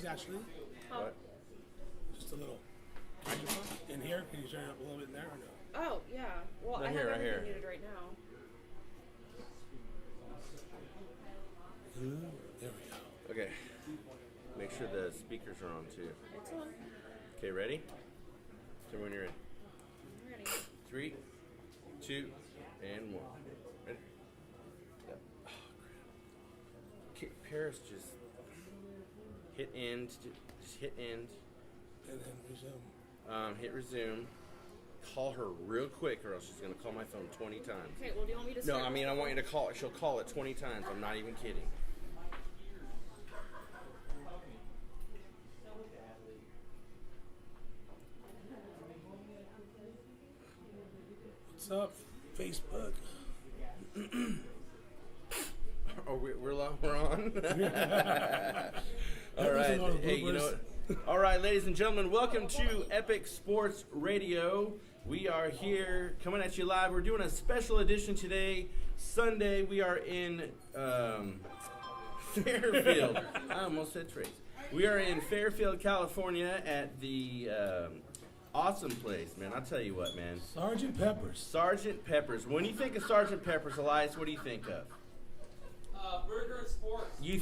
Ashley. What? Just a little microphone in here. Can you turn it up a little bit in there or no? Oh, yeah. Well, Right I here, have right everything here. muted right now. Ooh, there we go. Okay. Make sure the speakers are on too. It's on. Okay, ready? So when you're ready. I'm ready. 3, 2, and 1. Ready? Yep. Oh, crap. Okay, Paris, just hit end. Just hit end. And then resume. Hit resume. Call her real quick, or else she's gonna call my phone 20 times. Okay, well, do you want me to No, start? I mean I want you to call it. She'll call it 20 times. I'm not even kidding. What's up, Facebook? Oh, we're on. All This is right. one of the Hey, you know bloopers. what? All right, ladies and gentlemen, welcome to Epic Sports Radio. We are here coming at you live. We're doing a special edition today, Sunday. We are in Fairfield. I almost said Trace. We are in Fairfield, California at the awesome place, man. I'll tell you what, man. Sergeant Peppers. Sergeant Pepper's. When you think of Sergeant Pepper's, Elias, what do you think of? Burger and sports. You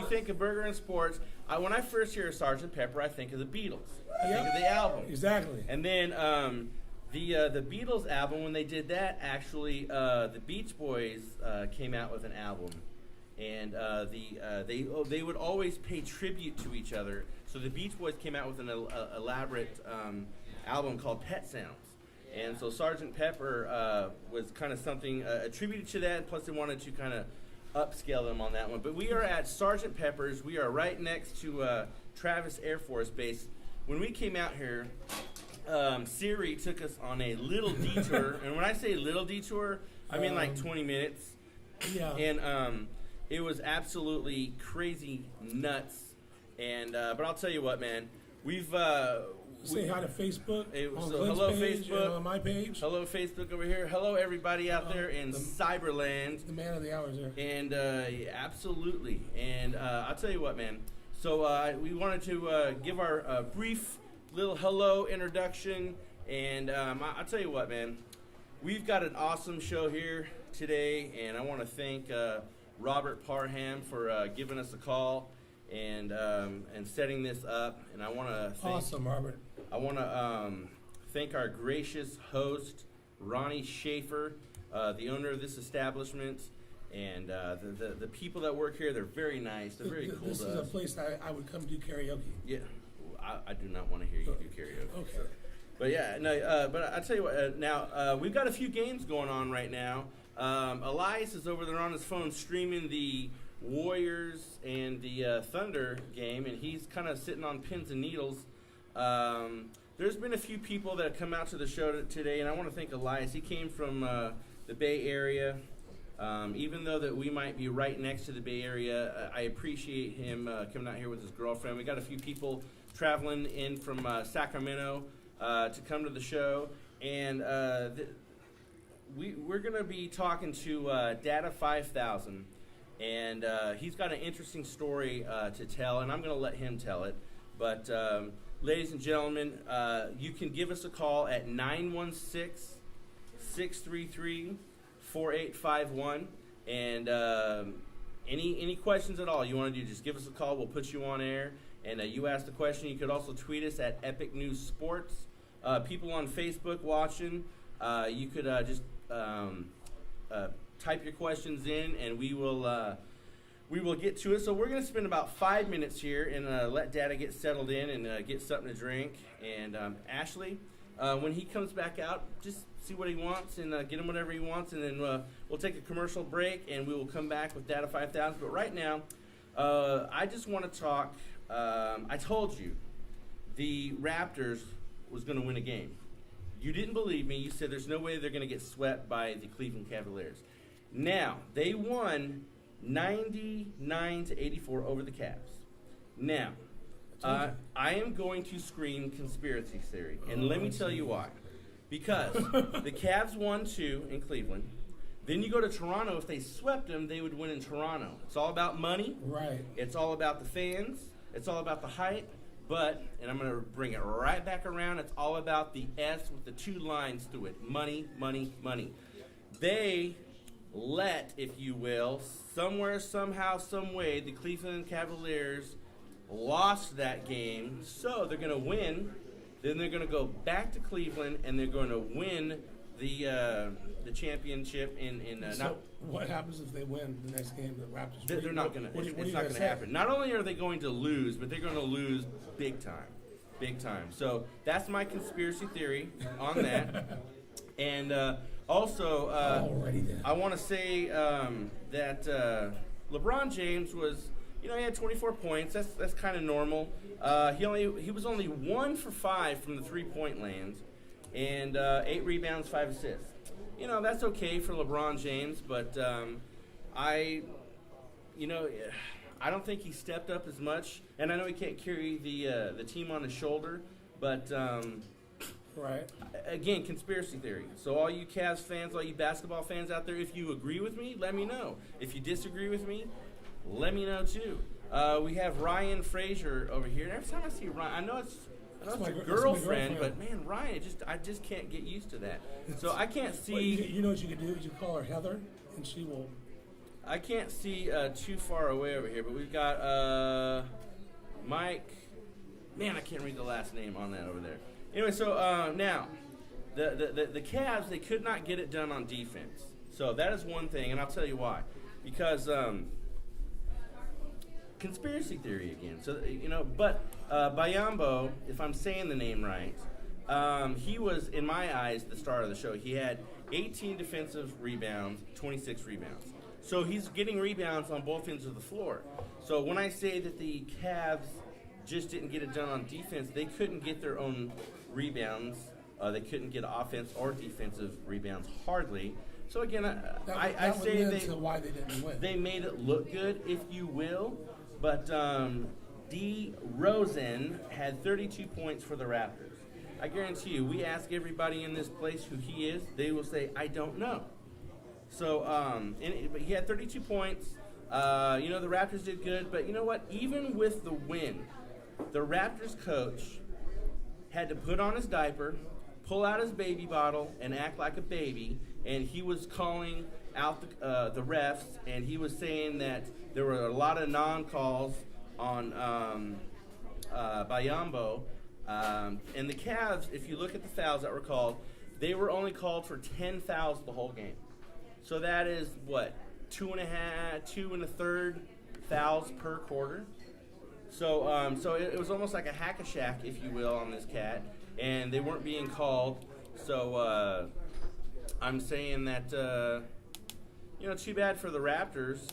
think of Burger and Sports. When I first hear Sergeant Pepper, I think of the Beatles. I think of the album. Exactly. And then the Beatles album, when they did that, actually, the Beach Boys came out with an album, and they would always pay tribute to each other. So the Beach Boys came out with an elaborate album called Pet Sounds. And so Sergeant Pepper was kind of something attributed to that. Plus, they wanted to kind of upscale them on that one. But we are at Sergeant Pepper's. We are right next to Travis Air Force Base. When we came out here, Siri took us on a little detour. And when I say little detour, I mean like 20 minutes. Yeah. And it was absolutely crazy nuts. And but I'll tell you what, man. We've Say hi to Facebook. On so Glenn's hello, page Facebook. and on my page. Hello, Facebook over here. Hello, everybody out there in Cyberland. The man of the hour is there. And absolutely. And I'll tell you what, man. So we wanted to give our brief little hello introduction. And I'll tell you what, man. We've got an awesome show here today. And I want to thank Robert Parham for giving us a call and setting this up. And I want to thank... Awesome, Robert. I want to thank our gracious host, Ronnie Schaefer, the owner of this establishment, and the people that work here. They're very nice. They're very cool. This is a place that I would come do karaoke. Yeah, I do not want to hear you do karaoke. Okay. So. But yeah, no. But I tell you what. Now we've got a few games going on right now. Elias is over there on his phone streaming the Warriors and the Thunder game, and he's kind of sitting on pins and needles. There's been a few people that have come out to the show today, and I want to thank Elias. He came from the Bay Area. Even though that we might be right next to the Bay Area, I appreciate him coming out here with his girlfriend. We got a few people traveling in from Sacramento to come to the show, and we're going to be talking to DADA 5000, and he's got an interesting story to tell, and I'm going to let him tell it. But ladies and gentlemen, you can give us a call at 916-633-4851. And any questions at all you want to do, just give us a call. We'll put you on air. And you ask the question. You could also tweet us at Epic News Sports. People on Facebook watching, you could just type your questions in, and we will get to it. So we're going to spend about 5 minutes here and let Dada get settled in and get something to drink. And Ashley, when he comes back out, just see what he wants and get him whatever he wants. And then we'll take a commercial break, and we will come back with DADA 5000. But right now, I just want to talk. I told you the Raptors was going to win a game. You didn't believe me. You said there's no way they're going to get swept by the Cleveland Cavaliers. Now, they won 99-84 over the Cavs. Now, I am going to scream conspiracy theory, and let me tell you why. Because the Cavs won 2 in Cleveland. Then you go to Toronto. If they swept them, they would win in Toronto. It's all about money. Right. It's all about the fans. It's all about the height, but, and I'm going to bring it right back around, it's all about the S with the 2 lines through it. Money, money, money. They let, if you will, somewhere, somehow, some way, the Cleveland Cavaliers lost that game, so they're going to win. Then they're going to go back to Cleveland, and they're going to win the championship So what happens if they win the next game? The Raptors. They're not going to. What are It's you not gonna going to say? happen. Not only are they going to lose, but they're going to lose big time, big time. So that's my conspiracy theory on that. And also, Already then. I want to say that LeBron James was, he had 24 points. That's kind of normal. He was only 1 for 5 from the 3-point land, and 8 rebounds, 5 assists. That's okay for LeBron James, but I don't think he stepped up as much. And I know he can't carry the team on his shoulder, but Right. again, conspiracy theory. So all you Cavs fans, all you basketball fans out there, if you agree with me, let me know. If you disagree with me, let me know too. We have Ryan Frazier over here. And every time I see Ryan, I know it's my your girlfriend. girlfriend, but man, Ryan, I just can't get used to that. So I can't see. Well, you know what you can do? You call her Heather, and she will. I can't see too far away over here, but we've got Mike. Man, I can't read the last name on that over there. Anyway, so now the Cavs, they could not get it done on defense. So that is one thing, and I'll tell you why. Because conspiracy theory again. So but Bayambo, if I'm saying the name right, he was, in my eyes, the star of the show. He had 18 defensive rebounds, 26 rebounds. So he's getting rebounds on both ends of the floor. So when I say that the Cavs just didn't get it done on defense, they couldn't get their own rebounds. They couldn't get offense or defensive rebounds, hardly. So again, I say why they didn't win. they made it look good, if you will. But D. Rosen had 32 points for the Raptors. I guarantee you, we ask everybody in this place who he is, they will say, I don't know. So, but he had 32 points. The Raptors did good. But you know what? Even with the win, the Raptors coach had to put on his diaper, pull out his baby bottle, and act like a baby. And he was calling out the refs, and he was saying that there were a lot of non-calls on Bayambo. And the Cavs, if you look at the fouls that were called, they were only called for 10 fouls the whole game. So that is, what, 2 1/3 fouls per quarter? So so it was almost like a hack-a-shack, if you will, on this cat, and they weren't being called. So I'm saying that, too bad for the Raptors.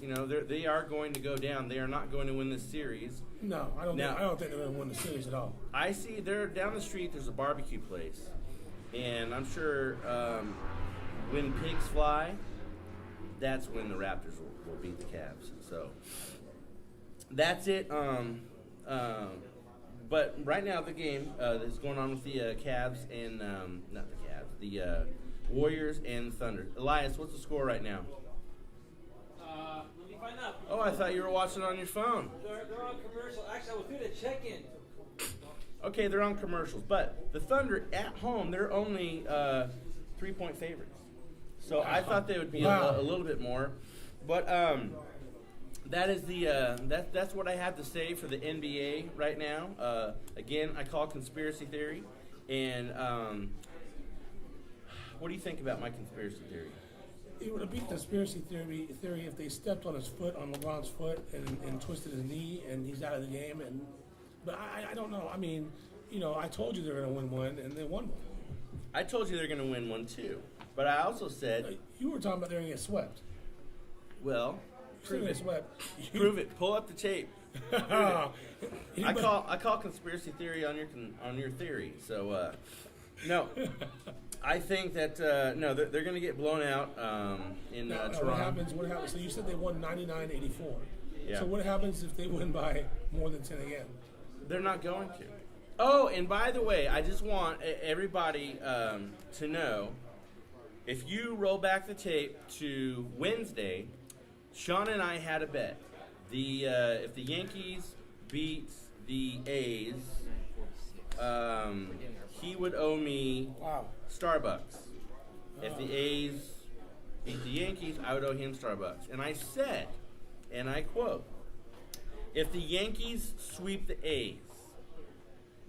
They are going to go down. They are not going to win this series. No, I don't think they're going to win the series at all. I see they're down the street. There's a barbecue place, and I'm sure when pigs fly, that's when the Raptors will beat the Cavs. So that's it. But right now the game that's going on with the Cavs and not the Cavs, the Warriors and Thunder. Elias, what's the score right now? Let me find out. Oh, I thought you were watching on your phone. They're on commercial. Actually, I was doing a check-in. Okay, they're on commercials, but the Thunder at home, they're only 3-point favorites. So I thought they would be a little bit more, but that is that's what I have to say for the NBA right now. Again, I call conspiracy theory, and what do you think about my conspiracy theory? It would have been conspiracy theory if they stepped on his foot, on LeBron's foot, and twisted his knee, and he's out of the game. But I don't know. I mean, I told you they're going to win one, and they won one. I told you they're going to win one too, but I also said You were talking about they're going to get swept. well, You're going to get swept. prove it. Pull up the tape. I call conspiracy theory on your theory. So no, I think that no, they're going to get blown out in Toronto. What happens? So you said they won 99-84. Yeah. So what happens if they win by more than 10 again? They're not going to. Oh, and by the way, I just want everybody to know, if you roll back the tape to Wednesday, Sean and I had a bet. If the Yankees beat the A's, he would owe me Wow. Starbucks. If the A's beat the Yankees, I would owe him Starbucks. And I said, and I quote, if the Yankees sweep the A's,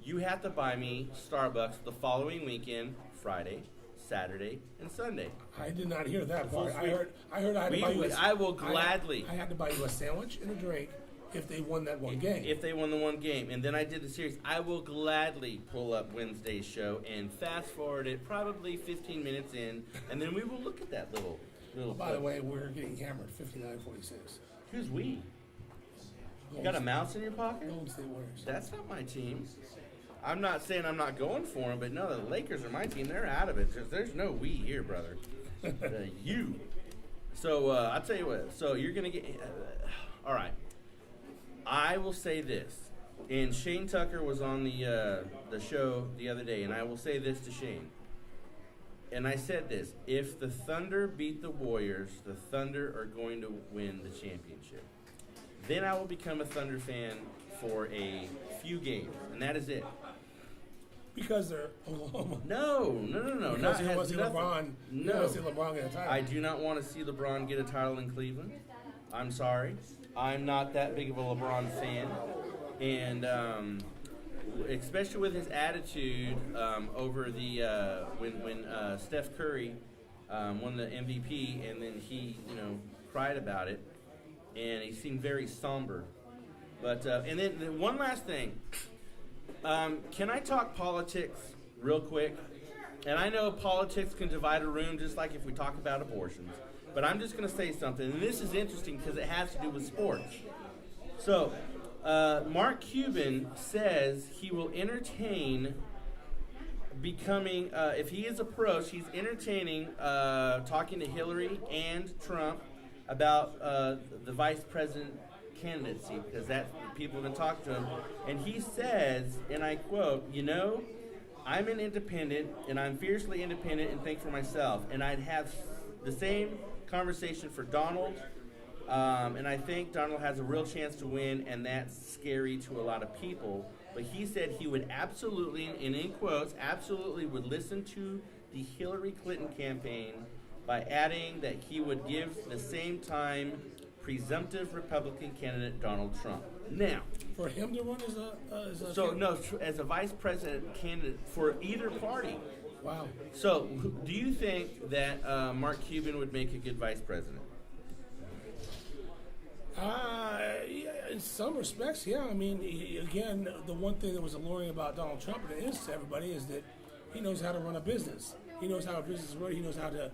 you have to buy me Starbucks the following weekend, Friday, Saturday, and Sunday. I did not hear that Full part. I sweep. heard I had to buy you I will gladly. I had to buy you a sandwich and a drink if they won that one game. If they won the one game. And then I did the series. I will gladly pull up Wednesday's show and fast forward it probably 15 minutes in, and then we will look at that little By the clip. way, we're getting hammered 59-46. Who's we? You got a mouse in your pocket? Golden State Warriors. That's not my team. I'm not saying I'm not going for them, but no, the Lakers are my team. They're out of it. There's no we here, brother. You. So I'll tell you what. So you're gonna get. All right. I will say this, and Shane Tucker was on the show the other day, and I will say this to Shane. And I said this: if the Thunder beat the Warriors, the Thunder are going to win the championship. Then I will become a Thunder fan for a few games, and that is it. Because they're Oklahoma. No. Because Not, you has want to see nothing. LeBron. You No. want to see LeBron get a title. I do not want to see LeBron get a title in Cleveland. I'm sorry. I'm not that big of a LeBron fan. And especially with his attitude over the when Steph Curry won the MVP, and then he cried about it, and he seemed very somber. But and then one last thing. Can I talk politics real quick? And I know politics can divide a room just like if we talk about abortions. But I'm just going to say something, and this is interesting because it has to do with sports. So, Mark Cuban says he will entertain becoming, if he is approached, he's entertaining talking to Hillary and Trump about the vice president candidacy, because that people have been talking to him. And he says, and I quote, I'm an independent, and I'm fiercely independent and think for myself. And I'd have the same conversation for Donald, and I think Donald has a real chance to win, and that's scary to a lot of people. But he said he would absolutely, and in quotes, absolutely would listen to the Hillary Clinton campaign by adding that he would give the same time presumptive Republican candidate Donald Trump. Now, For him to run as a so no, as a vice president candidate for either party. Wow. So, do you think that Mark Cuban would make a good vice president? Yeah, in some respects, yeah. I mean, again, the one thing that was alluring about Donald Trump, and it is to everybody, is that he knows how to run a business. He knows how a business works. He knows how to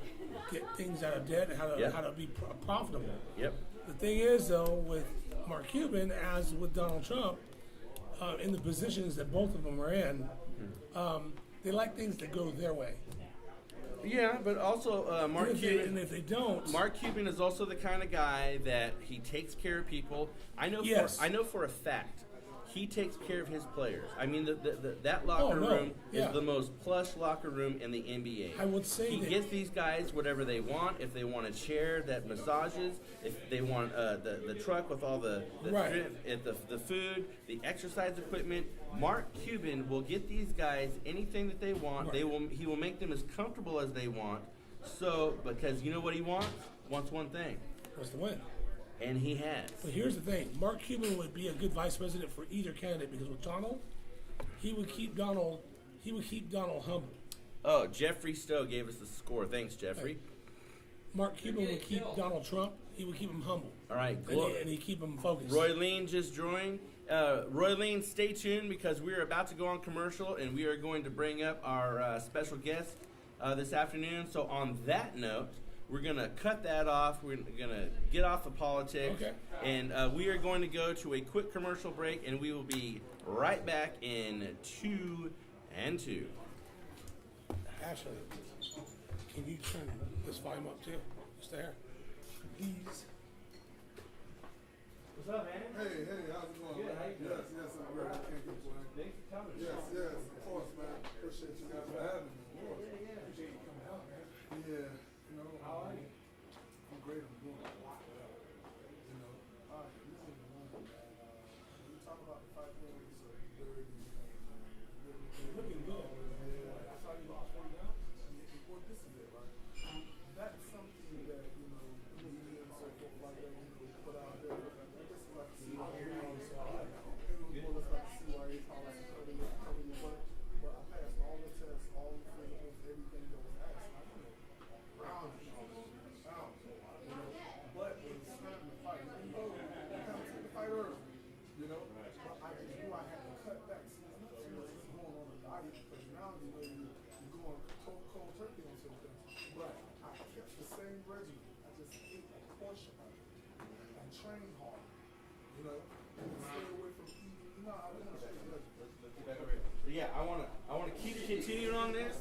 get things out of debt and how to be profitable. Yep. The thing is, though, with Mark Cuban, as with Donald Trump, in the positions that both of them are in, they like things that go their way. Yeah, but also Mark And Cuban. if they don't, Mark Cuban is also the kind of guy that he takes care of people. I know. Yes. I know for a fact. He takes care of his players. I mean, that locker room yeah. is the most plush locker room in the NBA. I would say he that gets these guys whatever they want. If they want a chair that massages, if they want the truck with all the Right. the food, the exercise equipment, Mark Cuban will get these guys anything that they want. Right. He will make them as comfortable as they want. So because you know what he wants? Wants one thing, was to win. and he has. But here's the thing: Mark Cuban would be a good vice president for either candidate because with Donald, he would keep Donald humble. Oh, Jeffrey Stowe gave us the score. Thanks, Jeffrey. Mark Cuban would keep Donald Trump. He would keep him humble. All right, And he'd keep him focused. Roy Lean just joined. Roy Lean, stay tuned because we are about to go on commercial and we are going to bring up our special guest this afternoon. So on that note, we're going to cut that off. We're going to get off the politics. Okay. And we are going to go to a quick commercial break, and we will be right back in 2 and 2. Ashley, can you turn this volume up too? Just there. Please. What's up, man? Hey, how's it going? Good, how you doing? Yes, I'm great. I can't complain. Thanks for coming. Yes, of course, man. Appreciate you guys for having me. Of course. Appreciate you coming out, man. Yeah, How are you? I'm great. I'm doing a lot. All right, this is the one. We talk about the fight thing. train hard. You know, stay away from eating. You know, I don't want to stay away. Let's get back over here. So yeah, I wanna keep continuing on this.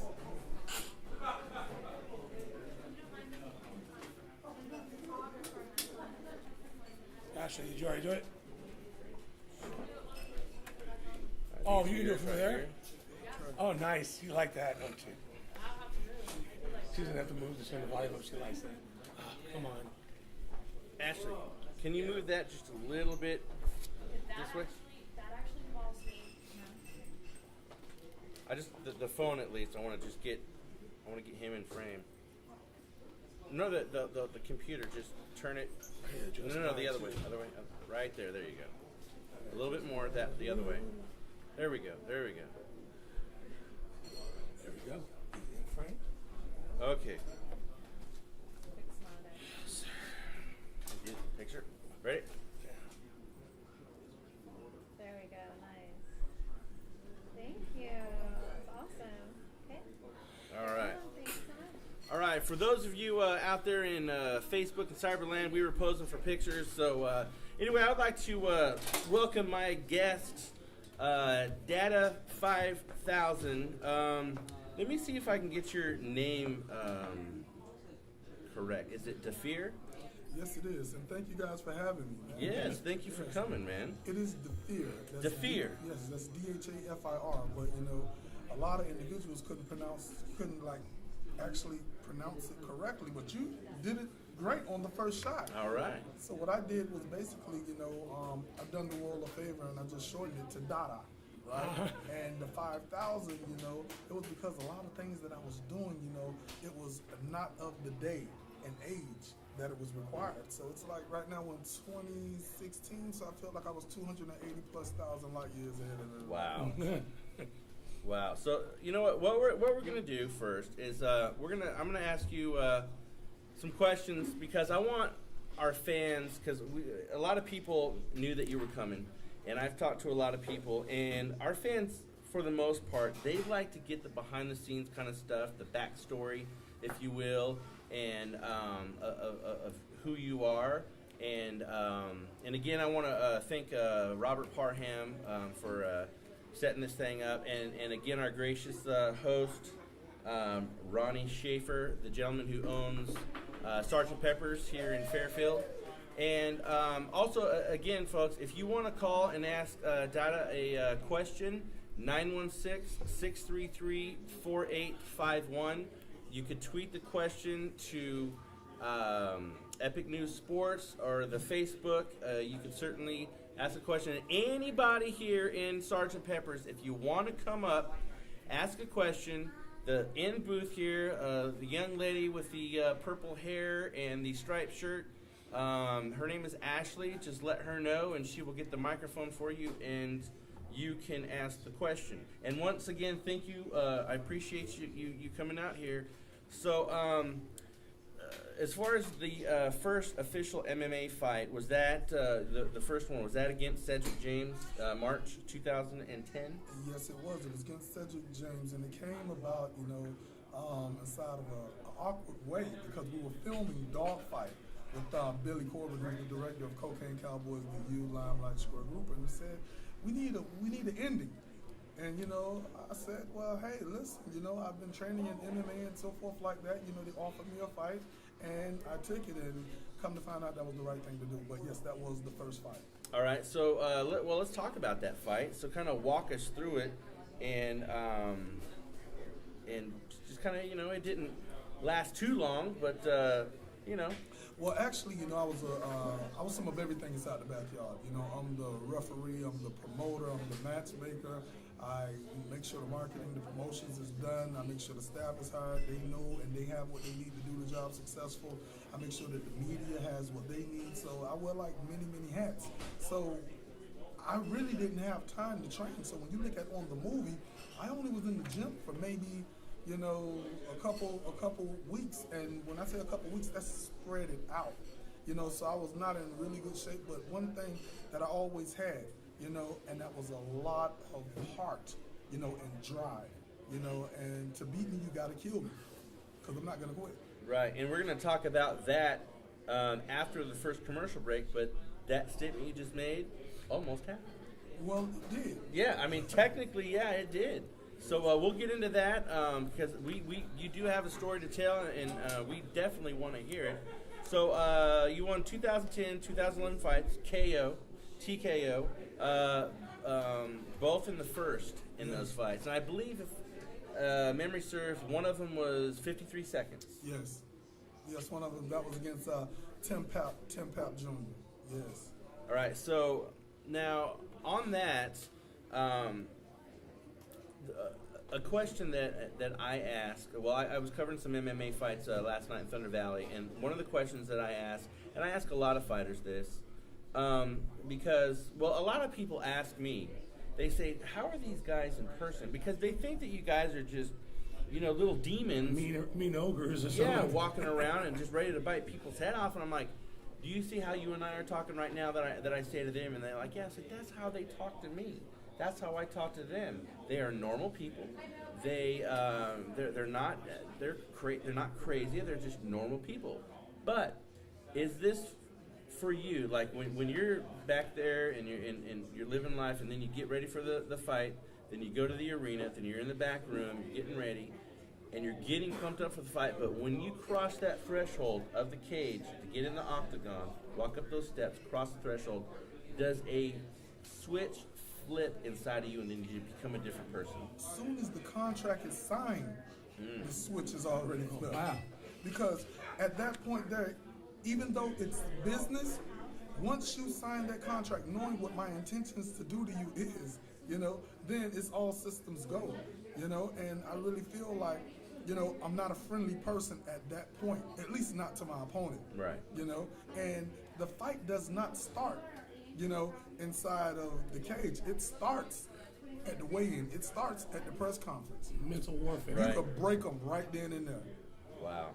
Ashley, did you already do it? Oh, you can do it from there? Oh, nice. You like that, don't you? She doesn't have to move to turn the volume up. She likes that. Oh, come on. Ashley, can you move that just a little bit this way? That actually involves me. I just the phone at least. I want to get him in frame. No, the computer. Just turn it. No, the other way. Right there. There you go. A little bit more. The other way. There we go. There we go. In frame. Okay. Picture. Ready? There we go. Nice. Thank you. That's awesome. Okay. All right. Thanks so much. All right. For those of you out there in Facebook and Cyberland, we were posing for pictures. So anyway, I'd like to welcome my guest, DADA 5000. Let me see if I can get your name correct. Is it Dafir? Yes, it is, and thank you guys for having me. Man. Yes, thank you for coming, man. It is Dafir. Dafir. Yes, that's DHAFIR. But you know, a lot of individuals couldn't actually pronounce it correctly. But you did it great on the first shot. All right. So what I did was basically, you know, I've done the world a favor and I just shortened it to DADA. Right? And the 5,000, you know, it was because a lot of things that I was doing, you know, it was not of the day and age that it was required. So it's like right now we're in 2016, so I felt like I was 280 plus thousand light years ahead of everybody. Wow. Wow. So you know what we're gonna do first is I'm gonna ask you some questions because I want our fans, because a lot of people knew that you were coming, and I've talked to a lot of people, and our fans, for the most part, they like to get the behind-the-scenes kind of stuff, the backstory, if you will, and of who you are. And again, I want to thank Robert Parham for setting this thing up, and again, our gracious host, Ronnie Schaefer, the gentleman who owns Sergeant Pepper's here in Fairfield. And also, again, folks, if you want to call and ask DADA a question, 916-633-4851. You could tweet the question to Epic News Sports or the Facebook. You could certainly ask a question. And anybody here in Sergeant Pepper's, if you want to come up, ask a question. The in booth here, the young lady with the purple hair and the striped shirt, her name is Ashley. Just let her know, and she will get the microphone for you, and you can ask the question. And once again, thank you. I appreciate you coming out here. So, as far as the first official MMA fight, was that the first one? Was that against Cedric James, March 2010? Yes, it was. It was against Cedric James, and it came about, you know, inside of an awkward way because we were filming Dogfight with Billy Corbin, who's the director of Cocaine Cowboys, the U Limelight Square Group, and he said, we need an ending. And, you know, I said, well, hey, listen, you know, I've been training in MMA and so forth like that. You know, they offered me a fight, and I took it, and come to find out that was the right thing to do. But, yes, that was the first fight. All right, so, let's talk about that fight. So kind of walk us through it, and just kind of, you know, it didn't last too long, but, you know. Well, actually, you know, I was some of everything inside the backyard. You know, I'm the referee, I'm the promoter, I'm the matchmaker. I make sure the marketing, the promotions is done. I make sure the staff is hired. They know and they have what they need to do the job successful. I make sure that the media has what they need. So I wear like many, many hats. So I really didn't have time to train. So when you look at on the movie, I only was in the gym for maybe, you know, a couple weeks, and when I say a couple weeks, that's spread it out, you know, so I was not in really good shape, but one thing that I always had, you know, and that was a lot of heart, you know, and drive, you know, and to beat me, you gotta kill me, because I'm not gonna quit. Right, and we're gonna talk about that after the first commercial break, but that statement you just made almost happened. Well, it did. Yeah, I mean, technically, yeah, it did. So we'll get into that because you do have a story to tell, and we definitely want to hear it. So you won 2010, 2011 fights, KO, TKO, both in the first in those fights. And I believe, if memory serves, one of them was 53 seconds. Yes. Yes, one of them. That was against Tim Pap Jr. Yes. All right, so now on that, a question that I ask, well, I was covering some MMA fights last night in Thunder Valley, and one of the questions that I ask, and I ask a lot of fighters this, because, well, a lot of people ask me, they say, how are these guys in person? Because they think that you guys are just, little demons. Mean ogres or something. Yeah, walking around and just ready to bite people's head off, and I'm like, do you see how you and I are talking right now that I say to them? And they're like, yeah, I said, that's how they talk to me. That's how I talk to them. They are normal people. They're not crazy. They're just normal people. But is this for you? Like when you're back there and you're living life, and then you get ready for the fight, then you go to the arena, then you're in the back room, you're getting ready, and you're getting pumped up for the fight. But when you cross that threshold of the cage to get in the octagon, walk up those steps, cross the threshold, does a switch flip inside of you, and then you become a different person? As soon as the contract is signed, the switch is already flipped. Wow. Because at that point there, even though it's business, once you sign that contract, knowing what my intentions to do to you is, then it's all systems go, and I really feel like, I'm not a friendly person at that point, at least not to my opponent. Right. And the fight does not start, inside of the cage. It starts at the weigh-in. It starts at the press conference. Mental warfare. Right. You could break them right then and there. Wow.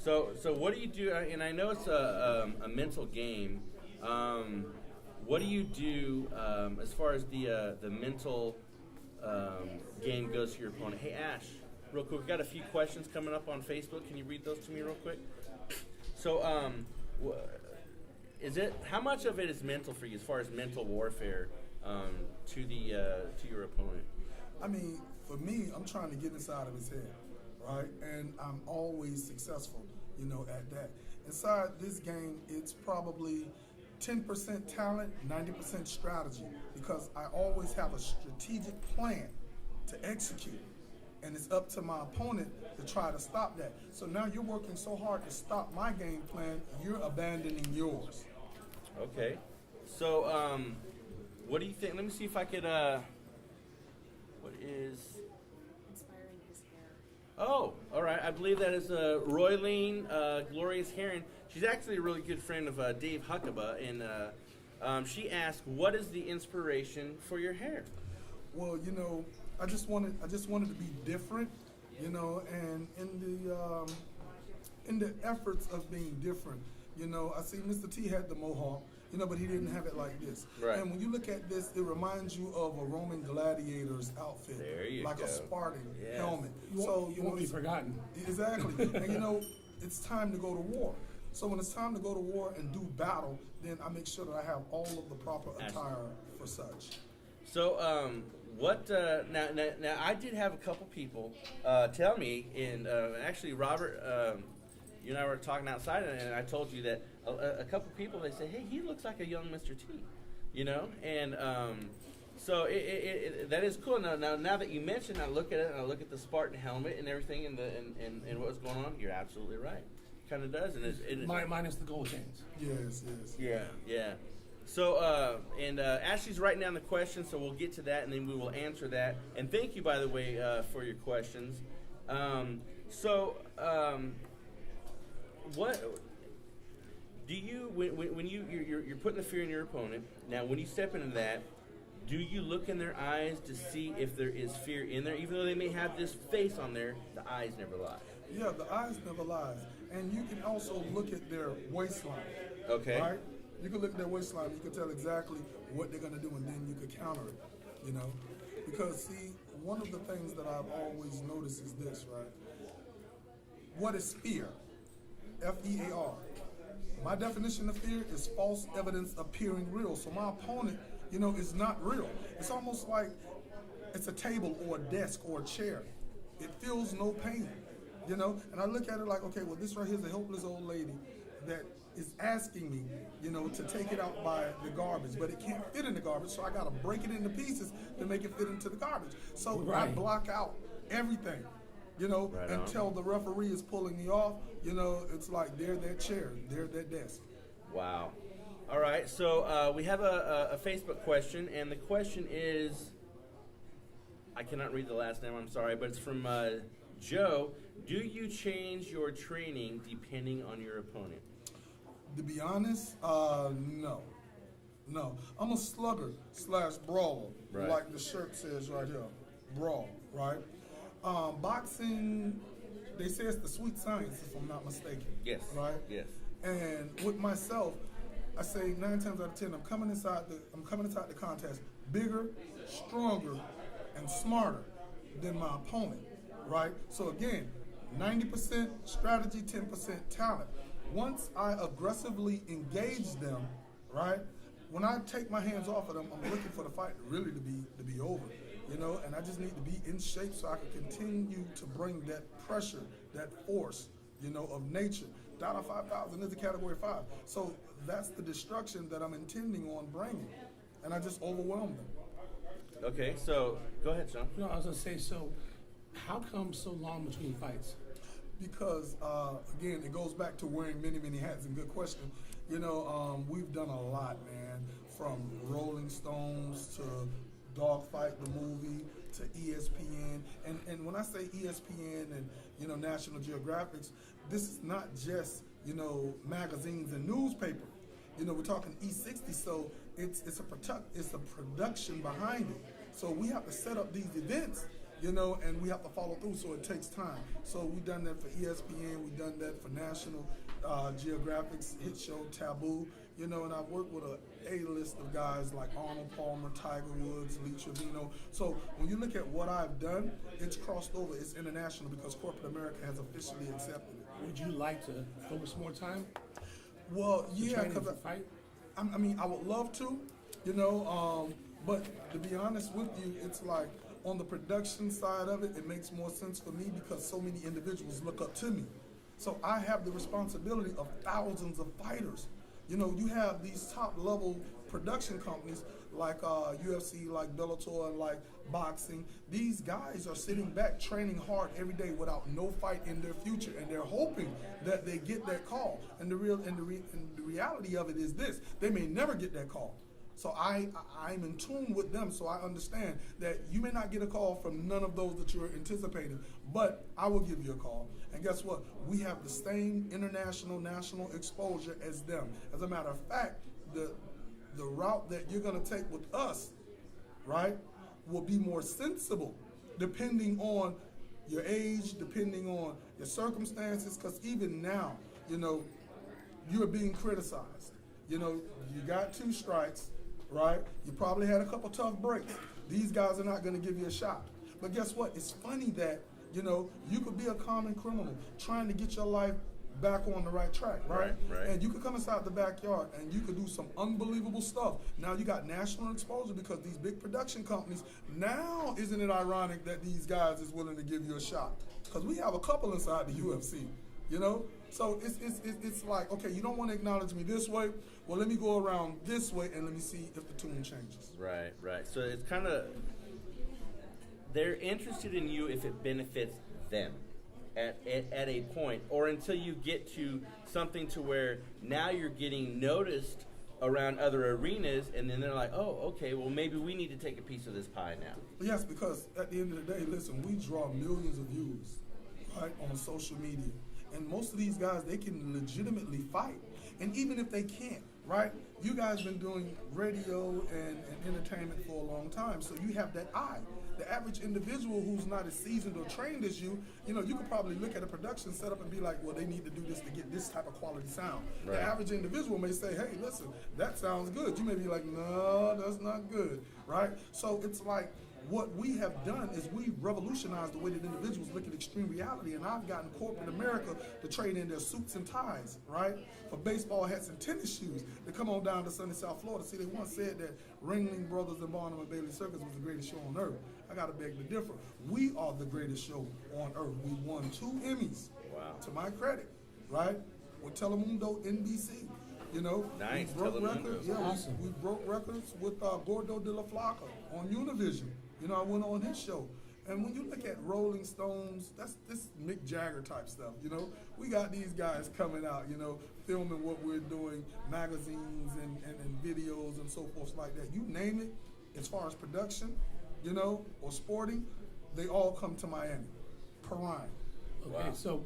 So what do you do? And I know it's a mental game. What do you do as far as the mental game goes to your opponent? Hey, Ash, real quick, we got a few questions coming up on Facebook. Can you read those to me real quick? So, how much of it is mental for you, as far as mental warfare to your opponent? I mean, for me, I'm trying to get inside of his head, right? And I'm always successful, at that. Inside this game, it's probably 10% talent, 90% strategy, because I always have a strategic plan to execute. And it's up to my opponent to try to stop that. So now you're working so hard to stop my game plan, you're abandoning yours. Okay. So, what do you think? Let me see if I could, what is... Inspiring his hair. Oh, all right. I believe that is Roylene Glorious Heron. She's actually a really good friend of Dave Huckabee, and she asked, what is the inspiration for your hair? Well, I just wanted to be different, and in the efforts of being different, I see Mr. T had the mohawk, but he didn't have it like this. Right. And when you look at this, it reminds you of a Roman gladiator's outfit, There you like go. a Spartan Yes. helmet. You won't be forgotten. Exactly. And it's time to go to war. So when it's time to go to war and do battle, then I make sure that I have all of the proper attire for such. So, now I did have a couple people tell me, and actually Robert, you and I were talking outside, and I told you that a couple people, they say, hey, he looks like a young Mr. T, and so that is cool. Now that you mentioned, I look at it, and I look at the Spartan helmet and everything, and what's going on. You're absolutely right. Kind of does, and it's Minus the gold chains. Yes. yeah. So, Ashley's writing down the questions, so we'll get to that, and then we will answer that. And thank you, by the way, for your questions. What do you when you're putting the fear in your opponent? Now, when you step into that, do you look in their eyes to see if there is fear in there, even though they may have this face on there? The eyes never lie. Yeah, the eyes never lies. And you can also look at their waistline. Okay. Right? You can look at their waistline, you can tell exactly what they're going to do, and then you can counter it, Because, see, one of the things that I've always noticed is this, right? What is fear? F-E-A-R. My definition of fear is false evidence appearing real. So my opponent, is not real. It's almost like it's a table or a desk or a chair. It feels no pain, And I look at it like, okay, well, this right here is a helpless old lady that is asking me, to take it out by the garbage, but it can't fit in the garbage, so I got to break it into pieces to make it fit into the garbage. So I Right. block out everything, Right on. until the referee is pulling me off. It's like they're that chair, they're that desk. Wow. All right, so we have a Facebook question, and the question is, I cannot read the last name, I'm sorry, but it's from Joe. Do you change your training depending on your opponent? To be honest, no. No. I'm a slugger / brawler, Right. like the shirt says right here. Brawl, right? Boxing, they say it's the sweet science, if I'm not mistaken. Yes. Right? Yes. And with myself, I say 9 times out of 10, I'm coming inside the contest bigger, stronger, and smarter than my opponent, right? So again, 90% strategy, 10% talent. Once I aggressively engage them, right? When I take my hands off of them, I'm looking for the fight really to be over, and I just need to be in shape so I can continue to bring that pressure, that force, of nature. DADA 5000 is a category 5. So that's the destruction that I'm intending on bringing. And I just overwhelm them. Okay, so go ahead, Sean. No, I was gonna say, so how come so long between fights? Because, again, it goes back to wearing many, many hats, and good question. We've done a lot, man, from Rolling Stones to Dogfight the movie to ESPN. And when I say ESPN and, National Geographics, this is not just, magazines and newspaper. We're talking E60, so it's a production behind it. So we have to set up these events, and we have to follow through, so it takes time. So we've done that for ESPN, we've done that for National Geographic's hit show Taboo, and I've worked with a A-list of guys like Arnold Palmer, Tiger Woods, Lee Trevino. So when you look at what I've done, it's crossed over, it's international because corporate America has officially accepted it. Would you like to focus more time Well, yeah, training because for fight? I would love to, but to be honest with you, it's like on the production side of it, it makes more sense for me because so many individuals look up to me. So I have the responsibility of thousands of fighters. You have these top level production companies like UFC, like Bellator, and like boxing. These guys are sitting back training hard every day without no fight in their future, and they're hoping that they get that call. And the reality of it is this: they may never get that call. So I'm in tune with them, so I understand that you may not get a call from none of those that you're anticipating, but I will give you a call. And guess what? We have the same international, national exposure as them. As a matter of fact, the route that you're going to take with us, right, will be more sensible depending on your age, depending on your circumstances, because even now, you're being criticized. You got 2 strikes, right? You probably had a couple tough breaks. These guys are not going to give you a shot. But guess what? It's funny that, you could be a common criminal trying to get your life back on the right track, right? Right. And you could come inside the backyard and you could do some unbelievable stuff. Now you got national exposure because these big production companies, now isn't it ironic that these guys is willing to give you a shot? Because we have a couple inside the UFC, So it's like, okay, you don't want to acknowledge me this way. Well, let me go around this way and let me see if the tune changes. Right. So it's kind of, they're interested in you if it benefits them at a point, or until you get to something to where now you're getting noticed around other arenas, and then they're like, oh, okay, well, maybe we need to take a piece of this pie now. Yes, because at the end of the day, listen, we draw millions of views, right, on social media. And most of these guys, they can legitimately fight. And even if they can't, right, you guys been doing radio and entertainment for a long time, so you have that eye. The average individual who's not as seasoned or trained as you, you could probably look at a production setup and be like, well, they need to do this to get this type of quality sound. Right. The average individual may say, hey, listen, that sounds good. You may be like, no, that's not good, right? So it's like what we have done is we revolutionized the way that individuals look at extreme reality, and I've gotten corporate America to trade in their suits and ties, right, for baseball hats and tennis shoes to come on down to sunny South Florida. See, they once said that Ringling Brothers and Barnum and Bailey Circus was the greatest show on earth. I got to beg to differ. We are the greatest show on earth. We won 2 Emmys, Wow. to my credit, right, with Telemundo NBC. You know, Nice, we broke Telemundo. records. Yeah, Awesome. we broke records with Gordo de la Flaca on Univision. You know, I went on his show. And when you look at Rolling Stones, that's this Mick Jagger type stuff. You know, we got these guys coming out, you know, filming what we're doing, magazines and videos and so forth like that. You name it, as far as production, you know, or sporting, they all come to Miami. Prime. Okay, Wow. so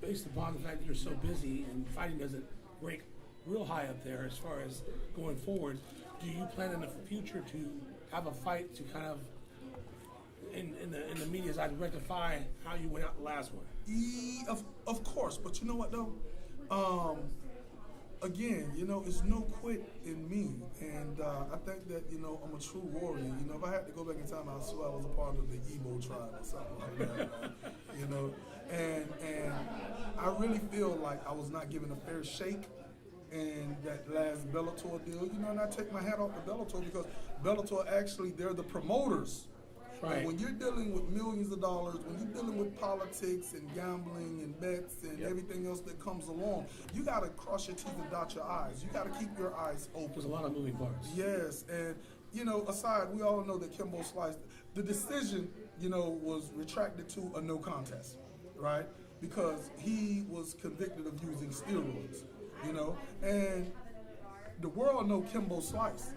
based upon the fact that you're so busy and fighting doesn't rank real high up there as far as going forward, do you plan in the future to have a fight to kind of in the media's eye to rectify how you went out the last one? Of course, but you know what though? Again, you know, it's no quit in me, and I think that, you know, I'm a true warrior. You know, if I had to go back in time, I swear I was a part of the Igbo tribe or something like that. You know, and I really feel like I was not given a fair shake in that last Bellator deal. You know, and I take my hat off to Bellator because Bellator actually, they're the promoters. Right. And when you're dealing with millions of dollars, when you're dealing with politics and gambling and bets and everything else that comes along, you got to cross your T's and dot your I's. You got to keep your eyes There's open. a lot of moving parts. Yes, and you know, aside, we all know that Kimbo Slice, the decision, you know, was retracted to a no contest, right? Because he was convicted of using steroids, you know, and the world know Kimbo Slice.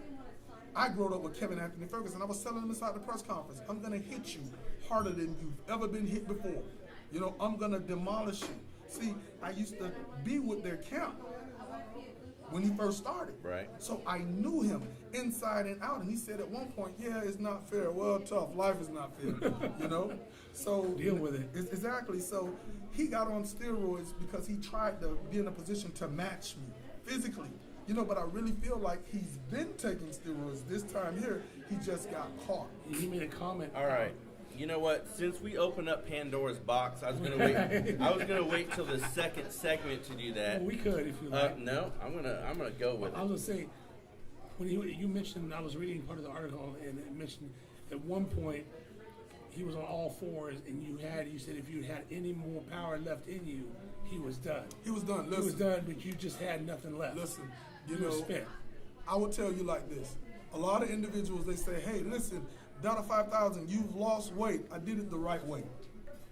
I grew up with Kevin Anthony Ferguson. I was telling him inside the press conference, I'm going to hit you harder than you've ever been hit before. You know, I'm going to demolish you. See, I used to be with their camp when he first started. Right. So I knew him inside and out. And he said at one point, yeah, it's not fair. Well, tough. Life is not fair, you know? So Deal with it. Exactly. So he got on steroids because he tried to be in a position to match me physically. You know, but I really feel like he's been taking steroids. This time here, he just got caught. He made a comment. All right. You know what? Since we opened up Pandora's box, I was gonna wait. I was gonna wait till the second segment to do that. Well, we could if you like. No, I'm gonna go with I it. was gonna say, when you mentioned, I was reading part of the article, and it mentioned at one point he was on all fours, and you said if you had any more power left in you, he was done. He was done. He was Listen, done, but you just had nothing left. listen. You You were know, spent. I would tell you like this. A lot of individuals, they say, hey, listen, DADA 5000, you've lost weight. I did it the right way.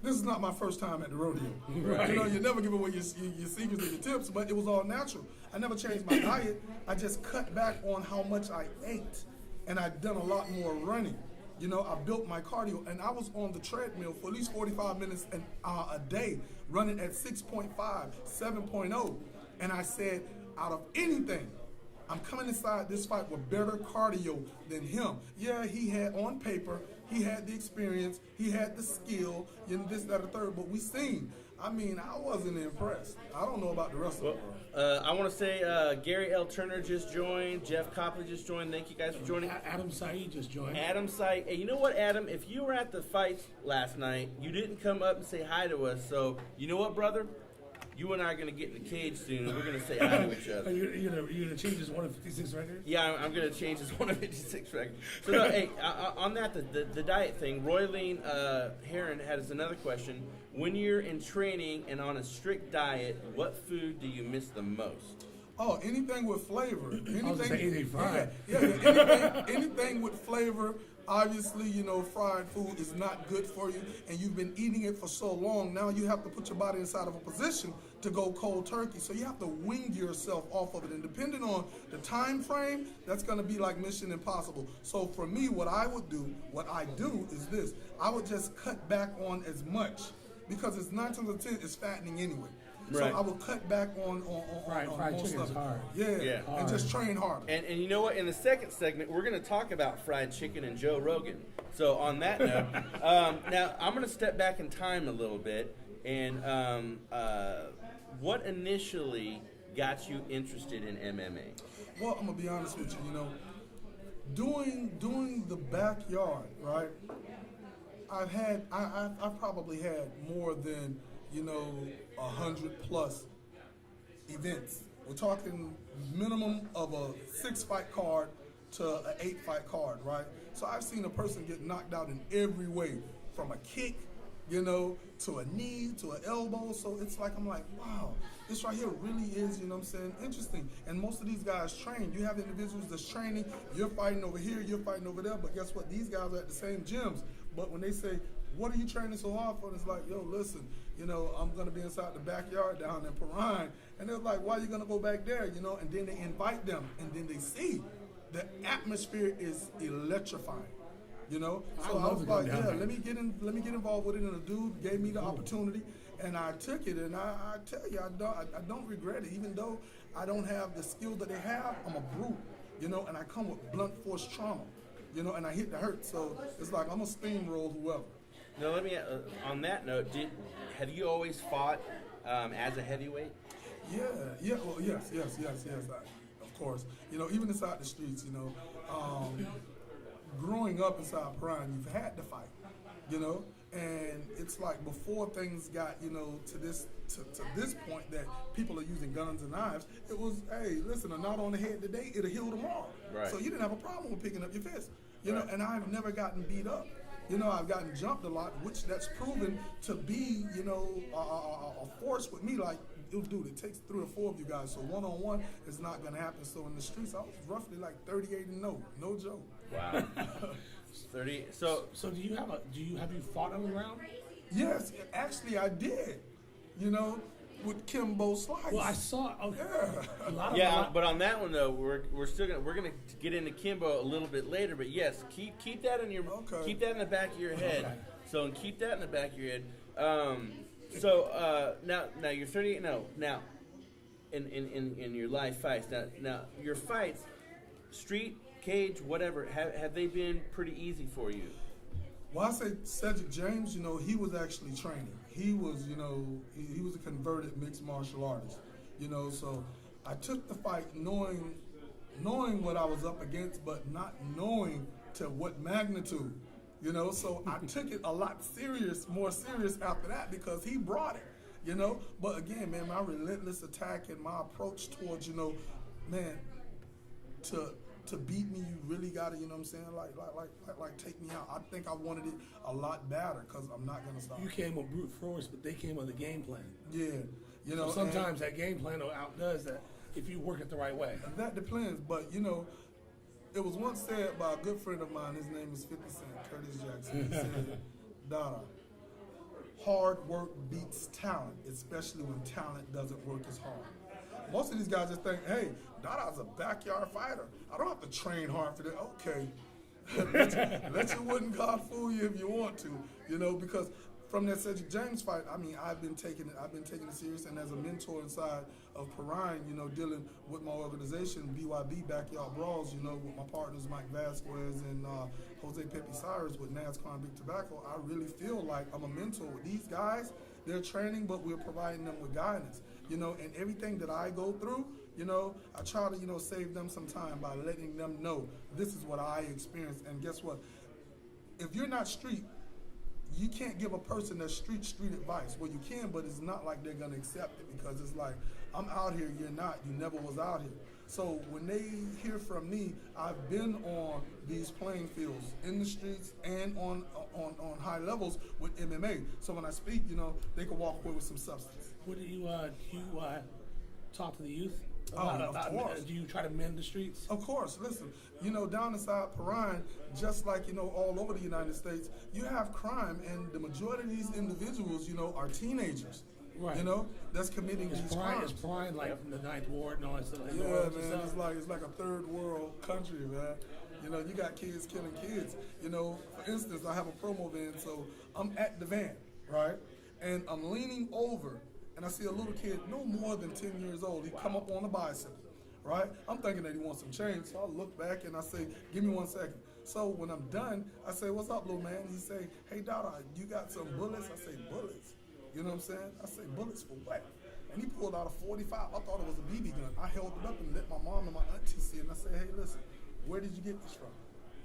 This is not my first time at the rodeo. Right. You know, you never give away your secrets and your tips, but it was all natural. I never changed my diet. I just cut back on how much I ate. And I've done a lot more running. You know, I built my cardio, and I was on the treadmill for at least 45 minutes a day, running at 6.5, 7.0. And I said, out of anything, I'm coming inside this fight with better cardio than him. Yeah, he had on paper, he had the experience, he had the skill, you know, this, that, or third, but we seen. I mean, I wasn't impressed. I don't know about the rest of the world. I want to say Gary L. Turner just joined. Jeff Copley just joined. Thank you guys for joining. Adam Saeed just joined. Adam Sight. Hey, you know what, Adam? If you were at the fight last night, you didn't come up and say hi to us. So, you know what, brother? You and I are going to get in the cage soon, and we're going to say hi to each Are other. you gonna change his 156 record? Yeah, I'm going to change his 156 record. So, no, hey, on that, the diet thing, Royleen Heron has another question. When you're in training and on a strict diet, what food do you miss the most? Oh, anything with flavor. Anything, I was gonna say anything fried. anything with flavor. Obviously, you know, fried food is not good for you, and you've been eating it for so long. Now you have to put your body inside of a position to go cold turkey. So you have to wing yourself off of it, and depending on the time frame, that's going to be like Mission Impossible. So for me, what I do is this: I would just cut back on as much because it's 9 times out of 10 it's fattening anyway. Right. So I will cut back on Fried most chicken is of it. hard. Yeah, Yeah. and just train harder. And you know what? In the second segment, we're going to talk about fried chicken and Joe Rogan. So on that note, now I'm going to step back in time a little bit. And what initially got you interested in MMA? Well, I'm gonna be honest with you. You know, doing the backyard, right? I've probably had more than 100+ events. We're talking minimum of a 6-fight card to an 8-fight card, right? So I've seen a person get knocked out in every way, from a kick, to a knee, to an elbow. So it's like, I'm like, wow, this right here really is, interesting. And most of these guys train. You have individuals that's training, you're fighting over here, you're fighting over there, but guess what? These guys are at the same gyms. But when they say, what are you training so hard for? And it's like, yo, listen, I'm going to be inside the backyard down in Perrine. And they're like, why are you going to go back there? And then they invite them, and then they see the atmosphere is electrifying. So I was like, yeah, let me get involved with it. And a dude gave me the opportunity, and I took it. And I tell you, I don't regret it. Even though I don't have the skill that they have, I'm a brute, and I come with blunt force trauma, and I hit the hurt. So it's like I'm a steamroll whoever. Now, let me, on that note, have you always fought as a heavyweight? Yeah, well, yes, of course. Even inside the streets, growing up inside Prime, you've had to fight, and it's like before things got, to this point that people are using guns and knives, it was, hey, listen, a knot on the head today, it'll heal tomorrow. Right. So you didn't have a problem with picking up your fist, Right. and I've never gotten beat up. I've gotten jumped a lot, which that's proven to be, a force with me. Like, dude, it takes 3 or 4 of you guys, so one-on-one is not going to happen. So in the streets, I was roughly like 38-0, no joke. Wow. 30. So So have you fought on the ground? Yes, actually I did, with Kimbo Slice. Well, I saw a lot of but on that one though, we're gonna get into Kimbo a little bit later. But yes, keep that in your keep that in the back of your head. Okay. So keep that in the back of your head. Now you're 38. No, now in your live fights. Now your fights, street, cage, whatever. Have they been pretty easy for you? Well, I say Cedric James, he was actually training. He was, he was a converted mixed martial artist, so I took the fight knowing what I was up against, but not knowing to what magnitude, so I took it a lot more serious after that because he brought it, but again, man, my relentless attack and my approach towards, man, to beat me, you really gotta, like take me out. I think I wanted it a lot better because I'm not gonna stop. You came with brute force, but they came with a game plan. Yeah, So sometimes that game plan outdoes that if you work it the right way. That depends, but it was once said by a good friend of mine. His name is 50 Cent, Curtis Jackson. He said, "DADA, hard work beats talent, especially when talent doesn't work as hard." Most of these guys just think, hey, Dada's a backyard fighter. I don't have to train hard for that. Okay. let your wooden God fool you if you want to, because from that Cedric James fight, I mean, I've been taking it serious, and as a mentor inside of Perrine, dealing with my organization, BYB Backyard Brawls, with my partners Mike Vasquez and Jose Pepe Cyrus with NASCAR and Big Tobacco, I really feel like I'm a mentor with these guys. They're training, but we're providing them with guidance. And everything that I go through, I try to, save them some time by letting them know this is what I experienced. And guess what? If you're not street, you can't give a person that street advice. Well, you can, but it's not like they're going to accept it because it's like, I'm out here, you're not. You never was out here. So when they hear from me, I've been on these playing fields in the streets and on high levels with MMA. So when I speak, they can walk away with some substance. What do you talk to the youth Of course. Do you try to mend the streets? Of course. Listen, down inside Perrine, just like, all over the United States, you have crime, and the majority of these individuals, are teenagers. Right. That's committing these crimes. Is Perrine like the Ninth Ward and all that stuff? Yeah, man, it's like a third world country, man. You got kids killing kids. For instance, I have a promo van, so I'm at the van, right? And I'm leaning over, and I see a little kid, no more than 10 years old. He come up on a bicycle, right? I'm thinking that he wants some change, so I look back and I say, give me 1 second. So when I'm done, I say, what's up, little man? He say, hey, Dada, you got some bullets? I say, bullets? You know what I'm saying? I say, bullets for what? And he pulled out a 45. I thought it was a BB gun. I held it up and let my mom and my auntie see it. And I said, hey, listen, where did you get this from?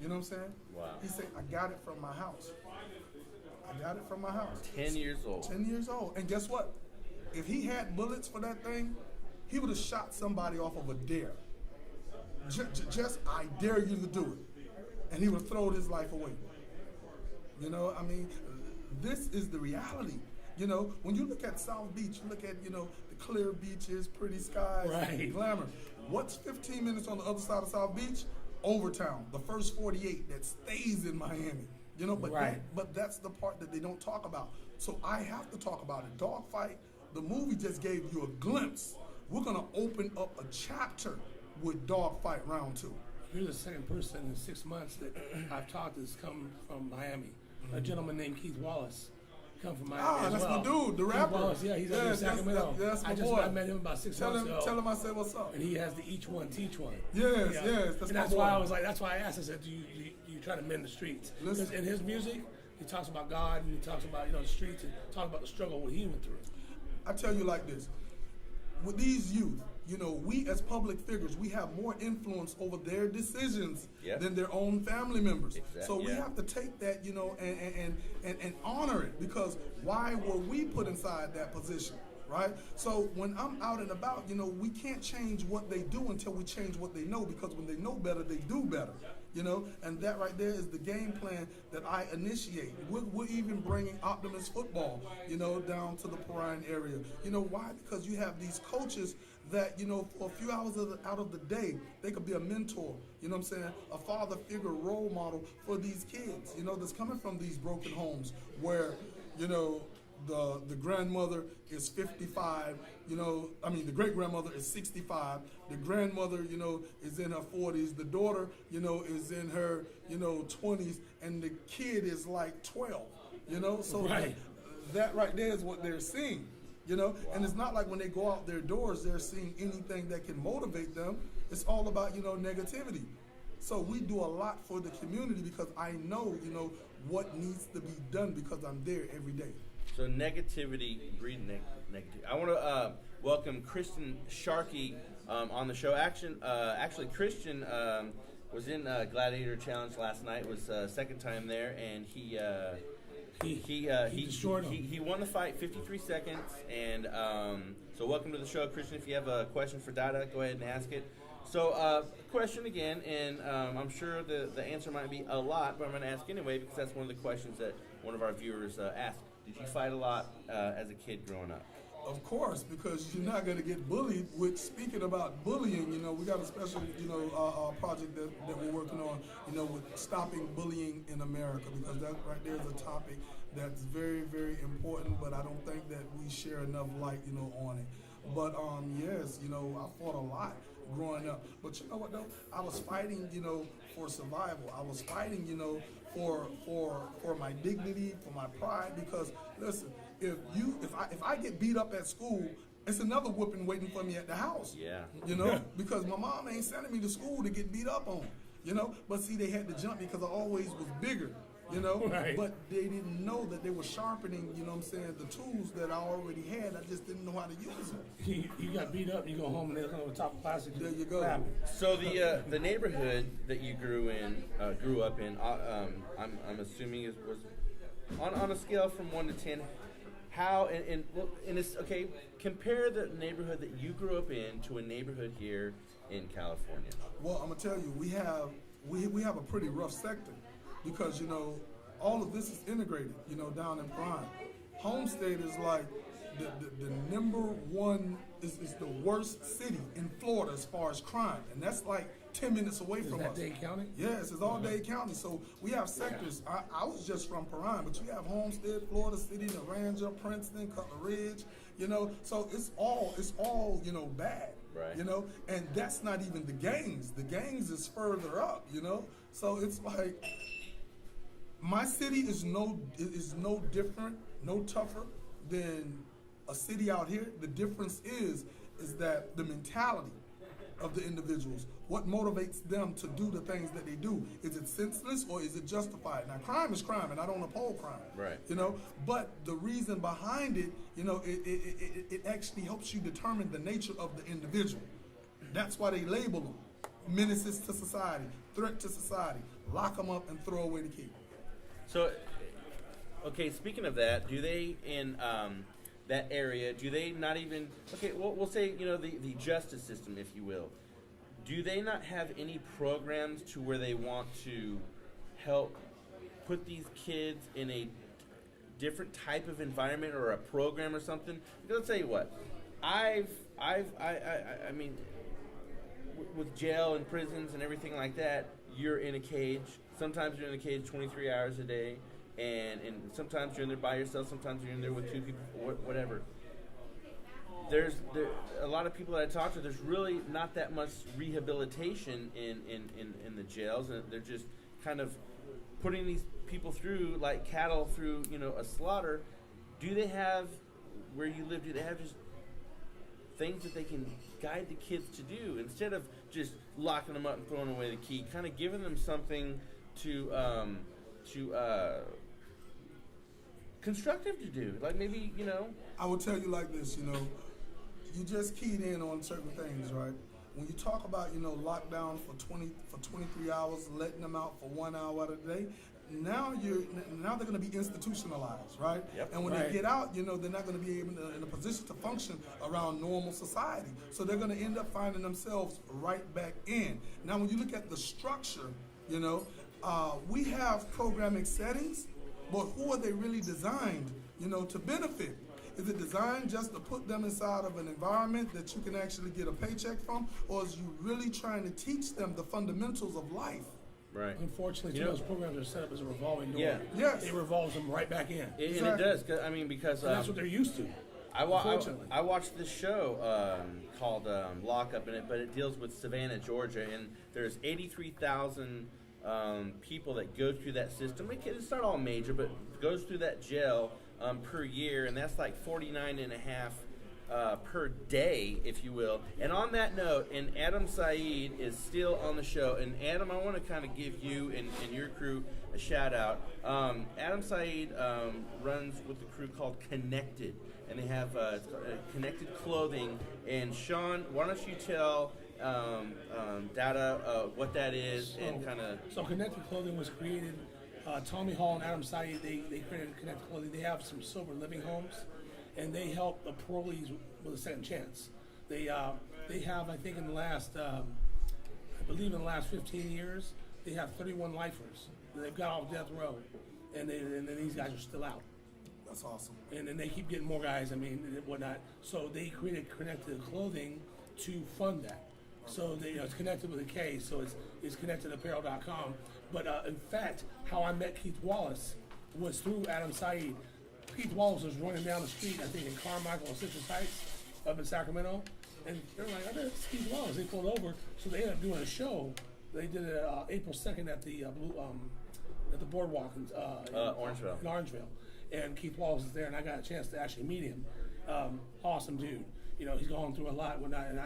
You know what I'm saying? Wow. He said, I got it from my house. I got it from my house. 10 years old. 10 years old. And guess what? If he had bullets for that thing, he would have shot somebody off of a dare. Just, I dare you to do it. And he would have thrown his life away. You know, I mean, this is the reality. You know, when you look at South Beach, you look at, you know, the clear beaches, pretty skies, Right. glamour. What's 15 minutes on the other side of South Beach? Overtown, the first 48 that stays in Miami. You know, but Right. but that's the part that they don't talk about. So I have to talk about it. Dogfight, the movie just gave you a glimpse. We're gonna open up a chapter with Dogfight Round 2. You're the second person in 6 months that I've talked that's come from Miami. A gentleman named Keith Wallace come from Miami as That's well. my dude, the Keith rapper. Wallace, yeah, he's out in Sacramento. That's my I boy. met him about 6 months ago. Tell him I said what's up. And he has the Each One Teach One. Yes, Yeah. yes, that's and my that's boy. why I was like, that's why I asked. I said, do you try to mend the streets? Because Listen. in his music, he talks about God and he talks about, you know, the streets and talks about the struggle what he went through. I tell you like this, with these youth, you know, we as public figures, we have more influence over their decisions Yep. than their own family members. Exactly, So we yeah. have to take that, you know, and honor it, because why were we put inside that position, right? So when I'm out and about, you know, we can't change what they do until we change what they know, because when they know better, they do better. You know, and that right there is the game plan that I initiate. We're even bringing Optimus football, you know, down to the Perrine area. You know why? Because you have these coaches that, you know, for a few hours out of the day, they could be a mentor, you know what I'm saying, a father figure role model for these kids, you know, that's coming from these broken homes where, you know, the grandmother is 55, you know, I mean, the great-grandmother is 65, the grandmother, you know, is in her 40s, the daughter, you know, is in her, you know, 20s, and the kid is like 12, you know, so Right. that right there is what they're seeing, you know, and it's not like when they go out their doors, they're seeing anything that can motivate them. It's all about, you know, negativity. So we do a lot for the community because I know, you know, what needs to be done because I'm there every day. So negativity, breed negativity. I want to welcome Christian Sharkey on the show. Actually, Christian was in Gladiator Challenge last night. Was second time there, and he destroyed him. He won the fight 53 seconds. And so welcome to the show, Christian. If you have a question for DADA, go ahead and ask it. So question again, and I'm sure the answer might be a lot, but I'm going to ask anyway because that's one of the questions that one of our viewers asked. Did you fight a lot as a kid growing up? Of course, because you're not going to get bullied. With speaking about bullying, you know, we got a special, you know, project that we're working on, you know, with stopping bullying in America, because that right there is a topic that's very, very important. But I don't think that we share enough light, you know, on it. But yes, you know, I fought a lot growing up. But you know what though? I was fighting, you know, for survival. I was fighting, you know, for my dignity, for my pride. Because listen, if I get beat up at school, it's another whooping waiting for me at the house. Yeah. You know, because my mom ain't sending me to school to get beat up on. You know, but see, they had to jump me because I always was bigger. You know, Right. but they didn't know that they were sharpening, you know what I'm saying, the tools that I already had. I just didn't know how to use them. You got beat up, you go home and they're on the top of plastic. There you go. Grab it. So the neighborhood that you grew up in, I'm assuming was on a scale from 1 to 10. How and it's okay. Compare the neighborhood that you grew up in to a neighborhood here in California. Well, I'm gonna tell you, we have a pretty rough sector because, you know, all of this is integrated, you know, down in Prime. Homestead is like the number one, is the worst city in Florida as far as crime, and that's like 10 minutes away Is from that us. Dade County? Yes, it's all Dade County. So we have sectors. I was just from Perrine, but you have Homestead, Florida City, Naranja, Princeton, Cutler Ridge. You know, so it's all you know, bad. Right. You know, and that's not even the gangs. The gangs is further up. You know, so it's like my city is no different, no tougher than a city out here. The difference is that the mentality of the individuals, what motivates them to do the things that they do. Is it senseless or is it justified? Now, crime is crime, and I don't uphold crime. Right. You know, but the reason behind it, you know, it actually helps you determine the nature of the individual. That's why they label them. menaces to society, threat to society. Lock them up and throw away the key. So, okay, speaking of that, do they in that area, do they not even, okay, we'll say, the justice system, if you will, do they not have any programs to where they want to help put these kids in a different type of environment or a program or something? Because I'll tell you what, I mean, with jail and prisons and everything like that, you're in a cage. Sometimes you're in a cage 23 hours a day, and sometimes you're in there by yourself. Sometimes you're in there with two people, whatever. There's a lot of people that I talk to. There's really not that much rehabilitation in the jails, and they're just kind of putting these people through like cattle through a slaughter. Do they have, where you live? Do they have just things that they can guide the kids to do instead of just locking them up and throwing away the key? Kind of giving them something to constructive to do, like maybe I will tell you like this, you just keyed in on certain things, right? When you talk about, lockdown for 23 hours, letting them out for 1 hour out of the day, now they're going to be institutionalized, right? Yep. And when Right. they get out, they're not going to be able to, in a position to function around normal society. So they're going to end up finding themselves right back in. Now, when you look at the structure, we have programming settings, but who are they really designed, to benefit? Is it designed just to put them inside of an environment that you can actually get a paycheck from, or is you really trying to teach them the fundamentals of life? right. Unfortunately, You know- those programs are set up as a revolving door. Yeah. Yes. It revolves them right back in. And Exactly. it does, because And that's what they're used to. Unfortunately. I watched this show called Lockup, but it deals with Savannah, Georgia, and there's 83,000 people that go through that system. It's not all major, but goes through that jail per year, and that's like 49 and a half per day, if you will. And on that note, and Adam Saeed is still on the show. And Adam, I want to kind of give you and your crew a shout out. Adam Saeed runs with the crew called Connected, and they have Connected Clothing. And Sean, why don't you tell DADA what that is and kind of... So Connected Clothing was created. Tommy Hall and Adam Saeed, they created Connected Clothing. They have some sober living homes, and they help the parolees with a second chance. They have, I think, in the last, I believe in the last 15 years, they have 31 lifers that they've got off death row, and then these guys are still out. That's awesome. And then they keep getting more guys, and whatnot. So they created Connected Clothing to fund that. So it's connected with a K, so it's connectedapparel.com. But in fact, how I met Keith Wallace was through Adam Saeed. Keith Wallace was running down the street, I think in Carmichael or Citrus Heights, up in Sacramento, and they're like, "I bet it's Keith Wallace." They pulled over, so they ended up doing a show. They did it April 2nd at the boardwalk in Orangeville. In Orangeville, and Keith Wallace is there, and I got a chance to actually meet him. Awesome dude. He's gone through a lot, and whatnot, and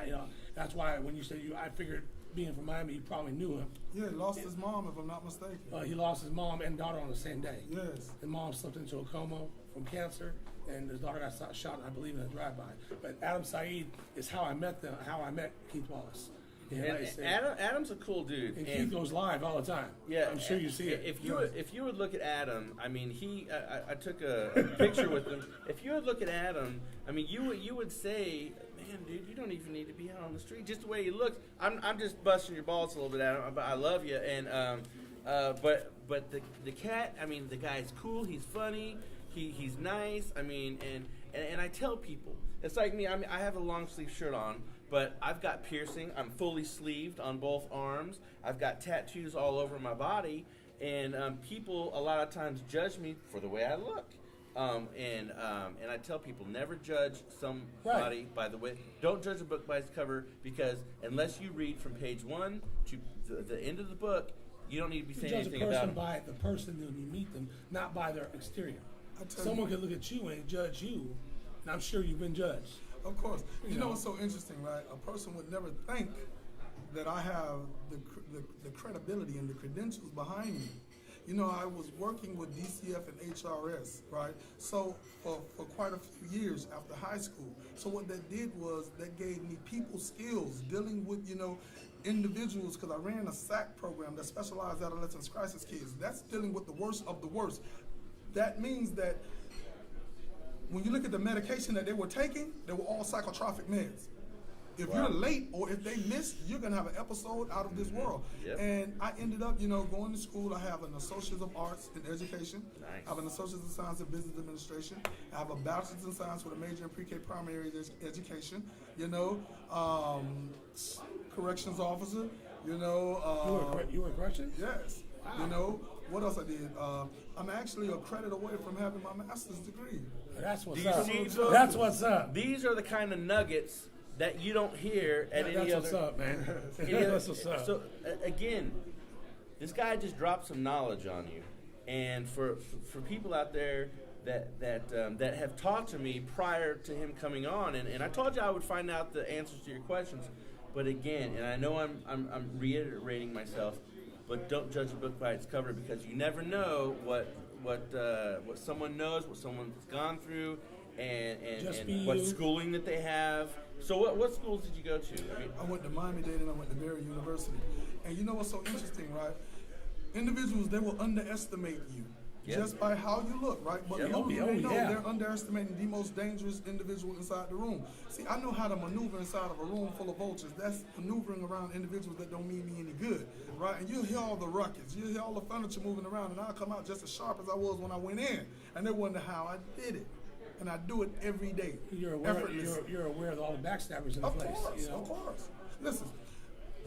that's why when you said I figured being from Miami, you probably knew him. Yeah, he lost his mom, if I'm not mistaken. He lost his mom and daughter on the same day. Yes. His mom slipped into a coma from cancer, and his daughter got shot, I believe, in a drive-by. But Adam Saeed is how I met Keith Wallace. And like I said, Adam's a cool dude. and Keith goes live all the time. Yeah, I'm sure you see it. If you would look at Adam, I mean, I took a picture with him. If you would look at Adam, I mean, you would say, man, dude, you don't even need to be out on the street. Just the way he looks. I'm just busting your balls a little bit, Adam, but I love you. And but the cat, I mean, the guy's cool. He's funny. He's nice. I mean, and I tell people, it's like me. I mean, I have a long sleeve shirt on, but I've got piercing. I'm fully sleeved on both arms. I've got tattoos all over my body, and people a lot of times judge me for the way I look. And I tell people, never judge somebody by the way. Don't judge a book by its cover, because unless you read from page 1 to the end of the book, you don't need to be You saying judge a anything about person them. by the person when you meet them, not by their exterior. I tell Someone can look at you and judge you, and I'm sure you've been judged. Of course. You know know. what's so interesting, right? A person would never think that I have the credibility and the credentials behind me. I was working with DCF and HRS, right? So for quite a few years after high school. So what that did was that gave me people skills dealing with, individuals, because I ran a SAC program that specialized adolescent crisis kids. That's dealing with the worst of the worst. That means that when you look at the medication that they were taking, they were all psychotropic meds. If you're late or if they miss, you're gonna have an episode out of this world. Yep. And I ended up, going to school. I have an Associate of Arts in Education. Nice. I have an Associate of Science in Business Administration. I have a Bachelor's in Science with a major in pre-K primary education. Corrections officer. You were corrections? Yes. Wow. What else I did? I'm actually a credit away from having my master's degree. That's what's Do you up. see those? That's what's up. These are the kind of nuggets that you don't hear at any That's other. what's up, man. any other- That's what's up. So again, this guy just dropped some knowledge on you, and for people out there that have talked to me prior to him coming on, and I told you I would find out the answers to your questions, but again, and I know I'm reiterating myself, but don't judge a book by its cover, because you never know what someone knows, what someone's gone through, and what you. schooling that they have. So what schools did you go to? I went to Miami-Dade and I went to Barry University. And you know what's so interesting, right? Individuals, they will underestimate you just by how you look, right? But they're underestimating the most dangerous individual inside the room. See, I know how to maneuver inside of a room full of vultures. That's maneuvering around individuals that don't mean me any good, right? And you'll hear all the ruckus. You'll hear all the furniture moving around, and I'll come out just as sharp as I was when I went in. And they wonder how I did it. And I do it every day. You're aware of all the backstabbers in the place. Of course. Listen,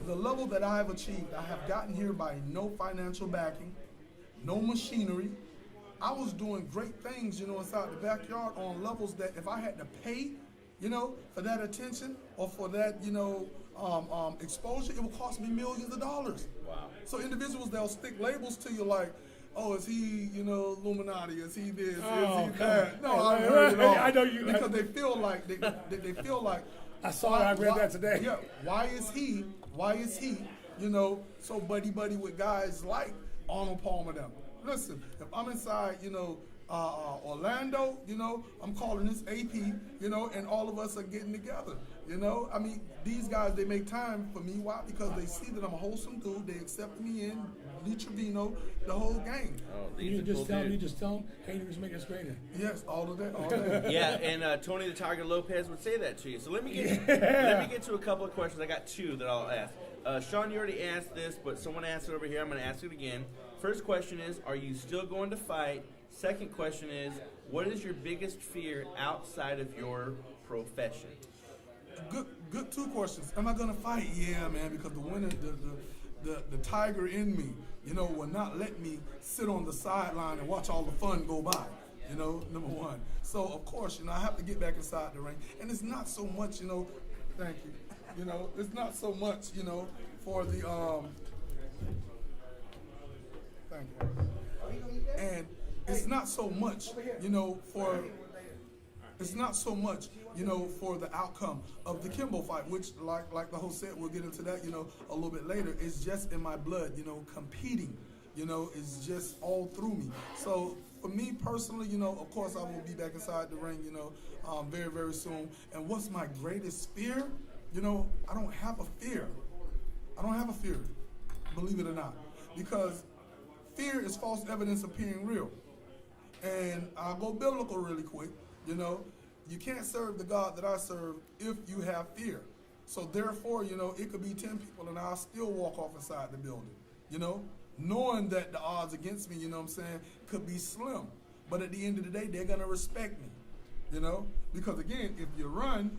the level that I have achieved, I have gotten here by no financial backing, no machinery. I was doing great things, inside the backyard on levels that if I had to pay, for that attention or for that, exposure, it would cost me millions of dollars. Wow. So individuals, they'll stick labels to you like, oh, is he, Illuminati? Is he this? Oh, is he come that? on. No, I heard it all. I know you. Because they feel like they feel like. I saw it. I read that today. Yeah. Why is he? So buddy with guys like Arnold Palmer them. Listen, if I'm inside, Orlando, I'm calling this AP, and all of us are getting together. I mean, these guys, they make time for me. Why? Because they see that I'm a wholesome dude. They accept me in, Lee Trevino, the whole gang. Oh, You just tell them, haters make us greater. Yes, all of that, all that. Yeah, and Tony the Tiger Lopez would say that to you. So let me get to a couple of questions. I got two that I'll ask. Sean, you already asked this, but someone asked it over here. I'm going to ask it again. First question is, are you still going to fight? Second question is, what is your biggest fear outside of your profession? Good two questions. Am I gonna fight? Yeah, man, because the winner, the tiger in me, will not let me sit on the sideline and watch all the fun go by. Number one. So of course, I have to get back inside the ring, and it's not so much, thank you. It's not so much, for the thank you. And it's not so much, it's not so much, for the outcome of the Kimbo fight, which, like the host said, we'll get into that, a little bit later. It's just in my blood, competing, is just all through me. So for me personally, of course, I will be back inside the ring, very, very soon. And what's my greatest fear? I don't have a fear. I don't have a fear, believe it or not, because fear is false evidence appearing real. And I'll go biblical really quick. You can't serve the God that I serve if you have fear. So therefore, it could be 10 people and I'll still walk off inside the building, knowing that the odds against me, could be slim. But at the end of the day, they're going to respect me, because again, if you run,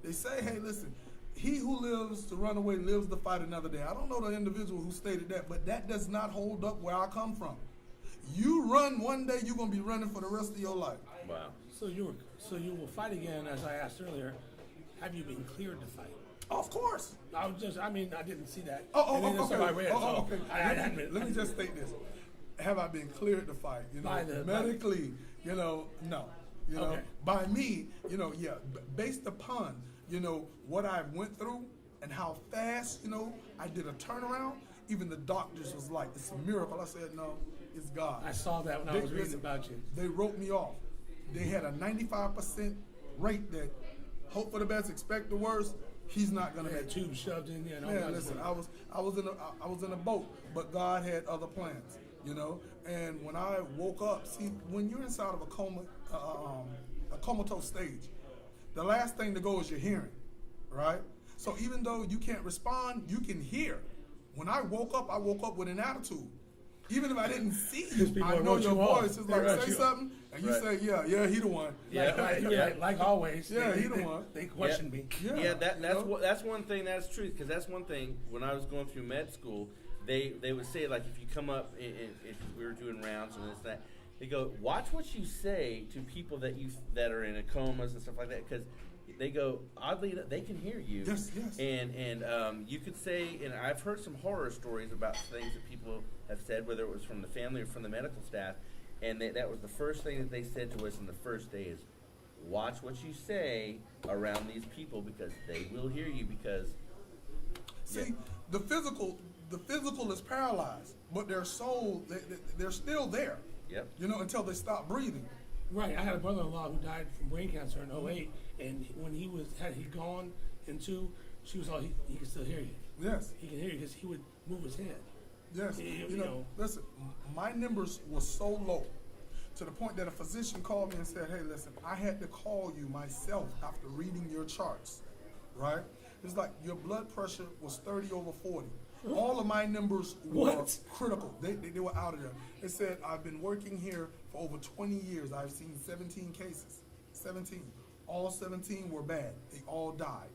they say, hey, listen, he who lives to run away lives to fight another day. I don't know the individual who stated that, but that does not hold up where I come from. You run one day, you're going to be running for the rest of your life. Wow. So you will fight again, as I asked earlier. Have you been cleared to fight? Of course. I didn't see that. Okay. Let me just state this. Have I been cleared to fight? Medically, no. Okay. By me, based upon, what I went through and how fast, I did a turnaround, even the doctors was like, it's a miracle. I said, no, it's God. I saw that when I was reading about you. They wrote me off. They had a 95% rate that hope for the best, expect the worst. he's not going to Had make tubes shoved in there and all Man, kinds listen, of I was in a boat, but God had other plans, you know. And when I woke up, see, when you're inside of a comatose stage, the last thing to go is your hearing, right? So even though you can't respond, you can hear. When I woke up with an attitude. Even if I didn't see you, people I know wrote your you off. voice. It's They like, wrote say you- something, and you Right. say, yeah, he the one. like always. Yeah, they, he the they, one. They question me. Yeah, Yeah, that's you know? that's one thing. That's true, because that's one thing. When I was going through med school, they would say, like, if you come up, if we were doing rounds and this and that, they go, watch what you say to people that are in comas and stuff like that, because they go, oddly enough, they can hear you. Yes. And you could say, and I've heard some horror stories about things that people have said, whether it was from the family or from the medical staff, and that was the first thing that they said to us in the first day is, watch what you say around these people, because they will hear you, because See, the physical is paralyzed, but their soul, they're still there. Yep. You know, until they stop breathing. Right. I had a brother-in-law who died from brain cancer in '08, and when he gone into, she was all, he could still hear you. Yes. He can hear you because he would move his head. Yes. You You know, know. listen, my numbers were so low to the point that a physician called me and said, hey, listen, I had to call you myself after reading your charts, right? It's like your blood pressure was 30/40. All of my numbers were What? critical. They were out of there. They said, I've been working here for over 20 years. I've seen 17 cases. 17. All 17 were bad. They all died,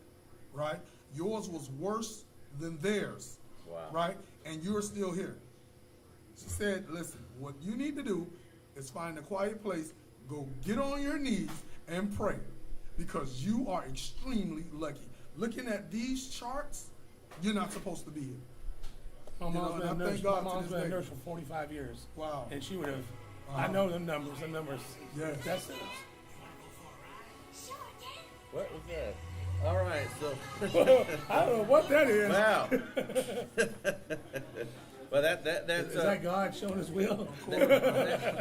right? Yours was worse than theirs, Wow. right? And you're still here. She said, listen, what you need to do is find a quiet place, go get on your knees and pray, because you are extremely lucky. Looking at these charts, you're not supposed to be here. My You know, mom's and been a I nurse. thank God My to mom's this been a day. nurse for 45 years. Wow. And she would have. I know the numbers. The numbers. Yes. That's What was that? All right, so I don't know what that is. wow. Well, that's Is that God showing His will?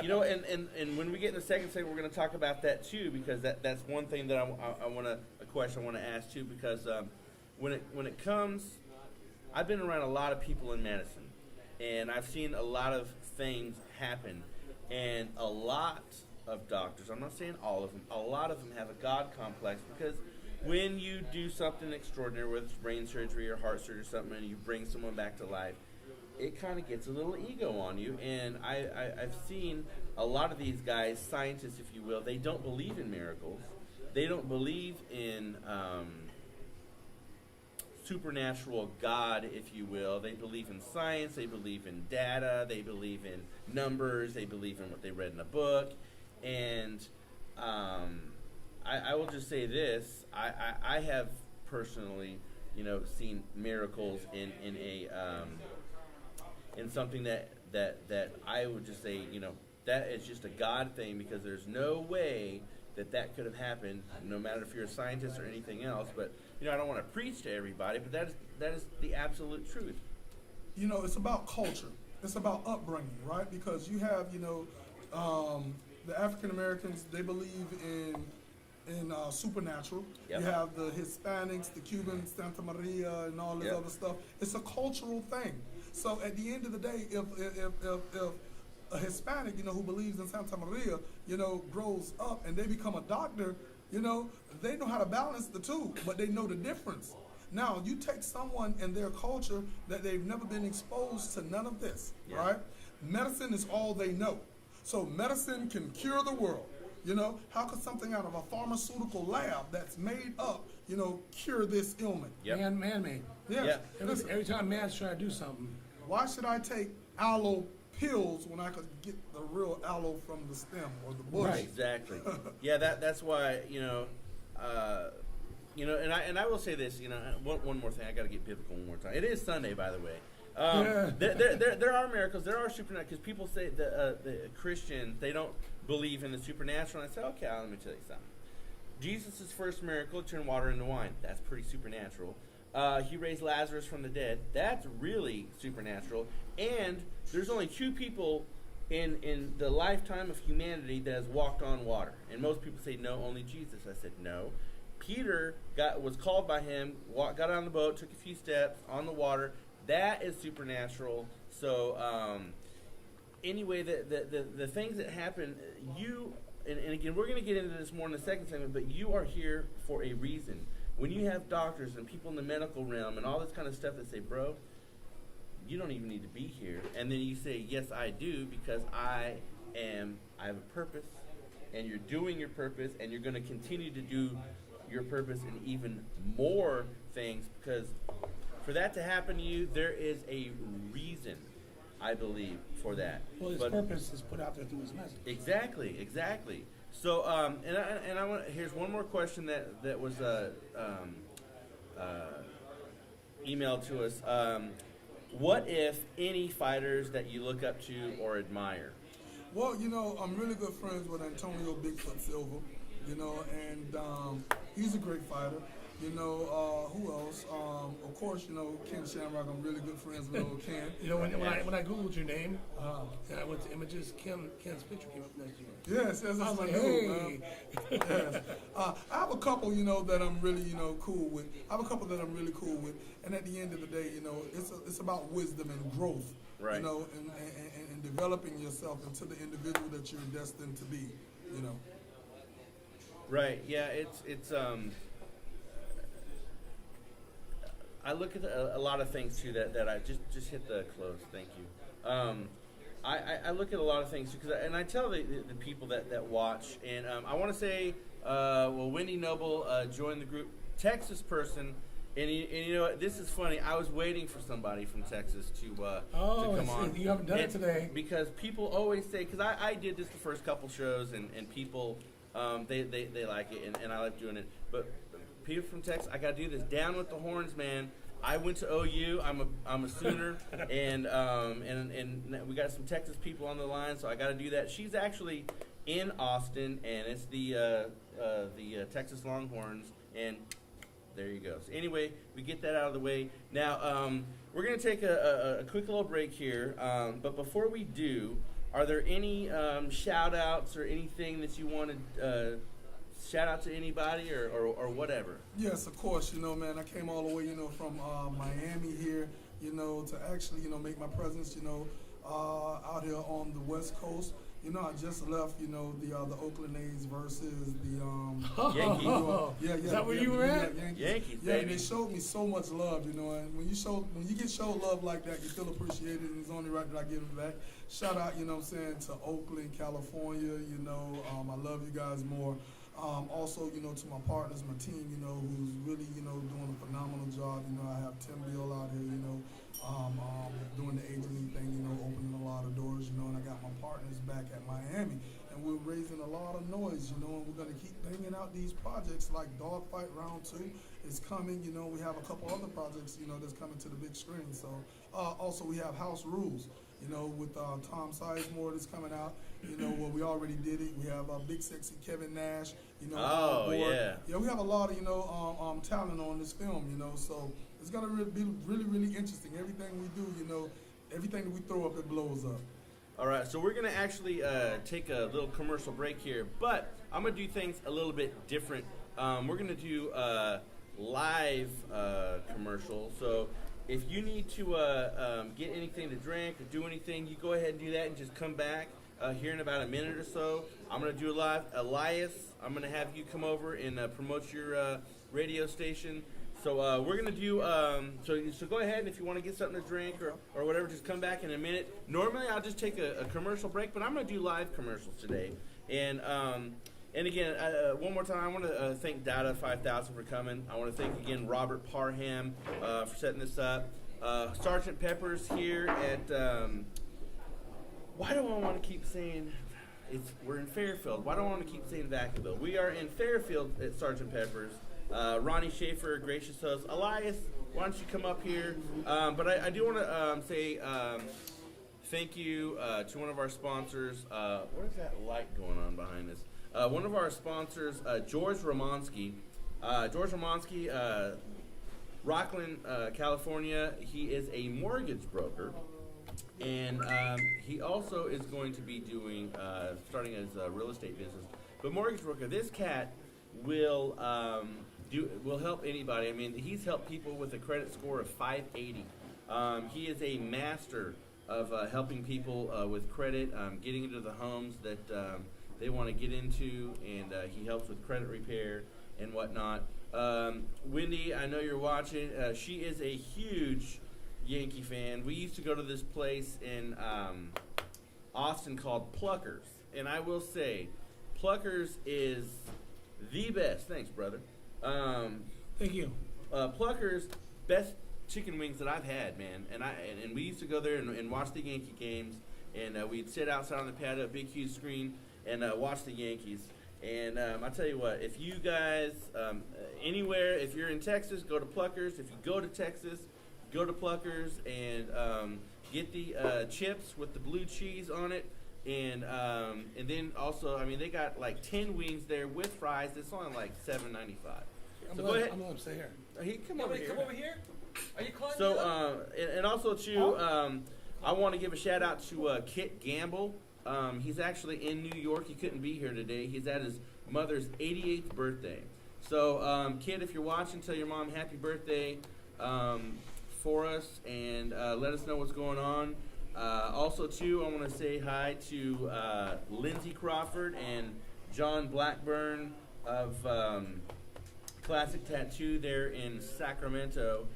you know, and when we get in the second segment, we're going to talk about that too, because that's one thing that I want to, a question I want to ask too, because when it comes, I've been around a lot of people in medicine, and I've seen a lot of things happen, and a lot of doctors, I'm not saying all of them, a lot of them have a God complex, because when you do something extraordinary, whether it's brain surgery or heart surgery or something, and you bring someone back to life, it kind of gets a little ego on you. And I've seen a lot of these guys, scientists if you will, they don't believe in miracles. They don't believe in supernatural God, if you will. They believe in science, they believe in data, they believe in numbers, they believe in what they read in a book. And I will just say this, I have personally, seen miracles in something that I would just say, that is just a God thing, because there's no way that could have happened, no matter if you're a scientist or anything else. But I don't want to preach to everybody, but that is the absolute truth. It's about culture. It's about upbringing, right? Because you have, the African Americans, they believe in supernatural. Yep. You have the Hispanics, the Cubans, Santa Maria, and all this Yep. other stuff. It's a cultural thing. So at the end of the day, if a Hispanic, who believes in Santa Maria, grows up and they become a doctor, they know how to balance the two, but they know the difference. Now, you take someone in their culture that they've never been exposed to none of this, Yeah. right? Medicine is all they know. So medicine can cure the world. How could something out of a pharmaceutical lab that's made up, cure this ailment? Yep. Man-made. Yes. Yeah. Listen, Every time man's trying to do something, why should I take aloe pills when I could get the real aloe from the stem or the bush? Right. Exactly. Yeah, that's why, and I will say this, one more thing. I got to get biblical one more time. It is Sunday, by the way. There are miracles. There are supernatural, because people say the Christians, they don't believe in the supernatural. And I say, okay, let me tell you something. Jesus' first miracle, turned water into wine. That's pretty supernatural. He raised Lazarus from the dead. That's really supernatural. And there's only two people in the lifetime of humanity that has walked on water. And most people say, no, only Jesus. I said, no. Peter was called by him, got on the boat, took a few steps on the water. That is supernatural. So anyway, the things that happen, and again, we're going to get into this more in the second segment, but you are here for a reason. When you have doctors and people in the medical realm and all this kind of stuff that say, bro, you don't even need to be here. And then you say, yes, I do, because I have a purpose, and you're doing your purpose, and you're going to continue to do your purpose and even more things, because for that to happen to you, there is a reason, I believe, for that. Well, his purpose is put out there through his message. Exactly. So, and I want. Here's one more question that was emailed to us. What if any fighters that you look up to or admire? Well, I'm really good friends with Antonio Bigfoot Silva, and he's a great fighter. Who else? Of course, Ken Shamrock. I'm really good friends with old Ken. When I Googled your name, and I went to images, Ken's picture came up next to you. Yes, that's I was my like, dude. hey. Yes. I have a couple, that I'm really, cool with. And at the end of the day, it's about wisdom and growth. Right. And developing yourself into the individual that you're destined to be. Right. Yeah. It's I look at a lot of things too that I just hit the close. Thank you. I look at a lot of things too, and I tell the people that watch, and I want to say, Wendy Noble joined the group, Texas person, and you know what? This is funny. I was waiting for somebody from Texas to come on. You haven't done it today. Because people always say, because I did this the first couple shows, and people they like it, and I like doing it, but. People from Texas, I got to do this. Down with the horns, man. I went to OU. I'm a Sooner, and we got some Texas people on the line, so I got to do that. She's actually in Austin, and it's the Texas Longhorns, and there you go. So anyway, we get that out of the way. Now we're gonna take a quick little break here, but before we do, are there any shout outs or anything that you wanted? Shout out to anybody or whatever. Yes, of course. Man, I came all the way, from Miami here, to actually, make my presence, out here on the West Coast. I just left, the Oakland A's versus the Yankees. Is that where you were at? Yankees. Yeah, and they showed me so much love, and when you get showed love like that, you feel appreciated, and it's only right that I give it back. Shout out, to Oakland, California, I love you guys more. Also, to my partners, my team, who's really, doing a phenomenal job. I have Tim Bill out here, doing the agency thing, opening a lot of doors, and I got my partners back at Miami. And we're raising a lot of noise, and we're going to keep banging out these projects like Dogfight Round 2 is coming. We have a couple other projects, that's coming to the big screen. So also we have House Rules, with Tom Sizemore that's coming out. Well, we already did it. We have Big Sexy Kevin Nash, Oh, yeah. Yeah, we have a lot of, talent on this film, so it's going to be really, really interesting. Everything we do, everything that we throw up, it blows up. All right, so we're going to actually take a little commercial break here, but I'm going to do things a little bit different. We're going to do live commercial, so if you need to get anything to drink or do anything, you go ahead and do that and just come back here in about a minute or so. I'm going to do a live. Elias, I'm going to have you come over and promote your radio station. So we're going to do, so go ahead, and if you want to get something to drink or whatever, just come back in a minute. Normally I'll just take a commercial break, but I'm going to do live commercials today. And again, one more time, I want to thank DADA 5000 for coming. I want to thank again Robert Parham for setting this up. Sergeant Pepper's here at, why do I want to keep saying, we're in Fairfield. Why do I want to keep saying Vacaville? We are in Fairfield at Sergeant Pepper's. Ronnie Schaefer, gracious host. Elias, why don't you come up here? But I do want to say thank you to one of our sponsors. What is that light going on behind us? One of our sponsors, George Romansky. George Romansky, Rockland, California. He is a mortgage broker. And he also is going to be doing, starting his real estate business. But mortgage broker, this cat will will help anybody. I mean, he's helped people with a credit score of 580. He is a master of helping people with credit, getting into the homes that they want to get into, and he helps with credit repair and whatnot. Wendy, I know you're watching. She is a huge Yankee fan. We used to go to this place in Austin called Pluckers, and I will say, Pluckers is the best. Thanks, brother. Thank you. Pluckers, best chicken wings that I've had, man. And we used to go there and watch the Yankee games, and we'd sit outside on the patio, big huge screen, and watch the Yankees. And I tell you what, if you guys anywhere, if you're in Texas, go to Pluckers. If you go to Texas, go to Pluckers and get the chips with the blue cheese on it. And then also, I mean, they got like 10 wings there with fries. It's only like $7.95. So go ahead. I'm gonna say here. Come over here. Come over here. Are you calling me So, up? and also too, I want to give a shout out to Kit Gamble. He's actually in New York. He couldn't be here today. He's at his mother's 88th birthday. So, Kit, if you're watching, tell your mom happy birthday for us, and let us know what's going on. Also, too, I want to say hi to Lindsey Crawford and John Blackburn of Classic Tattoo there in Sacramento.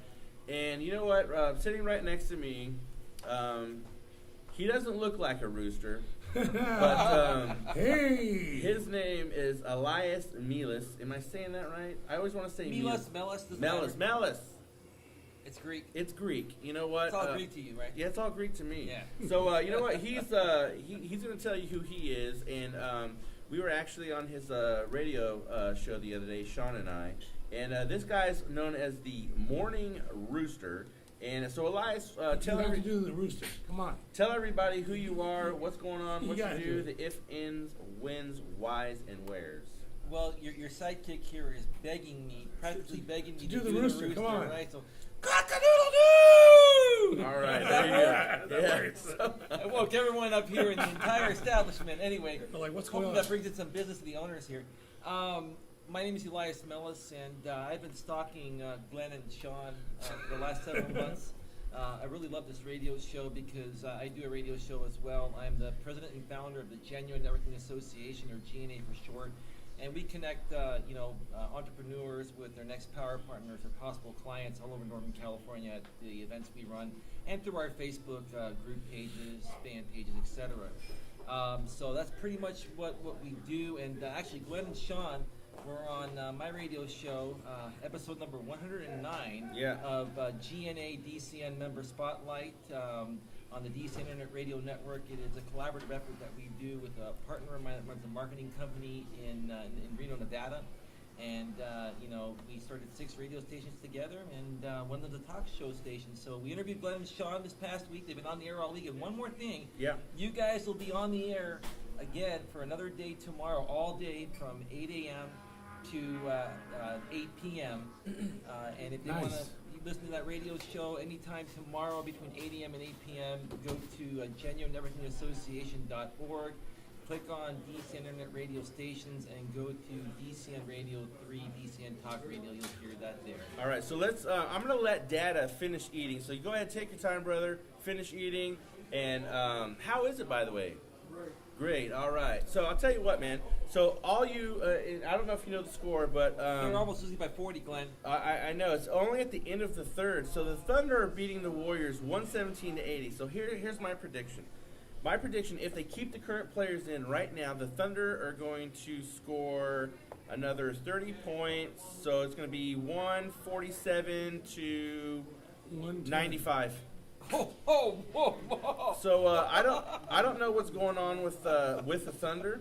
And you know what? Sitting right next to me, he doesn't look like a rooster, but Hey. his name is Elias Melis. Am I saying that right? I always want to say Melis. Melis. It's Greek. It's Greek. You know what? It's all Greek to you, right? Yeah, it's all Greek to me. Yeah. So you know what? He's going to tell you who he is, and we were actually on his radio show the other day, Sean and I, and this guy's known as the Morning Rooster. And so Elias, Tell to do the rooster. Come on. tell everybody who you are, what's going on, what you gotta do do, it. the if, ins, whens, whys, and wheres. Well, your sidekick here is practically begging me do to the do rooster, the come on. right? So, Cock-a-doodle-doo! All right, there you go. Yeah. So, I woke everyone up here in the entire establishment. Anyway, They're like, what's going hopefully on? that brings in some business to the owners here. My name is Elias Melis, and I've been stalking Glenn and Sean for the last several months. I really love this radio show because I do a radio show as well. I'm the president and founder of the Genuine Networking Association, or GNA for short, and we connect entrepreneurs with their next power partners or possible clients all over Northern California at the events we run, and through our Facebook group pages, fan pages, etc. So that's pretty much what we do. And actually, Glenn and Sean were on my radio show, episode number 109 Yeah. of GNA DCN Member Spotlight on the DC Internet Radio Network. It is a collaborative effort that we do with a partner of mine that runs a marketing company in Reno, Nevada. And, we started 6 radio stations together, and one of the talk show stations. So we interviewed Glenn and Sean this past week. They've been on the air all week. And one more thing. Yeah. You guys will be on the air again for another day tomorrow, all day from 8 a.m. to 8 p.m. And if you Nice. want to listen to that radio show anytime tomorrow between 8 a.m. and 8 p.m., go to genuinenetworkingassociation.org. Click on DCN Internet Radio Stations and go to DCN Radio 3, DCN Talk Radio. You'll hear that there. All right, so let's. I'm gonna let Dada finish eating. So you go ahead, take your time, brother. Finish eating. And how is it, by the way? Great. All right. So I'll tell you what, man. So all you, I don't know if you know the score, but They're almost losing by 40, Glenn. I know it's only at the end of the third. So the Thunder are beating the Warriors 117-80. So here's my prediction. My prediction: if they keep the current players in right now, the Thunder are going to score another 30 points. So it's going to be 147 to 95. Whoa. So I don't know what's going on with the Thunder.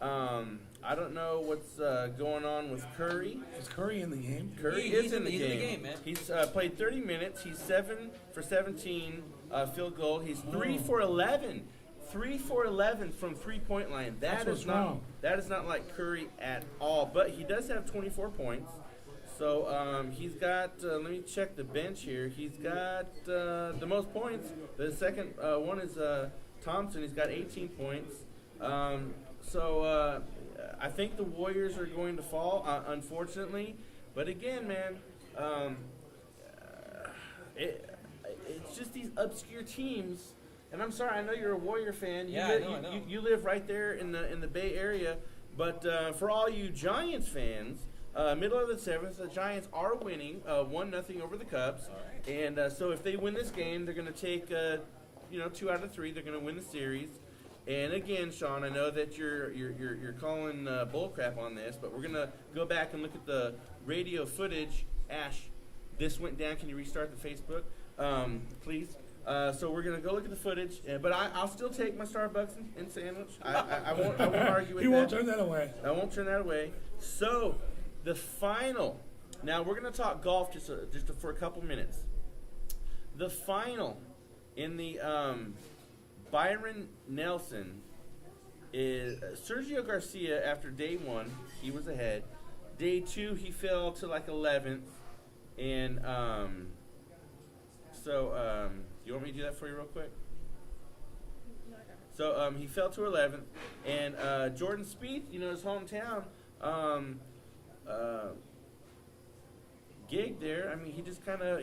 I don't know what's going on with Curry. Is Curry in the game? Curry He's is in the he's in game. the game, man. He's played 30 minutes. He's 7 for 17 field goal. He's 3 for 11. 3 for 11 from 3-point line. That's what's wrong. That is not like Curry at all. But he does have 24 points. So he's got, let me check the bench here. He's got the most points. The second one is Thompson. He's got 18 points. So I think the Warriors are going to fall, unfortunately. But again, man, it's just these obscure teams. And I'm sorry, I know you're a Warrior fan. Yeah, I know. You live right there in the Bay Area. But for all you Giants fans, middle of the seventh, the Giants are winning 1-0 over the Cubs. All right. And so if they win this game, they're going to take 2 out of 3. They're going to win the series. And again, Sean, I know that you're calling bull crap on this, but we're going to go back and look at the radio footage. Ash, this went down. Can you restart the Facebook, please? So we're going to go look at the footage, but I'll still take my Starbucks and sandwich. I won't argue with that. He won't turn that away. I won't turn that away. So the final. Now we're going to talk golf just for a couple minutes. The final in the Byron Nelson is Sergio Garcia. After day 1, he was ahead. Day 2, he fell to like 11th, and you want me to do that for you real quick? So he fell to 11th, and Jordan Spieth, his hometown, gig there. I mean, he just kind of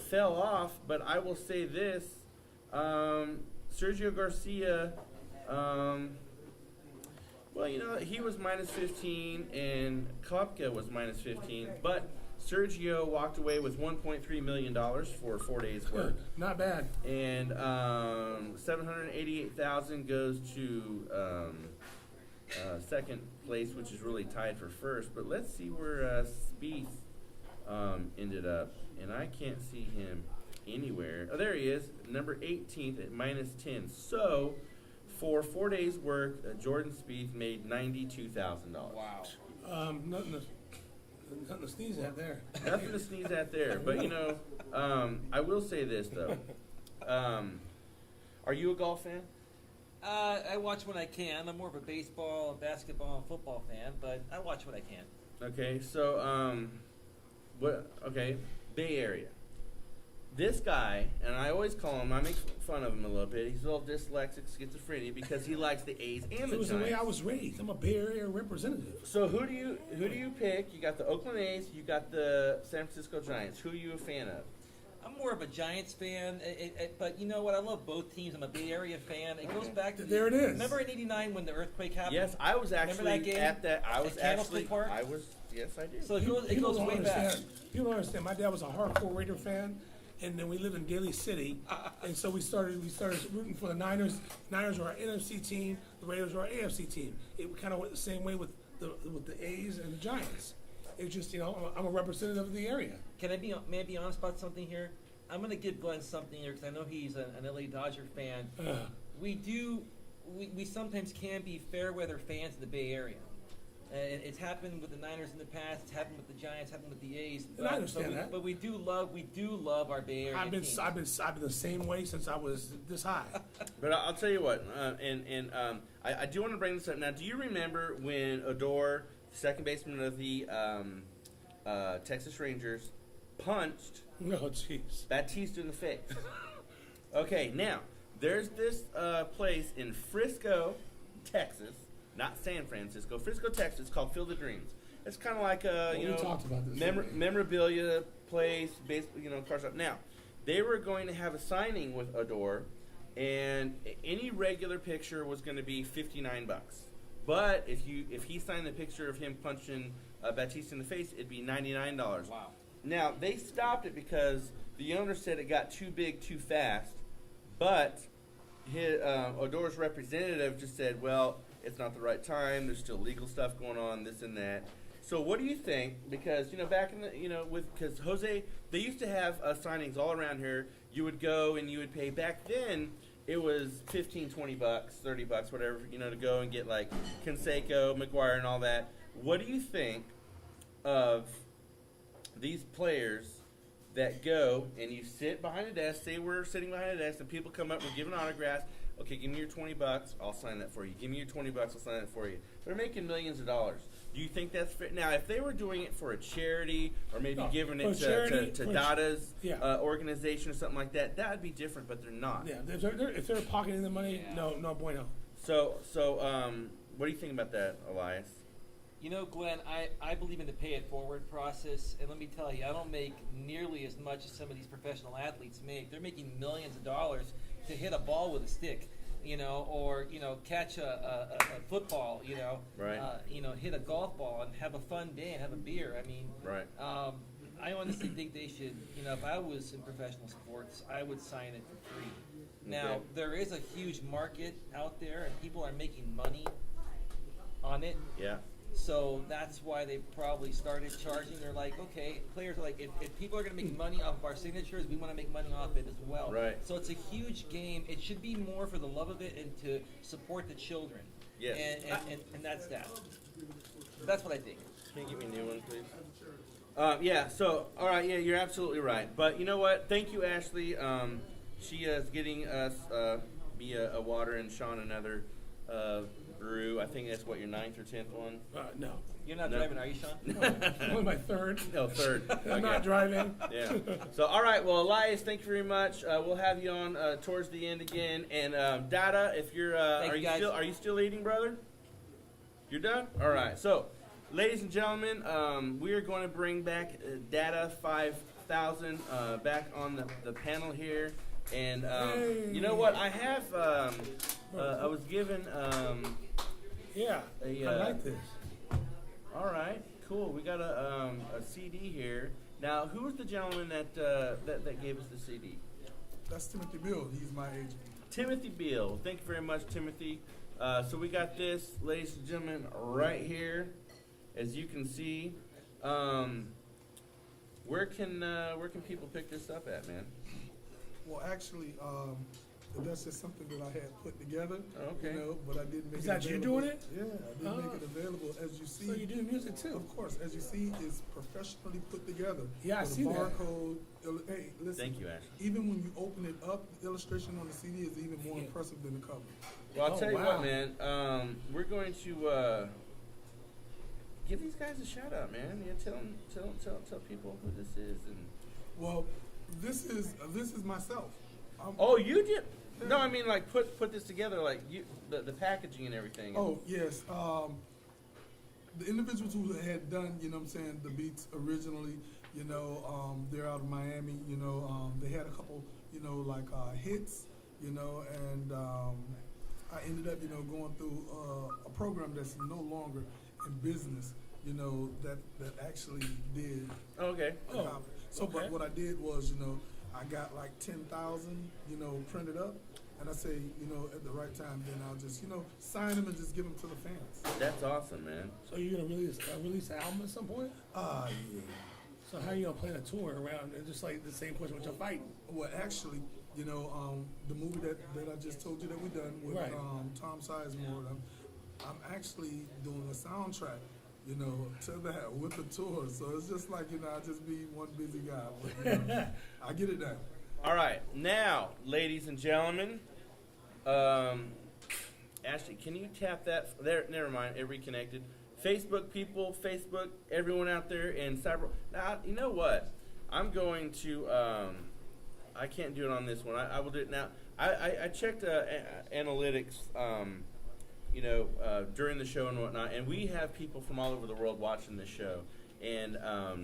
fell off. But I will say this: Sergio Garcia. Well, he was minus 15, and Kopka was minus 15, but Sergio walked away with $1.3 million for 4 days' work. Not bad. And $788,000 goes to second place, which is really tied for first. But let's see where Spieth ended up, and I can't see him anywhere. Oh, there he is, number 18th at minus 10. So for 4 days' work, Jordan Spieth made $92,000. Wow. Nothing to sneeze at there. Nothing to sneeze at there. But, I will say this, though. Are you a golf fan? I watch when I can. I'm more of a baseball, basketball, and football fan, but I watch when I can. Okay, so, Bay Area. This guy, and I always call him, I make fun of him a little bit. He's a little dyslexic, schizophrenia, because he likes the A's and the Giants. It was the way I was raised. I'm a Bay Area representative. So who do you pick? You got the Oakland A's, you got the San Francisco Giants. Who are you a fan of? I'm more of a Giants fan, but you know what? I love both teams. I'm a Bay Area fan. It goes back to There it is. Remember in '89 when the earthquake happened? Yes, I was actually that game at that. I was at Candlestick actually. Park? I was. Yes, I did. So it goes People way don't back. understand. People don't understand. My dad was a hardcore Raider fan, and then we lived in Daly City, and so we started rooting for the Niners. Niners were our NFC team. The Raiders were our AFC team. It kind of went the same way with the A's and the Giants. It's just I'm a representative of the area. May I be honest about something here? I'm going to give Glenn something here because I know he's an LA Dodger fan. We sometimes can be fair weather fans in the Bay Area. It's happened with the Niners in the past. It's happened with the Giants. Happened with the A's. And I understand that. But we do love our Bay Area teams. I've been the same way since I was this high. But I'll tell you what, I do want to bring this up now. Do you remember when Odor, the second baseman of the Texas Rangers, punched No, jeez. Batista in the face? Okay, now there's this place in Frisco, Texas. Not San Francisco, Frisco, Texas, called Field of Dreams. It's kind of like a we talked about this, memorabilia place, basically, car shop. Now, they were going to have a signing with Odor, and any regular picture was going to be $59. But if he signed the picture of him punching Batista in the face, it'd be $99. Wow. Now they stopped it because the owner said it got too big too fast, but Odor's representative just said, well, it's not the right time. There's still legal stuff going on, this and that. So what do you think? Because back in the because Jose, they used to have signings all around here. You would go and you would pay. Back then, it was $15, $20, $30, whatever, to go and get like Canseco, McGuire, and all that. What do you think of these players that go and you sit behind a desk? Say we're sitting behind a desk and people come up and give an autograph. Okay, give me your $20. I'll sign that for you. Give me your $20. I'll sign that for you. They're making millions of dollars. Do you think that's fair? Now, if they were doing it for a charity or maybe giving it to DADA's organization or something like that, that would be different. But they're not. Yeah, if they're pocketing the money, no bueno. So, what do you think about that, Elias? You know, Glenn, I believe in the pay it forward process, and let me tell you, I don't make nearly as much as some of these professional athletes make. They're making millions of dollars to hit a ball with a stick, you know, or, you know, catch a football, you know, Right. You know, hit a golf ball and have a fun day and have a beer. I mean, Right. I honestly think they should, you know, if I was in professional sports, I would sign it for free. Now, Okay. there is a huge market out there, and people are making money on it. Yeah. So that's why they probably started charging. They're like, okay, players are like, if people are going to make money off of our signatures, we want to make money off it as well. Right. So it's a huge game. It should be more for the love of it and to support the children. Yes. And that's that. That's what I think. Can you give me a new one, please? Yeah, so, all right, yeah, you're absolutely right. But you know what? Thank you, Ashley. She is getting us, me a water and Sean another brew. I think that's, what, your 9th or 10th one? No. You're not No. driving, are you, Sean? Only my third. No, 3rd. I'm Okay. not driving. Yeah. So, all right. Well, Elias, thank you very much. We'll have you on towards the end again. And Dada, if you're, Thank are you, you guys. still eating, brother? You're done. All right. So, ladies and gentlemen, we are going to bring back DADA 5000 back on the panel here. And you know what? I have. I was given. Yeah, A, I like this. All right. Cool. We got a CD here. Now, who was the gentleman that gave us the CD? That's Timothy Bill. He's my agent. Timothy Beal. Thank you very much, Timothy. So we got this, ladies and gentlemen, right here, as you can see. Where can people pick this up at, man? Well, actually, that's just something that I had put together. Okay. You know, but I didn't make Is it that you available. doing it? Yeah, I didn't make it available. As you see, So you do music too? of course, as you see, it's professionally put together. Yeah, I With a see that. barcode. Hey, listen. Thank you, Ashley. Even when you open it up, the illustration on the CD is even more Yeah. impressive than the cover. Well, I'll Oh, tell you wow. what, man. We're going to give these guys a shout out, man. Yeah, tell people who this is. And Well, this is myself. oh, you did. No, I mean like put this together, like the packaging and everything. Oh, yes. The individuals who had done, you know what I'm saying, the beats originally, you know, they're out of Miami, you know, they had a couple, you know, like hits, you know, and I ended up, you know, going through a program that's no longer in business, you know, that actually did. Okay. Oh, So, okay. but what I did was, you know, I got like 10,000, you know, printed up. And I say, you know, at the right time, then I'll just, you know, sign them and just give them to the fans. That's awesome, man. So you're gonna release an album at some point? Yeah. So how you gonna plan a tour around? And just like the same question with your fighting. Well, actually, you know, the movie that I just told you that we done with Right. Tom Sizemore, I'm actually doing a soundtrack, you know, to that with the tour. So it's just like, you know, I just be one busy guy. But, you know, I get it done. All right, now, ladies and gentlemen, Ashley, can you tap that? There, never mind. It reconnected. Facebook people, Facebook, everyone out there in cyber. Now, you know what? I'm going to. I can't do it on this one. I will do it now. I checked analytics. You know, during the show and whatnot, and we have people from all over the world watching this show, and I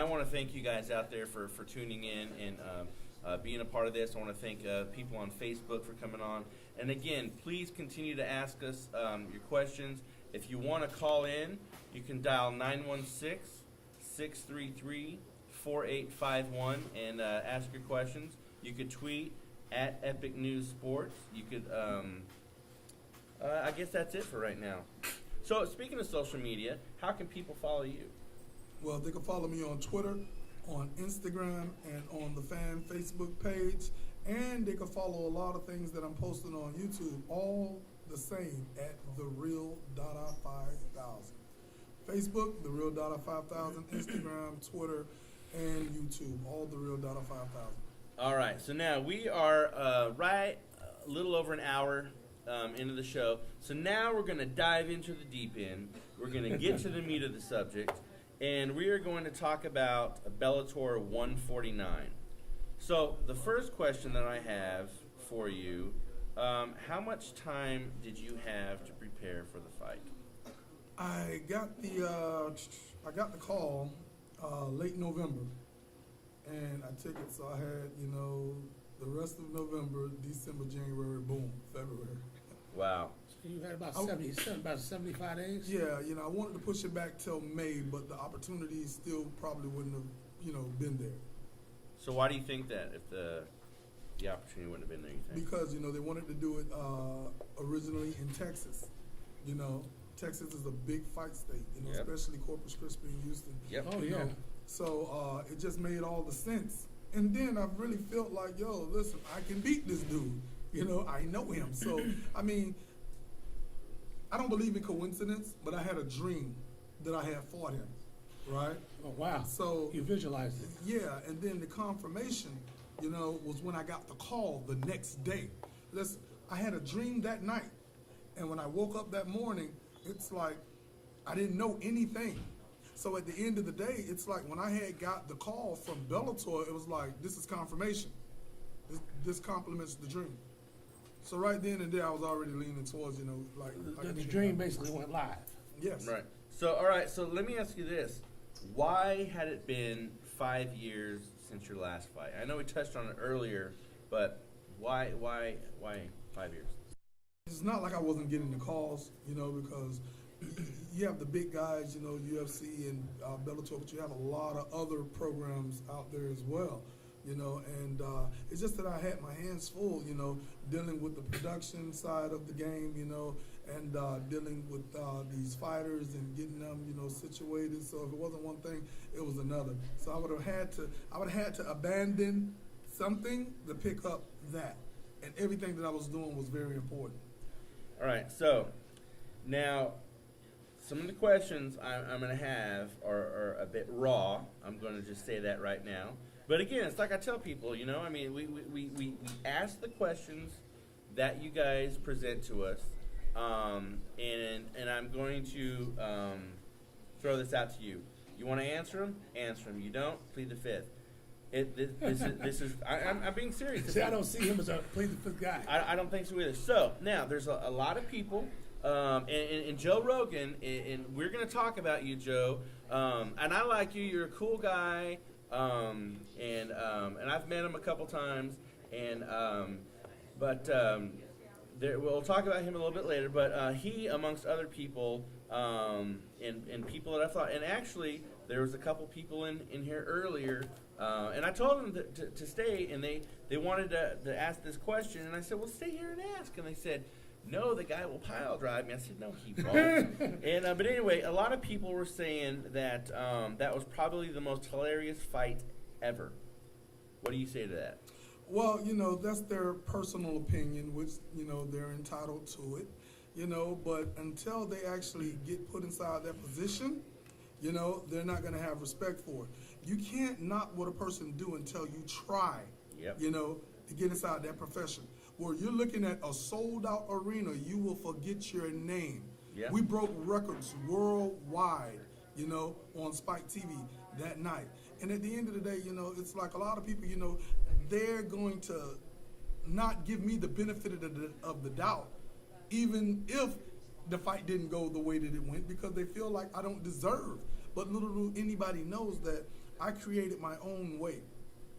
want to thank you guys out there for tuning in and being a part of this. I want to thank people on Facebook for coming on. And again, please continue to ask us your questions. If you want to call in, you can dial 916-633-4851 and ask your questions. You could tweet at Epic News Sports. You could, I guess that's it for right now. So speaking of social media, how can people follow you? Well, they can follow me on Twitter, on Instagram, and on the fan Facebook page. And they can follow a lot of things that I'm posting on YouTube, all the same at The Real Dada 5000. Facebook, The Real Dada 5000, Instagram, Twitter, and YouTube, all The Real Dada 5000. All right, so now we are right a little over an hour into the show. So now we're going to dive into the deep end. We're going to get to the meat of the subject. And we are going to talk about Bellator 149. So the first question that I have for you, how much time did you have to prepare for the fight? I got the call late November, and I took it. So I had the rest of November, December, January, boom, February. Wow. So you had about 75 days? Yeah, I wanted to push it back till May, but the opportunity still probably wouldn't have been there. So why do you think that if the opportunity wouldn't have been there, you think? Because they wanted to do it originally in Texas. Texas is a big fight state. Yep. Especially Corpus Christi and Houston. Yep. Oh, yeah. So it just made all the sense. And then I really felt like, yo, listen, I can beat this dude. I know him. So I mean, I don't believe in coincidence, but I had a dream that I had fought him. Right? Oh, wow. So You visualized it. yeah, and then the confirmation, was when I got the call the next day. Listen, I had a dream that night, and when I woke up that morning, it's like I didn't know anything. So at the end of the day, it's like when I had got the call from Bellator, it was like, this is confirmation. This complements the dream. So right then and there, I was already leaning towards, The dream basically went live. Yes. Right. So, all right. So let me ask you this: why had it been 5 years since your last fight? I know we touched on it earlier, but why 5 years? It's not like I wasn't getting the calls, because you have the big guys, UFC and Bellator, but you have a lot of other programs out there as well, and it's just that I had my hands full, dealing with the production side of the game, and dealing with these fighters and getting them, situated. So if it wasn't one thing, it was another. So I would have had to abandon something to pick up that, and everything that I was doing was very important. All right. So now, some of the questions I'm going to have are a bit raw. I'm going to just say that right now. But again, it's like I tell people, I mean, we ask the questions that you guys present to us, and I'm going to throw this out to you. You want to answer them? Answer them. You don't? Plead the fifth. This is I'm being serious. See, I don't see him as a plead the fifth guy. I don't think so either. So now there's a lot of people, and Joe Rogan, and we're going to talk about you, Joe. And I like you. You're a cool guy, and I've met him a couple times, and we'll talk about him a little bit later. But he, amongst other people, and people that I thought, and actually there was a couple people in here earlier. And I told them to stay, and they wanted to ask this question, and I said, well, stay here and ask. And they said, no, the guy will pile drive me. I said, no, he won't. And but anyway, a lot of people were saying that that was probably the most hilarious fight ever. What do you say to that? Well, that's their personal opinion, which, they're entitled to it, but until they actually get put inside that position, they're not going to have respect for it. You can't knock what a person do until you try, Yep. to get inside that profession. Where you're looking at a sold-out arena, you will forget your name. Yep. We broke records worldwide, on Spike TV that night. And at the end of the day, it's like a lot of people, they're going to not give me the benefit of the doubt, even if the fight didn't go the way that it went, because they feel like I don't deserve. But little do anybody knows that I created my own way.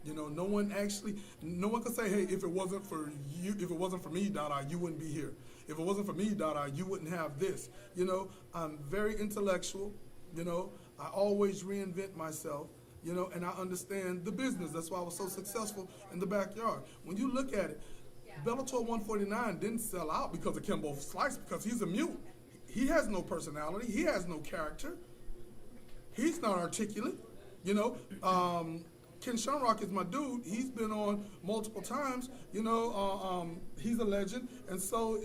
No one can say, hey, if it wasn't for you, if it wasn't for me, DADA, you wouldn't be here. If it wasn't for me, DADA, you wouldn't have this. I'm very intellectual. I always reinvent myself. And I understand the business. That's why I was so successful in the backyard. When you look at it, Bellator 149 didn't sell out because of Kimbo Slice, because he's a mute. He has no personality. He has no character. He's not articulate. Ken Shamrock is my dude. He's been on multiple times. He's a legend, and so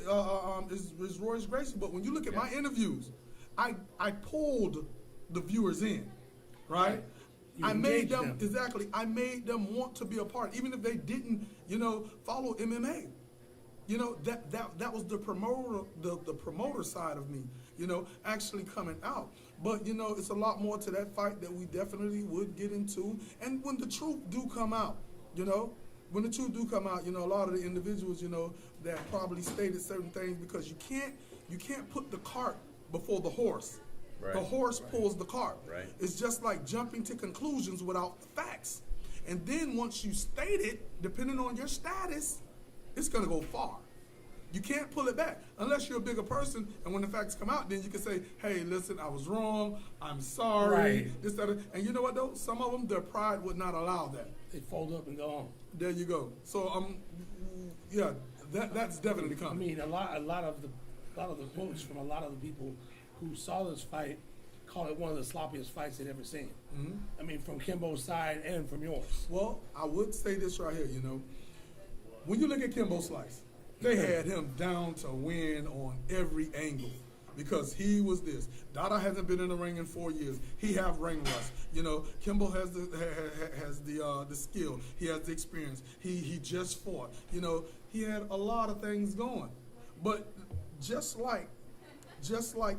is Royce Gracie. But when you look at my interviews, I pulled the viewers in, right? You I made engaged them exactly. I made them want to be a part, even if they didn't, follow MMA. That was the promoter, the promoter side of me, actually coming out. But it's a lot more to that fight that we definitely would get into. And when the truth do come out, when the truth do come out, a lot of the individuals, that probably stated certain things, because you can't put the cart before the horse. Right. The horse pulls the cart. Right. It's just like jumping to conclusions without facts. And then once you state it, depending on your status, it's going to go far. You can't pull it back unless you're a bigger person. And when the facts come out, then you can say, hey, listen, I was wrong. I'm sorry. Right. This, that, and you know what, though? Some of them, their pride would not allow that. They fold up and go on. There you go. So, yeah, that's definitely I coming. mean, a lot of the quotes from a lot of the people who saw this fight call it one of the sloppiest fights they'd ever seen. Mhm. I mean, from Kimbo's side and from yours. Well, I would say this right here, when you look at Kimbo Slice, they had him down to win on every angle because he was this. Dada hasn't been in the ring in 4 years. He have ring rust. Kimbo has the skill. He has the experience. He just fought. He had a lot of things going. But just like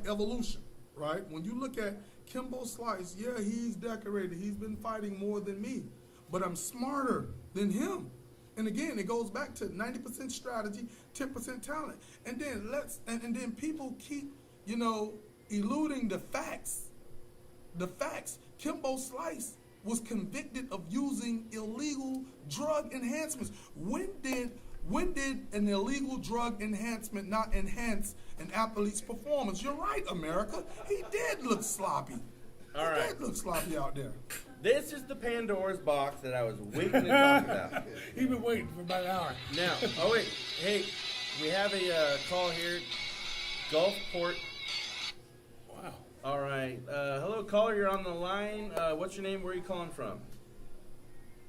evolution, right? When you look at Kimbo Slice, yeah, he's decorated. He's been fighting more than me, but I'm smarter than him. And again, it goes back to 90% strategy, 10% talent. And then and then people keep, eluding the facts. The facts. Kimbo Slice was convicted of using illegal drug enhancements. When did an illegal drug enhancement not enhance an athlete's performance? You're right, America. He did look sloppy. All right. He did look sloppy out there. This is the Pandora's box that I was waiting to talk about. He's been waiting for about an hour. Now, hey, we have a call here, Gulfport. Wow. All right. Hello, caller. You're on the line. What's your name? Where are you calling from?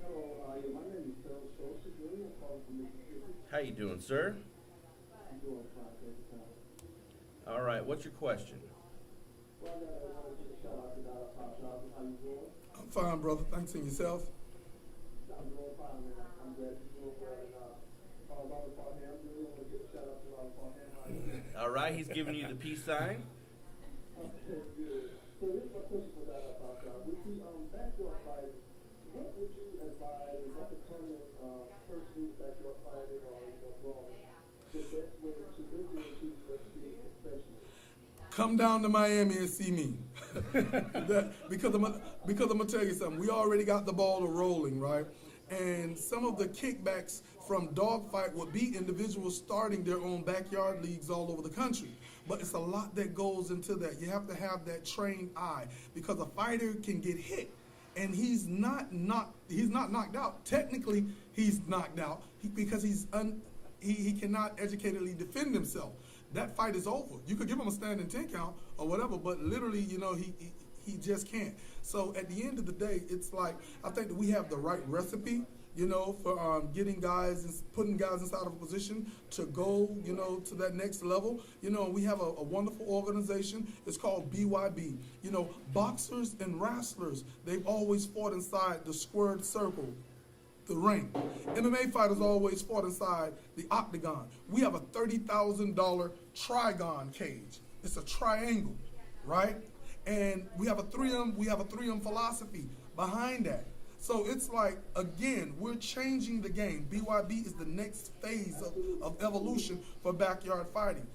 Hello, my name is Phil Schultz. I'm calling from Mississippi. How you doing, sir? I'm doing fine, thank you. All right. What's your question? Well, I want to give a shout out to DADA Pop Shop. How you doing? I'm fine, brother. Thanks, and yourself? I'm doing fine, man. I'm glad you're doing well. And Robert Parham, I really want to give a shout out to Robert Parham. How you doing? All right. He's giving you the peace sign. Okay, good. So here's my question for DADA Pop Shop. With the backyard fight, what would you advise as not determining first move backyard fighting or brawling? The best way to build your team professionally? Come down to Miami and see me. because I'm gonna tell you something. We already got the ball rolling, right? And some of the kickbacks from dogfight would be individuals starting their own backyard leagues all over the country. But it's a lot that goes into that. You have to have that trained eye because a fighter can get hit, and he's not knocked out. Technically, he's knocked out because he cannot educatedly defend himself. That fight is over. You could give him a standing 10 count or whatever, but literally, he just can't. So at the end of the day, it's like I think that we have the right recipe, for getting guys and putting guys inside of a position to go, to that next level. We have a wonderful organization. It's called BYB. Boxers and wrestlers, they've always fought inside the squared circle, the ring. MMA fighters always fought inside the octagon. We have a $30,000 trigon cage. It's a triangle, right? And we have a 3M philosophy behind that. So it's like, again, we're changing the game. BYB is the next phase of evolution for backyard fighting.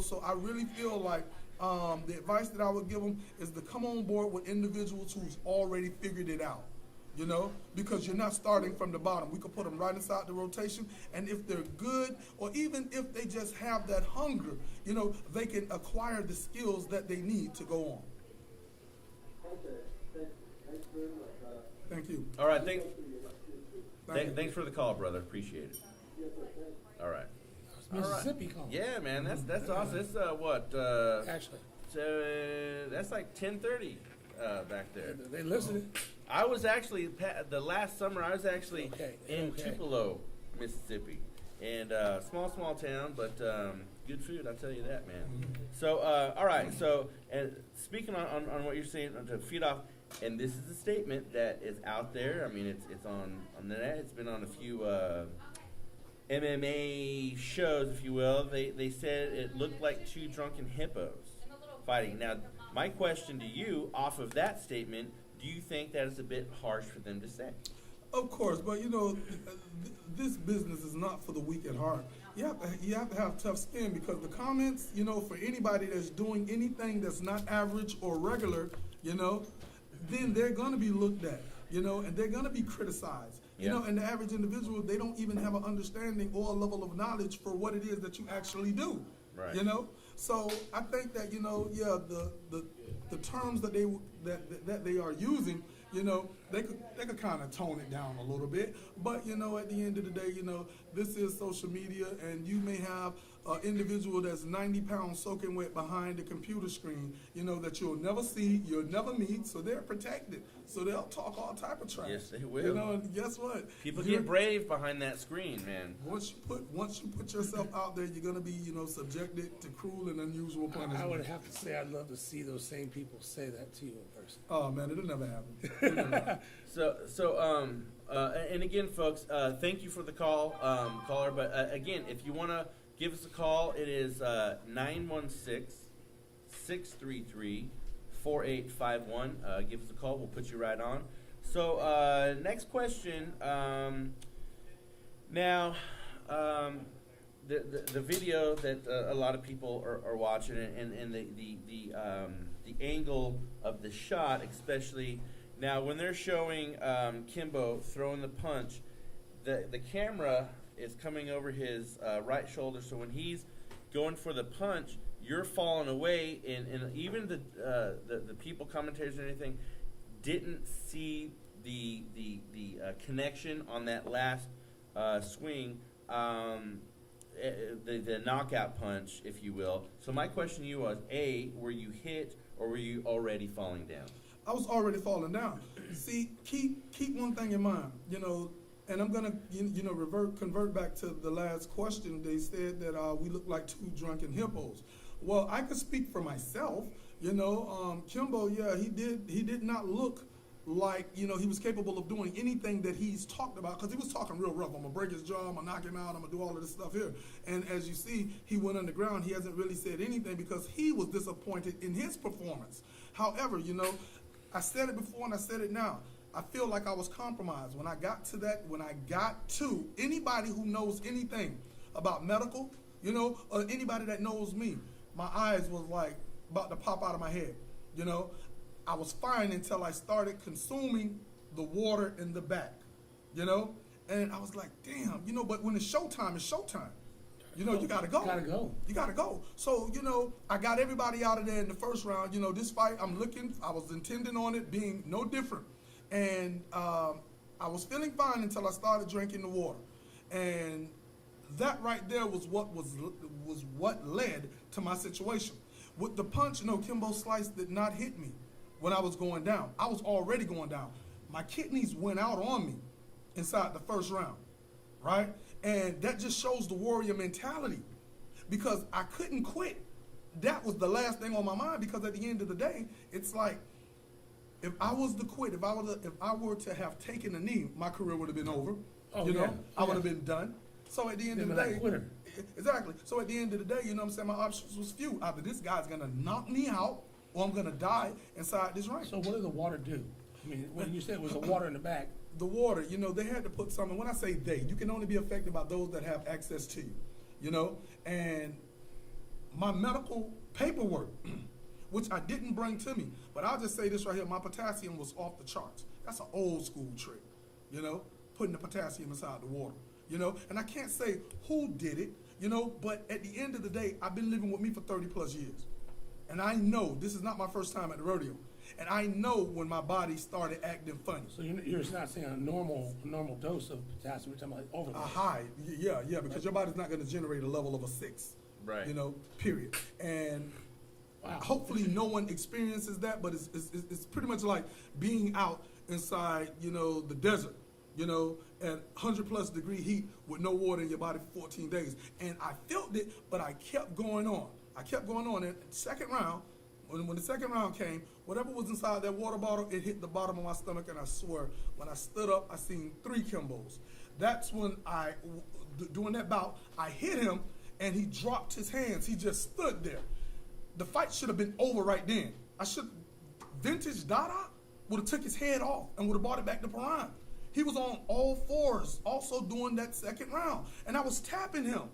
So I really feel like the advice that I would give them is to come on board with individuals who's already figured it out. Because you're not starting from the bottom. We could put them right inside the rotation, and if they're good, or even if they just have that hunger, they can acquire the skills that they need to go on. Okay, thanks very much. Thank you. All right. Thank you. Thanks for the call, brother. Appreciate it. All right. Mississippi calling. Yeah, man. That's awesome. It's what? Actually, So that's like 10:30 back there. they listening. I was actually the last summer. I was actually Okay, in okay. Tupelo, Mississippi, and small town, but good food. I tell you that, man. So all right. So and speaking on what you're saying to feed off, and this is a statement that is out there. I mean, it's on the net. It's been on a few MMA shows, if you will. They said it looked like two drunken hippos fighting. Now, my question to you, off of that statement, do you think that is a bit harsh for them to say? Of course, but this business is not for the weak at heart. You have to have tough skin, because the comments, for anybody that's doing anything that's not average or regular, then they're going to be looked at, and they're going to be criticized. And the average individual, they don't even have an understanding or a level of knowledge for what it is that you actually do. Right. So I think that the terms that they are using, they could kind of tone it down a little bit. But at the end of the day, this is social media, and you may have an individual that's 90 pounds soaking wet behind the computer screen, that you'll never see, you'll never meet, so they're protected. So they'll talk all type of trash. Yes, they will. And guess what? People get brave behind that screen, man. Once you put yourself out there, you're gonna be, subjected to cruel and unusual punishment. I would have to say I'd love to see those same people say that to you in person. Oh man, it'll never happen. It'll never happen. And again, folks, thank you for the call, caller. But again, if you want to give us a call, it is 916-633-4851. Give us a call. We'll put you right on. So next question. Now, the video that a lot of people are watching, and the angle of the shot, especially now when they're showing Kimbo throwing the punch, the camera is coming over his right shoulder. So when he's going for the punch, you're falling away, and even the people, commentators, and anything didn't see the connection on that last swing, the knockout punch, if you will. So my question to you was: A, were you hit, or were you already falling down? I was already falling down. See, keep one thing in mind, and I'm gonna convert back to the last question. They said that we look like two drunken hippos. Well, I could speak for myself. Kimbo, he did not look like he was capable of doing anything that he's talked about, because he was talking real rough. I'm gonna break his jaw, I'm gonna knock him out, I'm gonna do all of this stuff here. And as you see, he went underground. He hasn't really said anything because he was disappointed in his performance. However, I said it before and I said it now. I feel like I was compromised when I got to anybody who knows anything about medical, or anybody that knows me, my eyes was like about to pop out of my head. I was fine until I started consuming the water in the back, and I was like, damn, but when it's showtime, it's showtime. You gotta go. You gotta go. So, I got everybody out of there in the first round. This fight, I was intending on it being no different. And I was feeling fine until I started drinking the water. And that right there was what led to my situation. With the punch, Kimbo Slice did not hit me when I was going down. I was already going down. My kidneys went out on me inside the first round, right? And that just shows the warrior mentality, because I couldn't quit. That was the last thing on my mind, because at the end of the day, it's like, if I was to quit, if I were to have taken a knee, my career would have been over. I would have been done. So at the end of the day, exactly. So at the end of the day, my options was few. Either this guy's gonna knock me out, or I'm gonna die inside this ring. So what did the water do? I mean, when you said it was the water in the back. The water, they had to put something. When I say they, you can only be affected by those that have access to you, And my medical paperwork, which I didn't bring to me, but I'll just say this right here: my potassium was off the charts. That's an old school trick, putting the potassium inside the water, And I can't say who did it, but at the end of the day, I've been living with me for 30 plus years, and I know this is not my first time at the rodeo. And I know when my body started acting funny. So you're not saying a normal dose of potassium. We're talking about like overdose. A high, because your body's not going to generate a level of a 6, right? Period. And hopefully no one experiences that, but it's pretty much like being out inside, the desert, at 100 plus degree heat with no water in your body for 14 days. And I felt it, but I kept going on. And second round, when the second round came, whatever was inside that water bottle, it hit the bottom of my stomach, and I swear, when I stood up, I seen 3 Kimbos. That's when during that bout, I hit him, and he dropped his hands. He just stood there. The fight should have been over right then. Vintage DADA would have took his head off and would have brought it back to Paran. He was on all fours also doing that second round. And I was tapping him.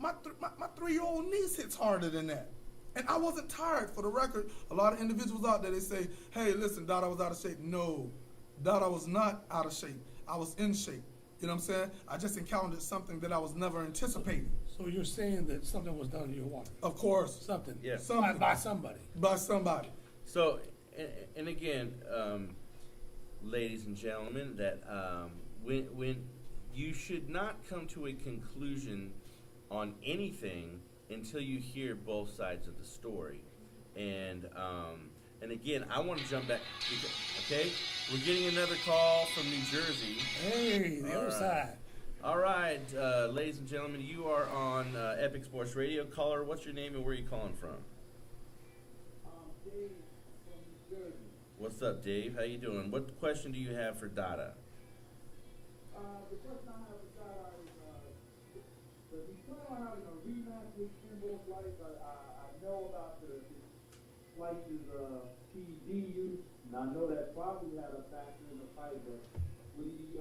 My 3-year-old niece hits harder than that. And I wasn't tired. For the record, a lot of individuals out there, they say, hey, listen, DADA was out of shape. No, DADA was not out of shape. I was in shape. You know what I'm saying? I just encountered something that I was never anticipating. So you're saying that something was done to your wife? Of course. Something. Yeah. Something. By somebody. By somebody. So, and again, ladies and gentlemen, that when you should not come to a conclusion on anything until you hear both sides of the story. And again, I want to jump back. Okay, we're getting another call from New Jersey. Hey, the other side. All right, ladies and gentlemen, you are on Epic Sports Radio. Caller, what's your name and where are you calling from? Dave from New Jersey. What's up, Dave? How you doing? What question do you have for DADA? The question I have for DADA is, does he plan on having a rematch with Kimbo Slice? I know about the Slice's PED use, and I know that probably had a factor in the fight, but would he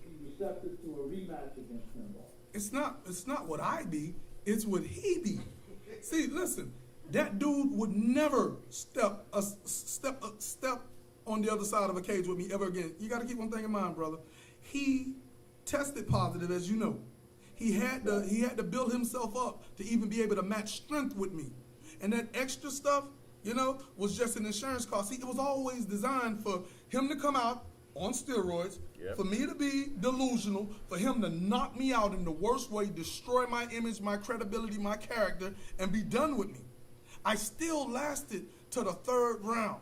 be receptive to a rematch against Kimbo? It's not what I be, it's what he be. See, listen, that dude would never step on the other side of a cage with me ever again. You got to keep one thing in mind, brother. He tested positive, as you know. He had to build himself up to even be able to match strength with me. And that extra stuff, you know, was just an insurance cost. See, it was always designed for him to come out on steroids, Yep. for me to be delusional, for him to knock me out in the worst way, destroy my image, my credibility, my character, and be done with me. I still lasted to the third round.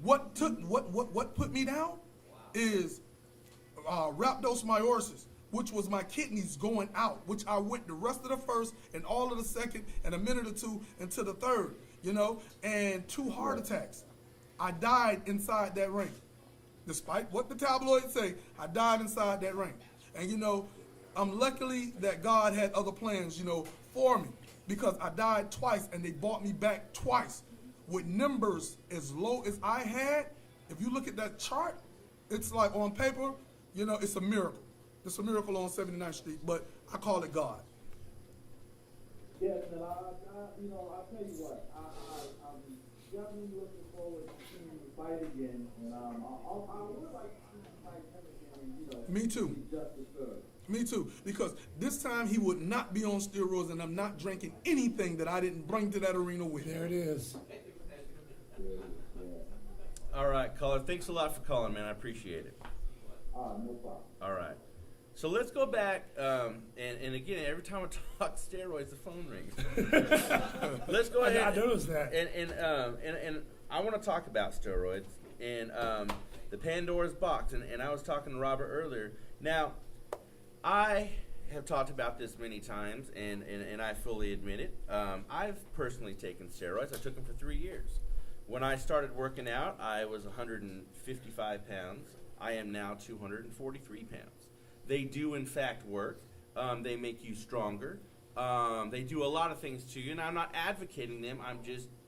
What put me down is rhabdomyolysis, which was my kidneys going out, which I went the rest of the first and all of the second and a minute or two into the third, you know, and 2 heart attacks. I died inside that ring. Despite what the tabloids say, I died inside that ring. And, you know, I'm luckily that God had other plans, you know, for me, because I died twice and they brought me back twice. With numbers as low as I had, if you look at that chart, it's like on paper, you know, it's a miracle. It's a miracle on 79th Street, but I call it God. Yes, and I'll tell you what, I'm definitely looking forward to seeing you fight again, and I would like to see you fight him again, you know. Me too. Be just as good. Me too, because this time he would not be on steroids and I'm not drinking anything that I didn't bring to that arena with me. There it is. All right, caller. Thanks a lot for calling, man. I appreciate it. No problem. All right. So let's go back, and again, every time I talk steroids, the phone rings. Let's go ahead. I noticed that. And I want to talk about steroids and the Pandora's box. And I was talking to Robert earlier. Now, I have talked about this many times, and I fully admit it. I've personally taken steroids. I took them for 3 years. When I started working out, I was 155 pounds. I am now 243 pounds. They do, in fact, work. They make you stronger. They do a lot of things to you, and I'm not advocating them.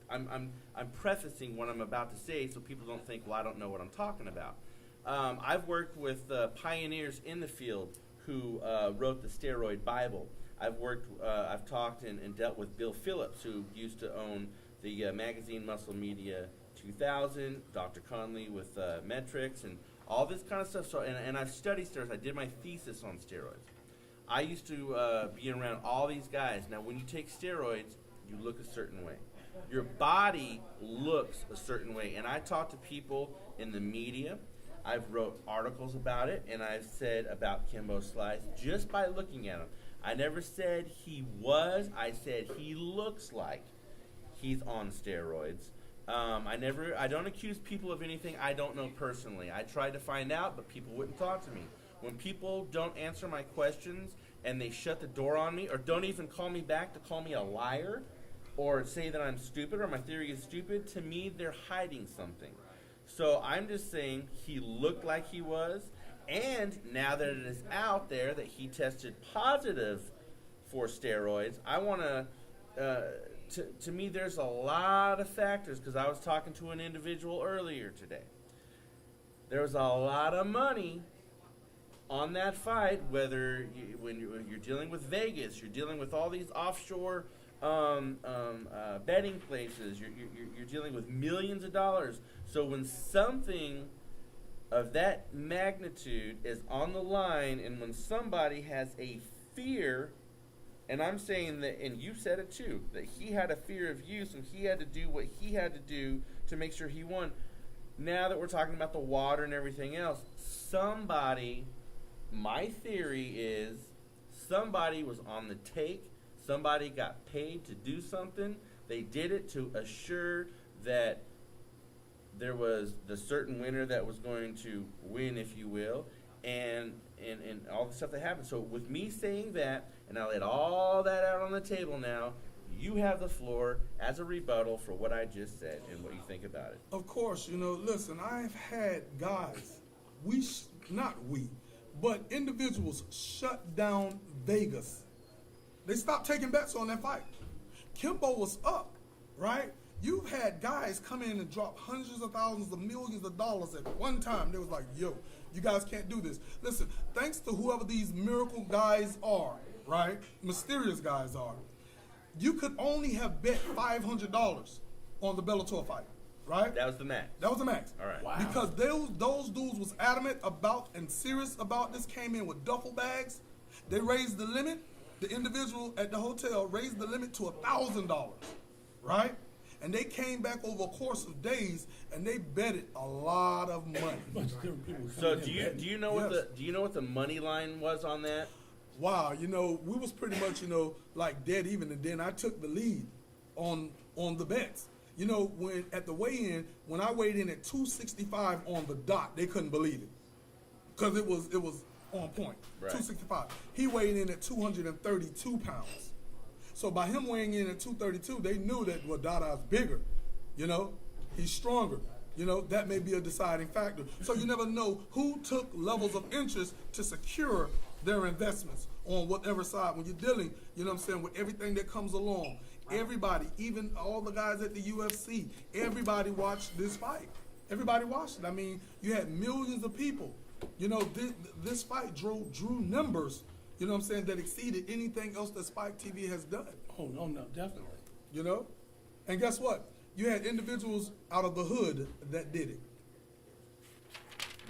I'm prefacing what I'm about to say so people don't think, well, I don't know what I'm talking about. I've worked with pioneers in the field who wrote the steroid Bible. I've talked and dealt with Bill Phillips, who used to own the magazine Muscle Media 2000, Dr. Conley with Metrics, and all this kind of stuff. So, and I've studied steroids. I did my thesis on steroids. I used to be around all these guys. Now, when you take steroids, you look a certain way. Your body looks a certain way. And I talk to people in the media. I've wrote articles about it, and I've said about Kimbo Slice just by looking at him. I never said he was. I said he looks like he's on steroids. I don't accuse people of anything I don't know personally. I tried to find out, but people wouldn't talk to me. When people don't answer my questions and they shut the door on me or don't even call me back to call me a liar or say that I'm stupid or my theory is stupid, to me they're hiding something. So I'm just saying he looked like he was, and now that it is out there that he tested positive for steroids, I want to me, there's a lot of factors, because I was talking to an individual earlier today there was a lot of money on that fight, whether when you're dealing with Vegas, you're dealing with all these offshore betting places, you're dealing with millions of dollars. So when something of that magnitude is on the line, and when somebody has a fear, and I'm saying that, and you said it too, that he had a fear of you, so he had to do what he had to do to make sure he won. Now that we're talking about the water and everything else, somebody, my theory is, somebody was on the take, somebody got paid to do something, they did it to assure that there was the certain winner that was going to win, if you will, and all the stuff that happened. So with me saying that, and I let all that out on the table now, you have the floor as a rebuttal for what I just said and what you think about it. Of course, listen, I've had guys, but individuals shut down Vegas. They stopped taking bets on that fight. Kimbo was up, right? You've had guys come in and drop hundreds of thousands of millions of dollars at one time. They was like, yo, you guys can't do this. Listen, thanks to whoever these miracle guys are, right? Mysterious guys are. You could only have bet $500 on the Bellator fight, right? That was the max. That was the max. All right. Wow. Because those dudes was adamant about and serious about this, came in with duffel bags. They raised the limit. The individual at the hotel raised the limit to $1,000, right? And they came back over a course of days and they betted a lot of money. Bunch of different people So coming in do you know what the money line was on that? Wow, we was pretty much, like dead even, and then I took the lead on the bets. When at the weigh-in, when I weighed in at 265 on the dot, they couldn't believe it, because it was on point. Right. 265. He weighed in at 232 pounds. So by him weighing in at 232, they knew that DADA's bigger. He's stronger. That may be a deciding factor. So you never know who took levels of interest to secure their investments on whatever side. When you're dealing, with everything that comes along. Everybody, even all the guys at the UFC, everybody watched this fight. Everybody watched it. I mean, you had millions of people. This fight drew numbers, that exceeded anything else that Spike TV has done. Oh, no, definitely. And guess what? You had individuals out of the hood that did it.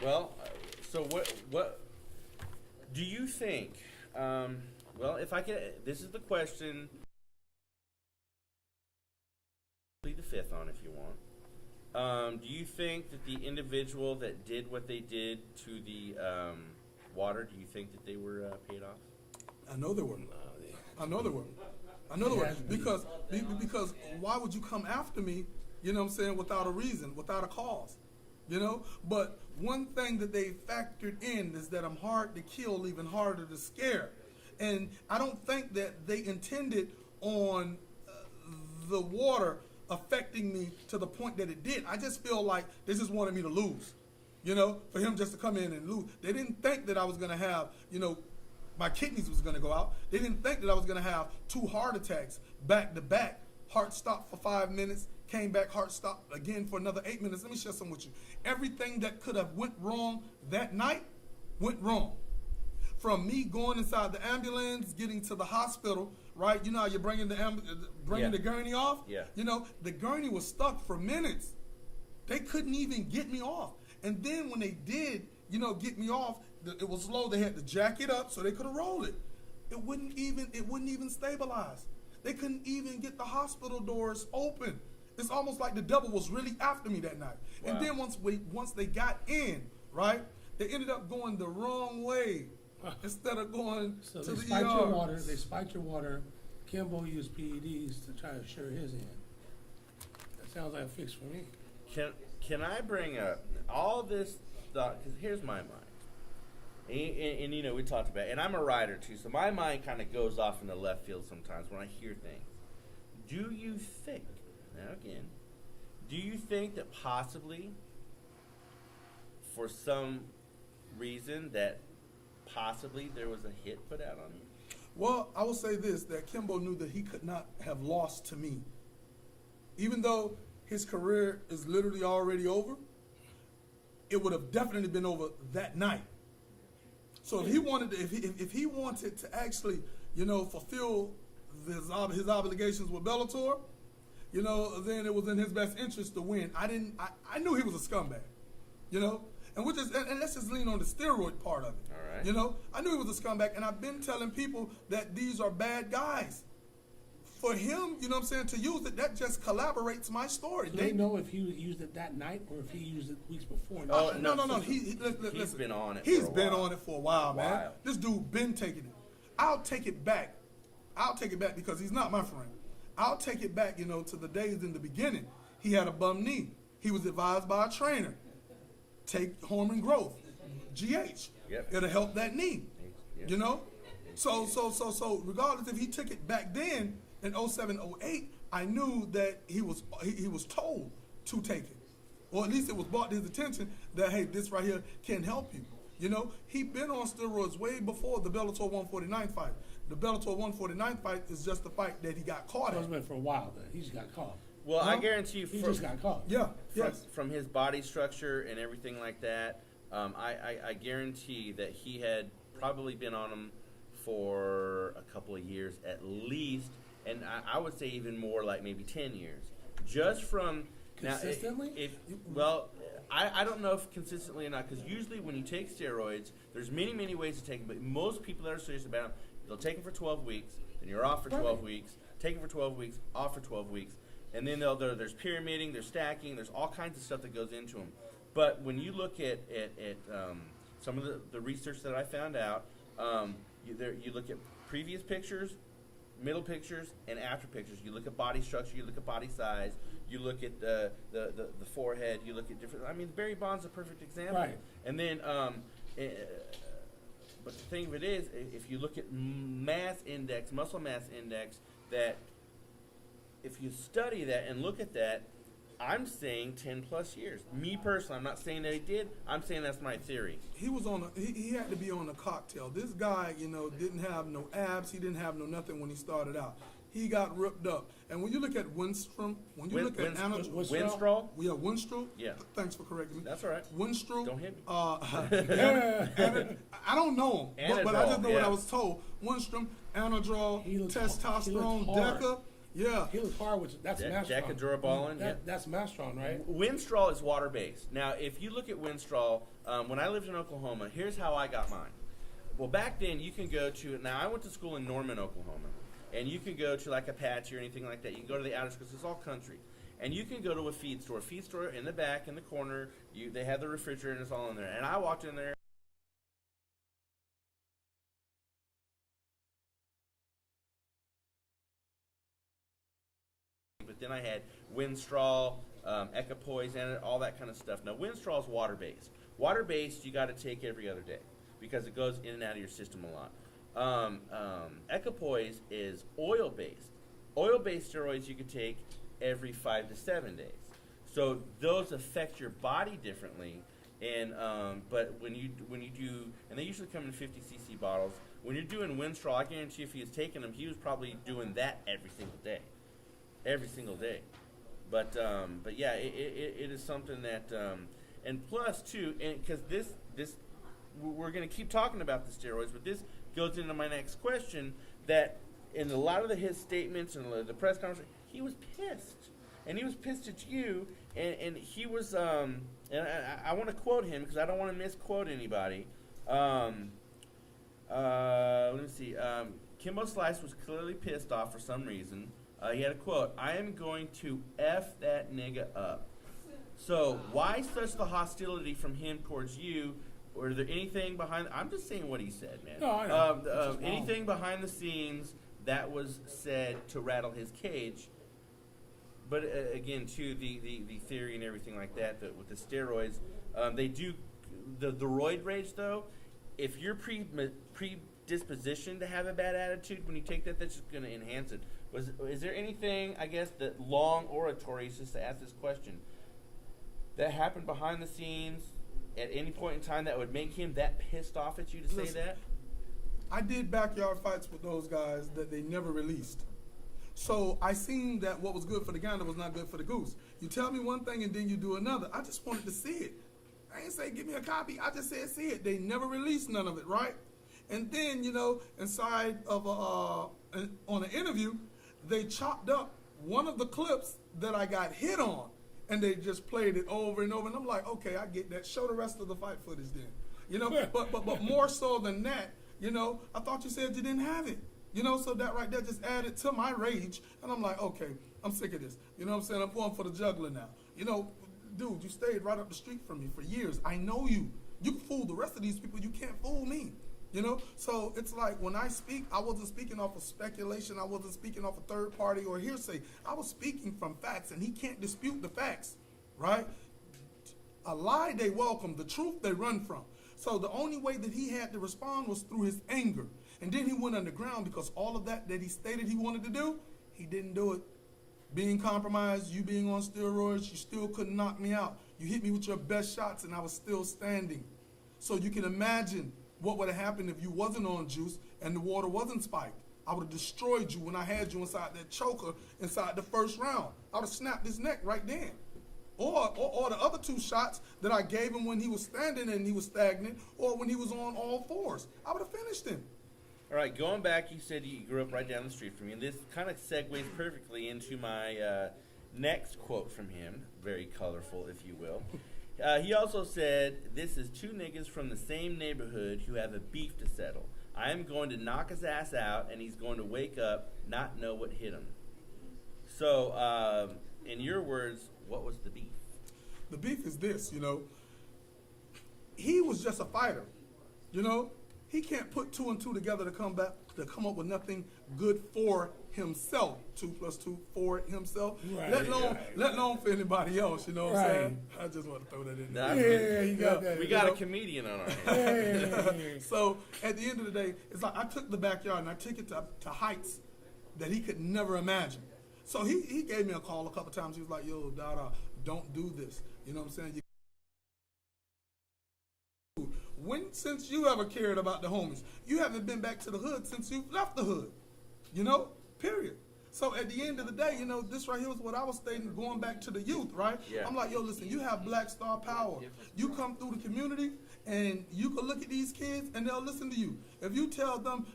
Well, so what do you think? Well, if I could, this is the question. Plead the fifth on if you want. Do you think that the individual that did what they did to the water, do you think that they were paid off? I know they were. I know they were. Because why would you come after me, without a reason, without a cause? But one thing that they factored in is that I'm hard to kill, even harder to scare. And I don't think that they intended on the water affecting me to the point that it did. I just feel like they just wanted me to lose, for him just to come in and lose. They didn't think that I was going to have, my kidneys was going to go out. They didn't think that I was going to have 2 heart attacks back to back. Heart stopped for 5 minutes, came back, heart stopped again for another 8 minutes. Let me share something with you. Everything that could have went wrong that night went wrong. From me going inside the ambulance, getting to the hospital, right? How you're bringing the gurney off? Yeah. The gurney was stuck for minutes. They couldn't even get me off. And then when they did, get me off, it was slow. They had to jack it up so they could have rolled it. It wouldn't even stabilize. They couldn't even get the hospital doors open. It's almost like the devil was really after me that night. Wow. And then once they got in, right, they ended up going the wrong way instead of going So to they the spiked ER. your water. They spiked your water. Kimbo used PEDs to try to assure his end. That sounds like a fix for me. Can I bring up all this stuff? Because here's my mind. And we talked about it. And I'm a writer too, so my mind kind of goes off in the left field sometimes when I hear things. Do you think that possibly for some reason that possibly there was a hit put out on you? Well, I will say this, that Kimbo knew that he could not have lost to me. Even though his career is literally already over, it would have definitely been over that night. So if he wanted to, if he wanted to actually, fulfill his obligations with Bellator, then it was in his best interest to win. I knew he was a scumbag, and and let's just lean on the steroid part of it. All right. I knew he was a scumbag, and I've been telling people that these are bad guys. For him, to use it, that just collaborates my story. Do they know if he used it that night or if he used it weeks before? No. He's Listen, been on it. He's for a been while. on it for a while, man. This dude been taking it. I'll take it back. Because he's not my friend. I'll take it back, to the days in the beginning. He had a bum knee. He was advised by a trainer. Take hormone growth, GH. Yep. It'll help that knee. Yep. So regardless if he took it back then in 07, 08, I knew that he was told to take it. Or at least it was brought to his attention that, hey, this right here can help you. He been on steroids way before the Bellator 149 fight. The Bellator 149 fight is just the fight that he got caught So it's at. been for a while then. He just got caught. Well, I guarantee you, He just got caught. Yeah, yes. from his body structure and everything like that, I guarantee that he had probably been on him for a couple of years at least, and I would say even more, like maybe 10 years. Just from Consistently? I don't know if consistently or not, because usually when you take steroids, there's many, many ways to take them, but most people that are serious about them, they'll take them for 12 weeks, then you're off for 12 weeks, take them for 12 weeks, off for 12 weeks, and then there's pyramiding, there's stacking, there's all kinds of stuff that goes into them. But when you look at some of the research that I found out, you look at previous pictures, middle pictures, and after pictures. You look at body structure, you look at body size, you look at the forehead, you look at different. I mean, Barry Bonds is a perfect example. Right. And then, but the thing of it is, if you look at muscle mass index, that if you study that and look at that, I'm saying 10 plus years. Me personally, I'm not saying that he did. I'm saying that's my theory. He was on. He had to be on a cocktail. This guy, didn't have no abs. He didn't have no nothing when he started out. He got ripped up. And when you look at Winstrom, when you look at Winstrol? Yeah, Winstrol. Yeah. Thanks for correcting me. That's all right. Winstrol. Don't hit me. I don't know him, but I just know what I was told. Winstrom, Anadrol, He looked testosterone, hard. Deca. Yeah. He was hard, that's Mastron. Decadurabolin, yeah. That's Mastron, right? Winstrol is water-based. Now, if you look at Winstrol, when I lived in Oklahoma, here's how I got mine. Well, back then, you can go to, now I went to school in Norman, Oklahoma, and you can go to like Apache or anything like that. You can go to the outer schools, it's all country. And you can go to a feed store. Feed store in the back, in the corner, they have the refrigerator and it's all in there. And I walked in there. But then I had Winstrol, Equipoise, and all that kind of stuff. Now, Winstrol is water-based. Water-based, you got to take every other day because it goes in and out of your system a lot. Equipoise is oil-based. Oil-based steroids you can take every 5 to 7 days. So those affect your body differently. And but when you do, and they usually come in 50 cc bottles. When you're doing Winstrol, I guarantee if he was taking them, he was probably doing that every single day. Every single day. But yeah, it is something that, and plus too, and because this we're going to keep talking about the steroids, but this goes into my next question, that in a lot of his statements and the press conference, he was pissed, and he was pissed at you, and he was, and I want to quote him because I don't want to misquote anybody. Let me see. Kimbo Slice was clearly pissed off for some reason. He had a quote, "I am going to F that nigga up." So why such the hostility from him towards you? Or is there anything behind? I'm just saying what he said, man. No, I know. Anything behind the scenes that was said to rattle his cage? But again, too, the theory and everything like that with the steroids, they do the roid rage though. If you're predispositioned to have a bad attitude when you take that, that's just going to enhance it. Is there anything, I guess, that long oratories, just to ask this question, that happened behind the scenes at any point in time that would make him that pissed off at you to say that? I did backyard fights with those guys that they never released. So I seen that what was good for the gander was not good for the goose. You tell me one thing and then you do another. I just wanted to see it. I ain't say give me a copy. I just said see it. They never released none of it, right? And then, inside of on an interview, they chopped up one of the clips that I got hit on, and they just played it over and over. And I'm like, okay, I get that. Show the rest of the fight footage then. But more so than that, I thought you said you didn't have it. So that right there just added to my rage. And I'm like, okay, I'm sick of this. You know what I'm saying? I'm going for the juggler now. Dude, you stayed right up the street from me for years. I know you. You can fool the rest of these people. You can't fool me. So it's like when I speak, I wasn't speaking off of speculation. I wasn't speaking off of third party or hearsay. I was speaking from facts, and he can't dispute the facts, right? A lie they welcome, the truth they run from. So the only way that he had to respond was through his anger. And then he went underground because all of that he stated he wanted to do, he didn't do it. Being compromised, you being on steroids, you still couldn't knock me out. You hit me with your best shots and I was still standing. So you can imagine what would have happened if you wasn't on juice and the water wasn't spiked. I would have destroyed you when I had you inside that choker inside the first round. I would have snapped his neck right then. Or the other two shots that I gave him when he was standing and he was stagnant, or when he was on all fours. I would have finished him. All right, going back, you said you grew up right down the street from me, and this kind of segues perfectly into my next quote from him, very colorful, if you will. He also said, "This is two niggas from the same neighborhood who have a beef to settle. I am going to knock his ass out, and he's going to wake up, not know what hit him." So, in your words, what was the beef? The beef is this, he was just a fighter, He can't put two and two together to come up with nothing good for himself. 2 + 2 for himself. Right, let alone for anybody else. You know what I'm saying? I just want to throw that in there. You got that. We got a comedian on our hands. So at the end of the day, it's like I took the backyard and I took it to heights that he could never imagine. So he gave me a call a couple times. He was like, "Yo, Dada, don't do this." You know what I'm saying? Since you ever cared about the homies, you haven't been back to the hood since you've left the hood, period. So at the end of the day, this right here was what I was stating, going back to the youth, right? Yeah. I'm like, yo, listen, you have Black Star power. You come through the community and you can look at these kids and they'll listen to you. If you tell them,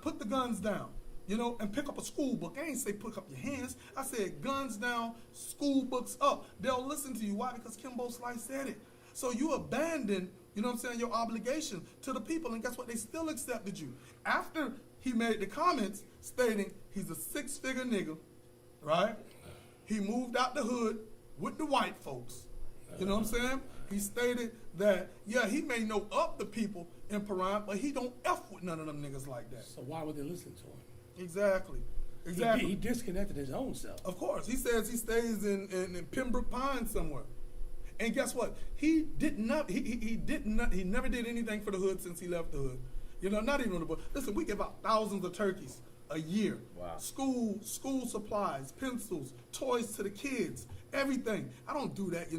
put the guns down, and pick up a school book. I ain't say pick up your hands. I said guns down, school books up. They'll listen to you. Why? Because Kimbo Slice said it. So you abandoned, your obligation to the people, and guess what? They still accepted you. After he made the comments stating he's a 6-figure nigga, right? He moved out the hood with the white folks. You know what I'm saying? He stated that, yeah, he may know of the people in Paran, but he don't F with none of them niggas like that. So why would they listen to him? Exactly. He disconnected his own self. Of course. He says he stays in Pembroke Pines somewhere. And guess what? He never did anything for the hood since he left the hood. Not even the book. Listen, we give out thousands of turkeys a year. Wow. School supplies, pencils, toys to the kids, everything. I don't do that,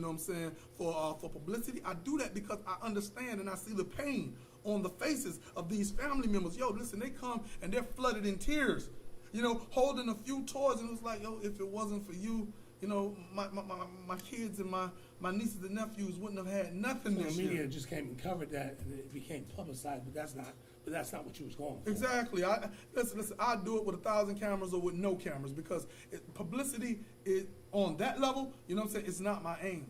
for publicity. I do that because I understand and I see the pain on the faces of these family members. Yo, listen, they come and they're flooded in tears, holding a few toys, and it was like, yo, if it wasn't for you, my kids and my nieces and nephews wouldn't have had nothing So this the media year. just came and covered that, and it became publicized. But that's not what you was going for. Exactly. Listen. I do it with 1,000 cameras or with no cameras because publicity is on that level. It's not my aim.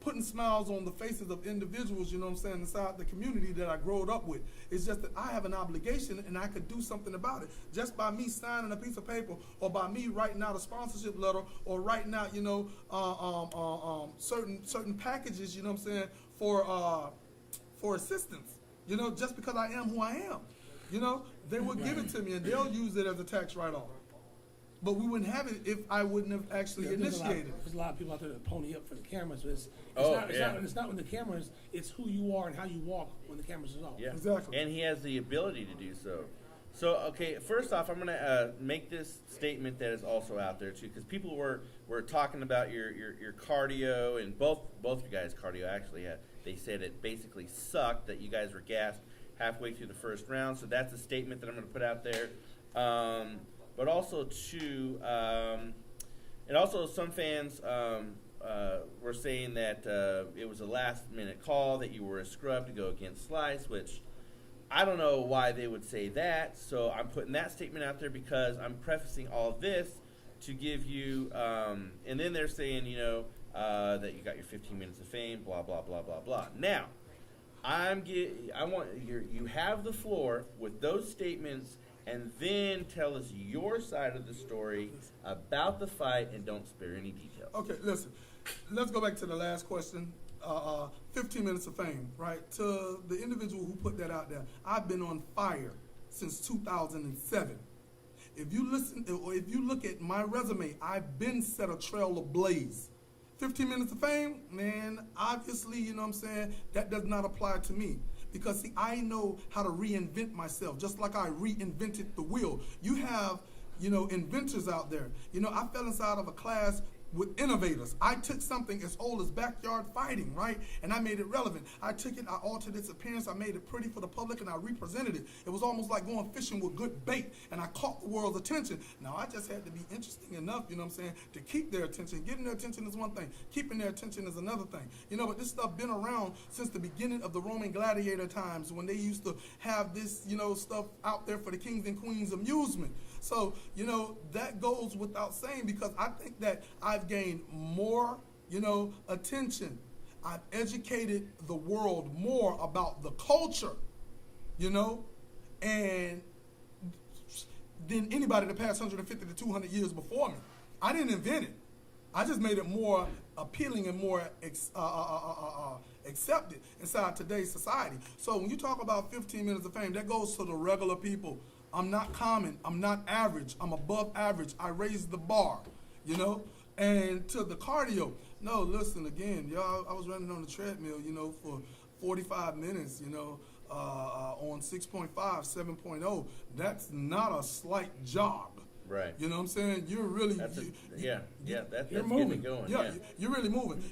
Putting smiles on the faces of individuals, inside the community that I growed up with. It's just that I have an obligation and I could do something about it. Just by me signing a piece of paper or by me writing out a sponsorship letter or writing out, certain packages, for assistance. Just because I am who I am. They would give it to me and they'll use it as a tax write-off. But we wouldn't have it if I wouldn't have actually initiated. There's a lot of people out there that pony up for the cameras. But it's not when the cameras. It's who you are and how you walk when the cameras is off. Yeah. Exactly. And he has the ability to do so. So, okay, first off, I'm going to make this statement that is also out there, too, because people were talking about your cardio, and both you guys' cardio, actually. They said it basically sucked, that you guys were gassed halfway through the first round. So that's a statement that I'm going to put out there. But also, too, and also some fans were saying that it was a last-minute call, that you were a scrub to go against Slice, which I don't know why they would say that. So I'm putting that statement out there because I'm prefacing all of this to give you, and then they're saying, that you got your 15 minutes of fame, blah, blah, blah, blah, blah. Now, you have the floor with those statements, and then tell us your side of the story about the fight, and don't spare any details. Okay, listen. Let's go back to the last question. 15 minutes of fame, right? To the individual who put that out there, I've been on fire since 2007. If you listen, or if you look at my resume, I've been set a trail ablaze. 15 minutes of fame, man, obviously, you know what I'm saying, that does not apply to me. Because, see, I know how to reinvent myself, just like I reinvented the wheel. You have, inventors out there. I fell inside of a class with innovators. I took something as old as backyard fighting, right? And I made it relevant. I took it, I altered its appearance, I made it pretty for the public, and I represented it. It was almost like going fishing with good bait, and I caught the world's attention. Now, I just had to be interesting enough, to keep their attention. Getting their attention is one thing. Keeping their attention is another thing. But this stuff been around since the beginning of the Roman gladiator times, when they used to have this, stuff out there for the kings and queens' amusement. So, that goes without saying, because I think that I've gained more, attention. I've educated the world more about the culture, and than anybody the past 150 to 200 years before me. I didn't invent it. I just made it more appealing and more accepted inside today's society. So when you talk about 15 minutes of fame, that goes to the regular people. I'm not common. I'm not average. I'm above average. I raised the bar, And to the cardio, no, listen, again, y'all, I was running on the treadmill, for 45 minutes, on 6.5, 7.0. That's not a slight jog. Right. You know what I'm saying? You're really... That's you're getting moving. it going. Yeah, you're really moving.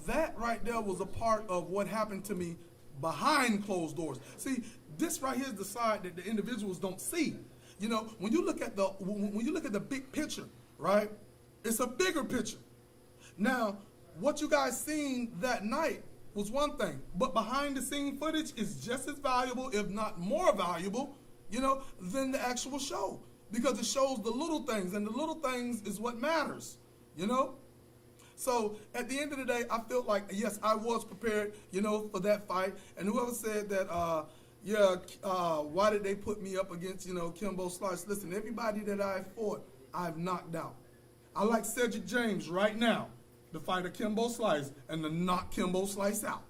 That right there was a part of what happened to me behind closed doors. See, this right here is the side that the individuals don't see. When you look at the big picture, right? It's a bigger picture. Now, what you guys seen that night was one thing, but behind the scene footage is just as valuable, if not more valuable, than the actual show, because it shows the little things, and the little things is what matters, So at the end of the day, I felt like, yes, I was prepared, for that fight. And whoever said that, why did they put me up against, Kimbo Slice? Listen, everybody that I fought, I've knocked out. I like Cedric James right now to fight a Kimbo Slice and to knock Kimbo Slice out.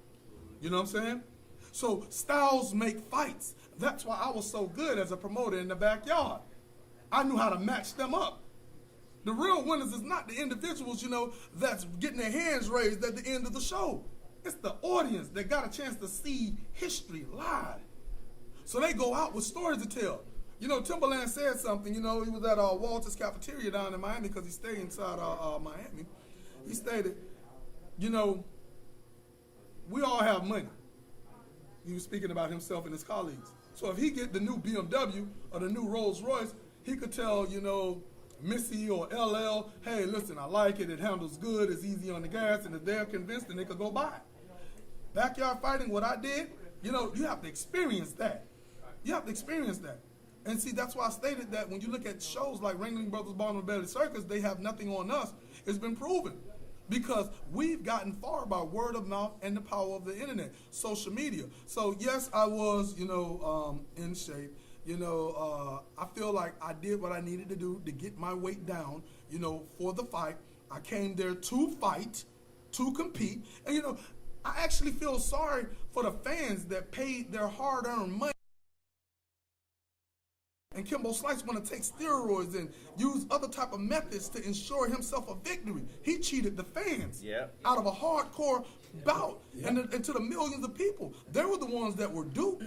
You know what I'm saying? So styles make fights. That's why I was so good as a promoter in the backyard. I knew how to match them up. The real winners is not the individuals, that's getting their hands raised at the end of the show. It's the audience that got a chance to see history live. So they go out with stories to tell. Timberland said something, he was at Walter's Cafeteria down in Miami because he stayed inside Miami. He stated, we all have money. He was speaking about himself and his colleagues. So if he get the new BMW or the new Rolls Royce, he could tell, Missy or LL, hey, listen, I like it. It handles good. It's easy on the gas. And if they're convinced, then they could go buy it. Backyard fighting, what I did, you have to experience that. You have to experience that. And see, that's why I stated that when you look at shows like Ringling Brothers Barnum and Bailey Circus, they have nothing on us. It's been proven. Because we've gotten far by word of mouth and the power of the internet, social media. So, yes, I was, in shape. I feel like I did what I needed to do to get my weight down, for the fight. I came there to fight, to compete. And, I actually feel sorry for the fans that paid their hard-earned money. And Kimbo Slice want to take steroids and use other type of methods to ensure himself a victory. He cheated the fans out of a hardcore bout and to the millions of people. They were the ones that were duped.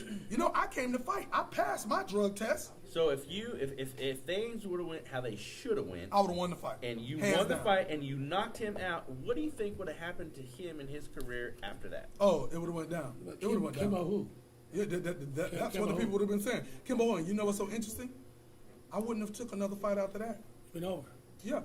I came to fight. I passed my drug test. So if things would have went how they should have went, I would have won the fight. And you Hands won the down. fight and you knocked him out, what do you think would have happened to him and his career after that? Oh, it would have went down. It would have went down. Kimbo who? Yeah, that's Kimbo what the who? people would have been saying. Kimbo, you know what's so interesting? I wouldn't have took another fight after that. It's been over. Yeah,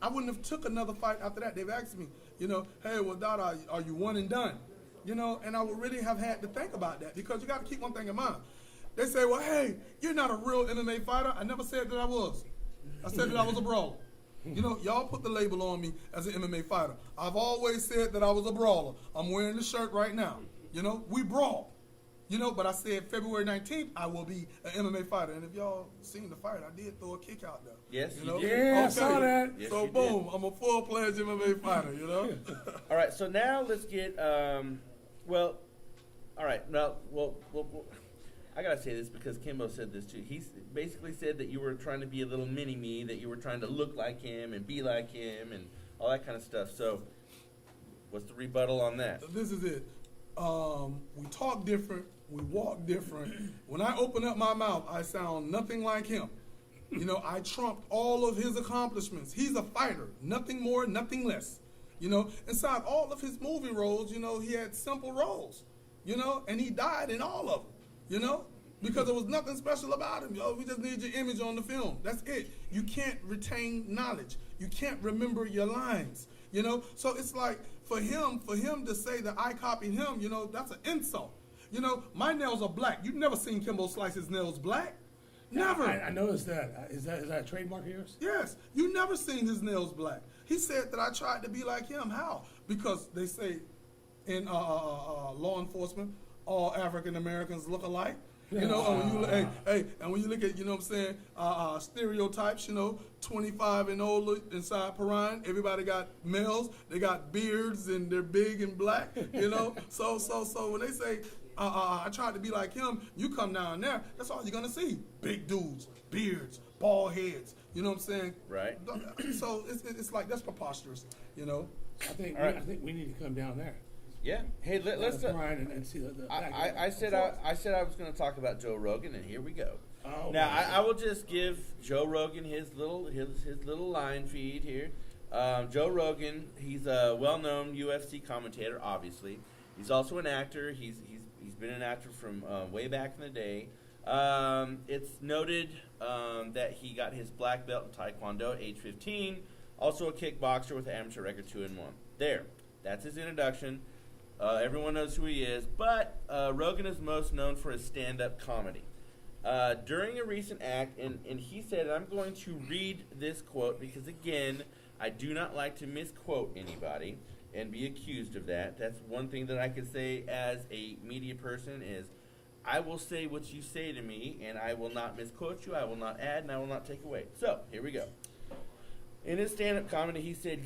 I wouldn't have took another fight after that. They've asked me, you know, hey, well, Dada, are you one and done? You know, and I would really have had to think about that because you got to keep one thing in mind. They say, well, hey, you're not a real MMA fighter. I never said that I was. I said that I was a brawler. You know, y'all put the label on me as an MMA fighter. I've always said that I was a brawler. I'm wearing the shirt right now. You know, we brawl. You know, but I said February 19th, I will be an MMA fighter. And if y'all seen the fight, I did throw a kick out there. Yes, you know? you did. Yeah, I saw that. Yes, So you boom, did. I'm a full-fledged MMA fighter, you know? All right, so now let's get, well, all right, now, well, I gotta say this because Kimbo said this too. He basically said that you were trying to be a little mini-me, that you were trying to look like him and be like him and all that kind of stuff. So what's the rebuttal on that? This is it. We talk different. We walk different. When I open up my mouth, I sound nothing like him. You know, I trumped all of his accomplishments. He's a fighter. Nothing more, nothing less. You know, inside all of his movie roles, you know, he had simple roles. You know, and he died in all of them. You know, because there was nothing special about him. Yo, we just need your image on the film. That's it. You can't retain knowledge. You can't remember your lines. You know, so it's like for him to say that I copied him, you know, that's an insult. You know, my nails are black. You've never seen Kimbo slice his nails black. Never. I noticed that. Is that a trademark of yours? Yes. You never seen his nails black. He said that I tried to be like him. How? Because they say in law enforcement, all African Americans look alike. You know, and when you and when you look at, you know what I'm saying, stereotypes, you know, 25 and older inside Perrine, everybody got males, they got beards and they're big and black, you know. So when they say I tried to be like him, you come down there, that's all you're gonna see. Big dudes, beards, bald heads, you know what I'm saying? Right. So it's like that's preposterous, you know. I think All right. I think we need to come down there. Yeah. Hey, let's. Brian and see the background. I said I was going to talk about Joe Rogan, and here we go. Oh, now my I will just give Joe Rogan his little line feed here. Joe Rogan, he's a well-known UFC commentator. Obviously, he's also an actor. He's been an actor from way back in the day. It's noted that he got his black belt in Taekwondo at age 15. Also a kickboxer with an amateur record 2-1. There, that's his introduction. Everyone knows who he is, but Rogan is most known for his stand-up comedy. During a recent act, and he said, and I'm going to read this quote because, again, I do not like to misquote anybody and be accused of that. That's one thing that I could say as a media person is I will say what you say to me, and I will not misquote you, I will not add, and I will not take away. So, here we go. In his stand-up comedy, he said,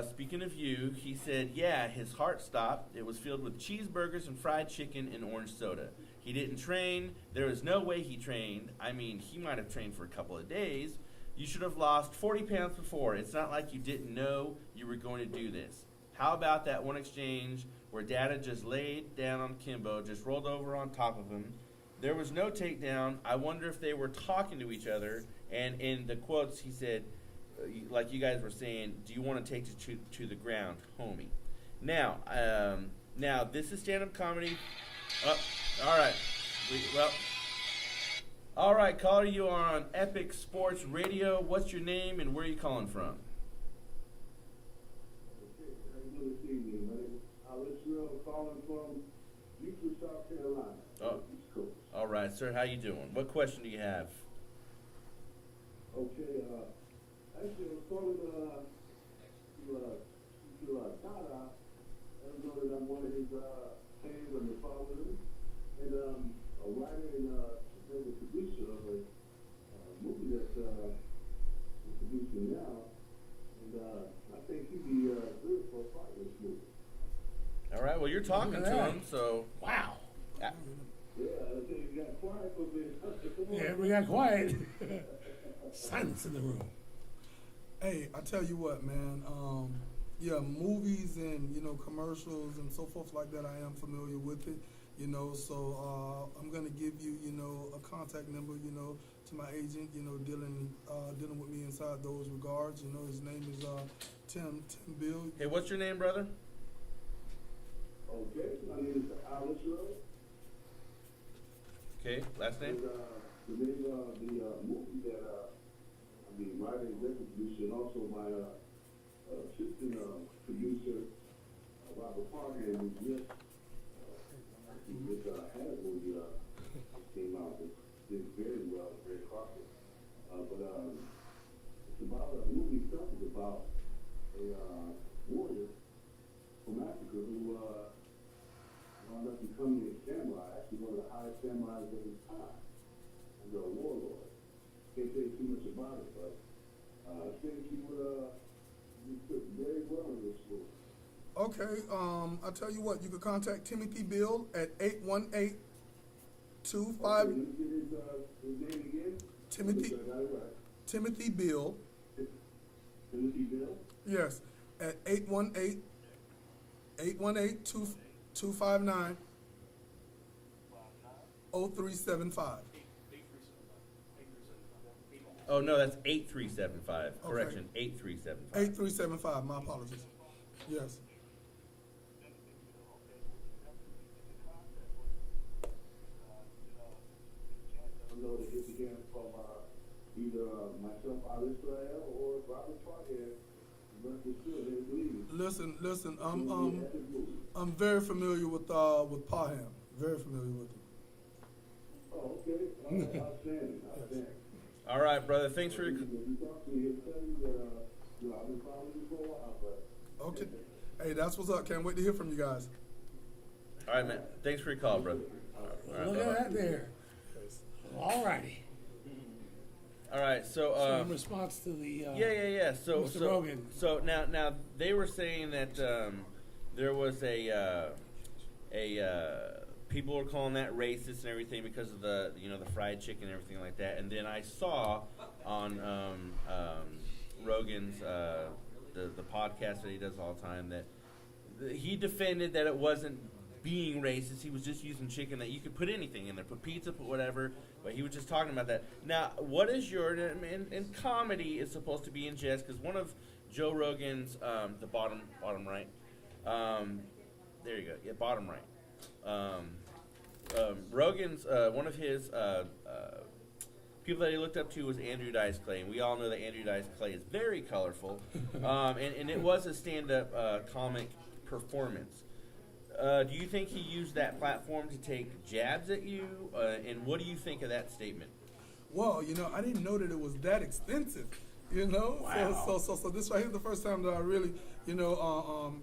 speaking of you, he said, his heart stopped. It was filled with cheeseburgers and fried chicken and orange soda. He didn't train. There was no way he trained. I mean, he might have trained for a couple of days. You should have lost 40 pounds before. It's not like you didn't know you were going to do this. How about that one exchange where DADA just laid down on Kimbo, just rolled over on top of him? There was no takedown. I wonder if they were talking to each other. And in the quotes, he said, like you guys were saying, do you want to take it to the ground, homie? Now, this is stand-up comedy. All right. All right, caller, you are on Epic Sports Radio. What's your name and where are you calling from? Okay, how you doing this evening? My name is Alex Real, calling from Beaufort, South Carolina. Oh. East Coast. All right, sir, how you doing? What question do you have? Okay, actually, I was calling to DADA. I don't know that I'm one of his fans or the followers, and a writer and the producer of a movie that we're producing now, and I think he'd be good for a part of this movie. All right, well, you're talking Look to at that. him, so... Wow. Yeah, I think you got quiet for a bit. Come on. Yeah, we got quiet. Silence in the room. Hey, I tell you what, man. Movies and, you know, commercials and so forth like that, I am familiar with it, you know. So I'm gonna give you, you know, a contact number, you know, to my agent, you know, dealing with me inside those regards. You know, his name is Tim Bill. Hey, what's your name, brother? Okay, my name is Alex Real. Okay, last name? And the name of the movie that I'm the writer, executive producer, and also my assistant producer, Robert Parker, who just had a movie came out that did very well, very popular. It's about a movie itself is about a warrior from Africa who wound up becoming a samurai, actually one of the highest samurais of his time, and a warlord. Can't say too much about it, but I think he would you took very well in this movie. Okay, I tell you what, you can contact Timothy Bill at 818-25. Let me get his name again. Timothy, I got it right. Timothy Bill, Timothy Bill? yes, at 818-259-0375. Oh no, that's 8375. Correction, 8375. 8375, my apologies. Yes. I know that this again from either myself, Al Israel, or Robert Parker. Listen, I'm very familiar with Parham. Very familiar with him. Oh, okay. Outstanding. All right, brother. Thanks for your. You talk to me, he'll tell you that I've been following you for a while, but. Okay. Hey, that's what's up. Can't wait to hear from you guys. All right, man. Thanks for your call, brother. All right, Look bye-bye. at that there. All righty. All right, So in response to the yeah. So Mr. Rogan. So now they were saying that there was a people were calling that racist and everything because of the the fried chicken and everything like that. And then I saw on Rogan's the podcast that he does all the time that he defended that it wasn't being racist. He was just using chicken that you could put anything in there, put pizza, put whatever. But he was just talking about that. Now, what is your and comedy is supposed to be in jest because one of Joe Rogan's the bottom right. There you go. Yeah, bottom right. Rogan's one of his people that he looked up to was Andrew Dice Clay, and we all know that Andrew Dice Clay is very colorful, and it was a stand-up comic performance. Do you think he used that platform to take jabs at you? And what do you think of that statement? Well, I didn't know that it was that expensive. Wow. So this right here is the first time that I really,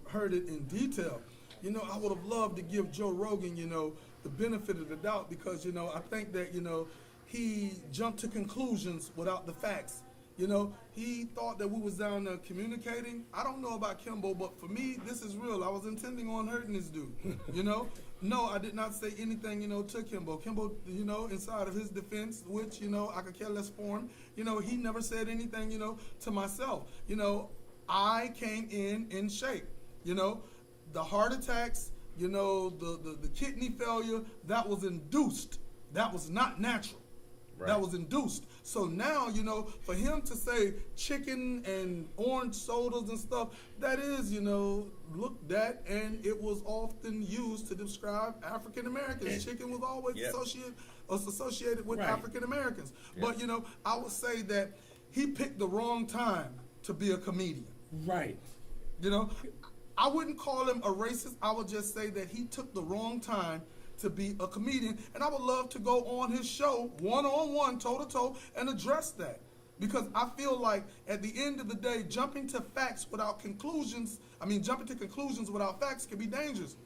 heard it in detail. I would have loved to give Joe Rogan, the benefit of the doubt because, I think that, he jumped to conclusions without the facts. He thought that we was down there communicating. I don't know about Kimbo, but for me, this is real. I was intending on hurting this dude. No, I did not say anything, to Kimbo. Kimbo, inside of his defense, which, I could care less for him, he never said anything, to myself. I came in shape. The heart attacks, the kidney failure, that was induced. That was not natural. Right. That was induced. So now, for him to say chicken and orange sodas and stuff, that is, looked at, and it was often used to describe African Americans. Chicken was always associated with Right. African Americans. Yep. But, I would say that he picked the wrong time to be a comedian. Right. I wouldn't call him a racist. I would just say that he took the wrong time to be a comedian, and I would love to go on his show one-on-one, toe-to-toe, and address that. Because I feel like at the end of the day, jumping to conclusions without facts can be dangerous.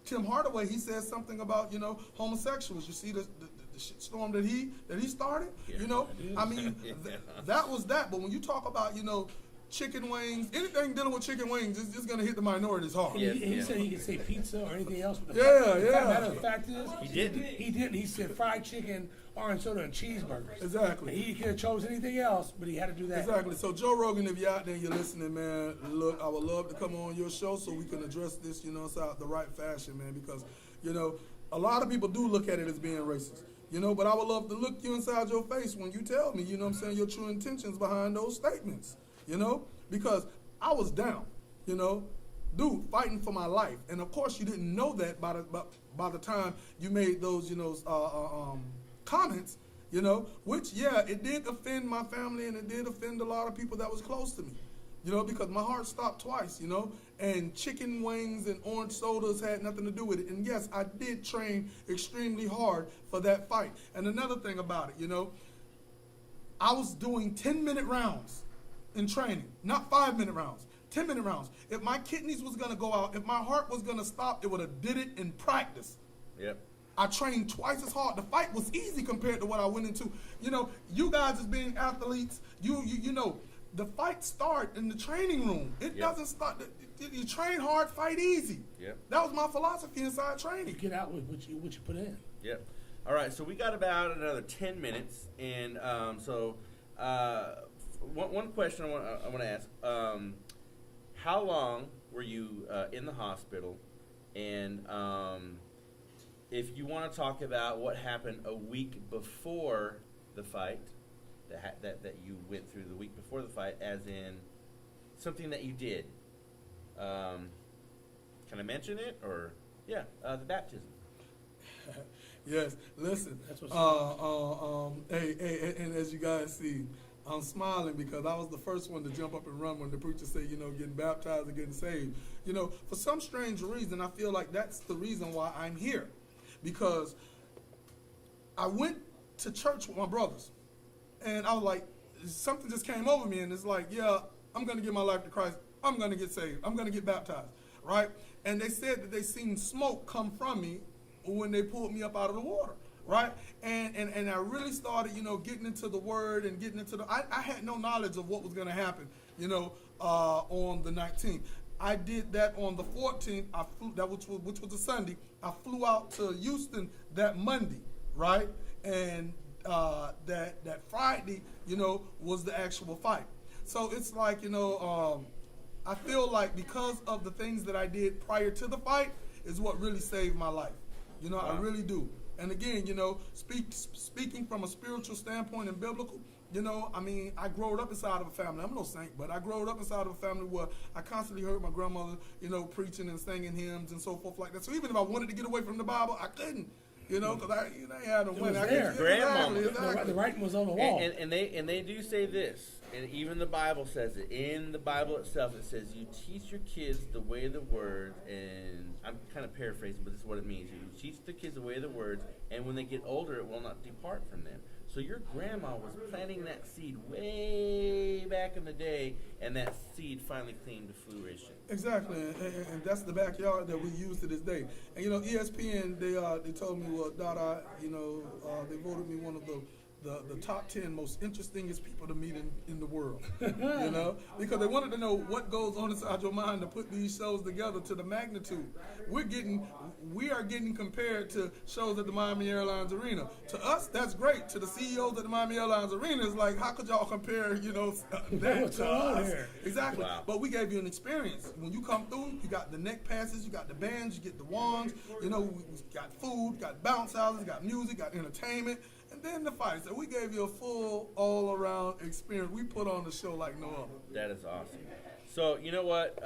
Tim Hardaway, he said something about, homosexuals. You see the shitstorm that he started? Yeah, that was that. But when you talk about, chicken wings, anything dealing with chicken wings is just going to hit the minorities hard. Yeah. He said he could say pizza or anything else. But the fact is, He didn't. He didn't. He said fried chicken, orange soda, and cheeseburgers. Exactly. He could have chose anything else, but he had to do that. Exactly. So Joe Rogan, if you're out there and you're listening, man, look, I would love to come on your show so we can address this, inside the right fashion, man, because, a lot of people do look at it as being racist, but I would love to look you inside your face when you tell me, your true intentions behind those statements, because I was down, dude, fighting for my life. And of course you didn't know that by the time you made those, comments. You know, which, yeah, it did offend my family and it did offend a lot of people that was close to me. You know, because my heart stopped twice, you know, and chicken wings and orange sodas had nothing to do with it. And yes, I did train extremely hard for that fight. And another thing about it, you know, I was doing 10-minute rounds in training, not 5-minute rounds, 10-minute rounds. If my kidneys was going to go out, if my heart was going to stop, it would have did it in practice. Yep. I trained twice as hard. The fight was easy compared to what I went into. You know, you guys as being athletes, you know, the fight start in the training room. It Yep. doesn't start. You train hard, fight easy. Yep. That was my philosophy inside You training. get out with what you put in. Yep. All right, so we got about another 10 minutes, and one question I want to ask: how long were you in the hospital? And if you want to talk about what happened a week before the fight, that you went through the week before the fight, as in something that you did. Can I mention it, or the baptism? Yes, listen. That's what's hey, and as you guys see, I'm smiling because I was the first one to jump up and run when the preacher said, you know, getting baptized and getting saved. You know, for some strange reason, I feel like that's the reason why I'm here. Because I went to church with my brothers, and I was like, something just came over me, and it's like, yeah, I'm going to give my life to Christ. I'm going to get saved. I'm going to get baptized, right? And they said that they seen smoke come from me when they pulled me up out of the water, right? And I really started, you know, getting into the Word and getting into I had no knowledge of what was going to happen, you know, on the 19th. I did that on the 14th, which was a Sunday. I flew out to Houston that Monday, right? And that Friday, you know, was the actual fight. So it's like, you know, I feel like because of the things that I did prior to the fight is what really saved my life. You know, Wow. I really do. And again, you know, speaking from a spiritual standpoint and biblical, you know, I mean, I grew up inside of a family. I'm no saint, but I grew up inside of a family where I constantly heard my grandmother, you know, preaching and singing hymns and so forth like that. So even if I wanted to get away from the Bible, I couldn't, you know, because I had no It money. was I there. Exactly, Grandmama. exactly. The writing was on the wall. And they do say this, and even the Bible says it. In the Bible itself, it says you teach your kids the way of the word, and I'm kind of paraphrasing, but this is what it means. You teach the kids the way of the words, and when they get older, it will not depart from them. So your grandma was planting that seed way back in the day, and that seed finally came to fruition. Exactly, and that's the backyard that we use to this day. And you know, ESPN, they told me, well, DADA, you know, they voted me one of the top 10 most interestingest people to meet in the world, you know, because they wanted to know what goes on inside your mind to put these shows together to the magnitude. We are getting compared to shows at the Miami Airlines Arena. To us, that's great. To the CEOs at the Miami Airlines Arena, it's like, how could y'all compare, you know, that What's to going on us? here? Exactly. Wow. But we gave you an experience. When you come through, you got the neck passes, you got the bands, you get the wands, you know, we got food, got bounce houses, got music, got entertainment. And then the fight. So we gave you a full, all-around experience. We put on the show like no other. That is awesome. So you know what?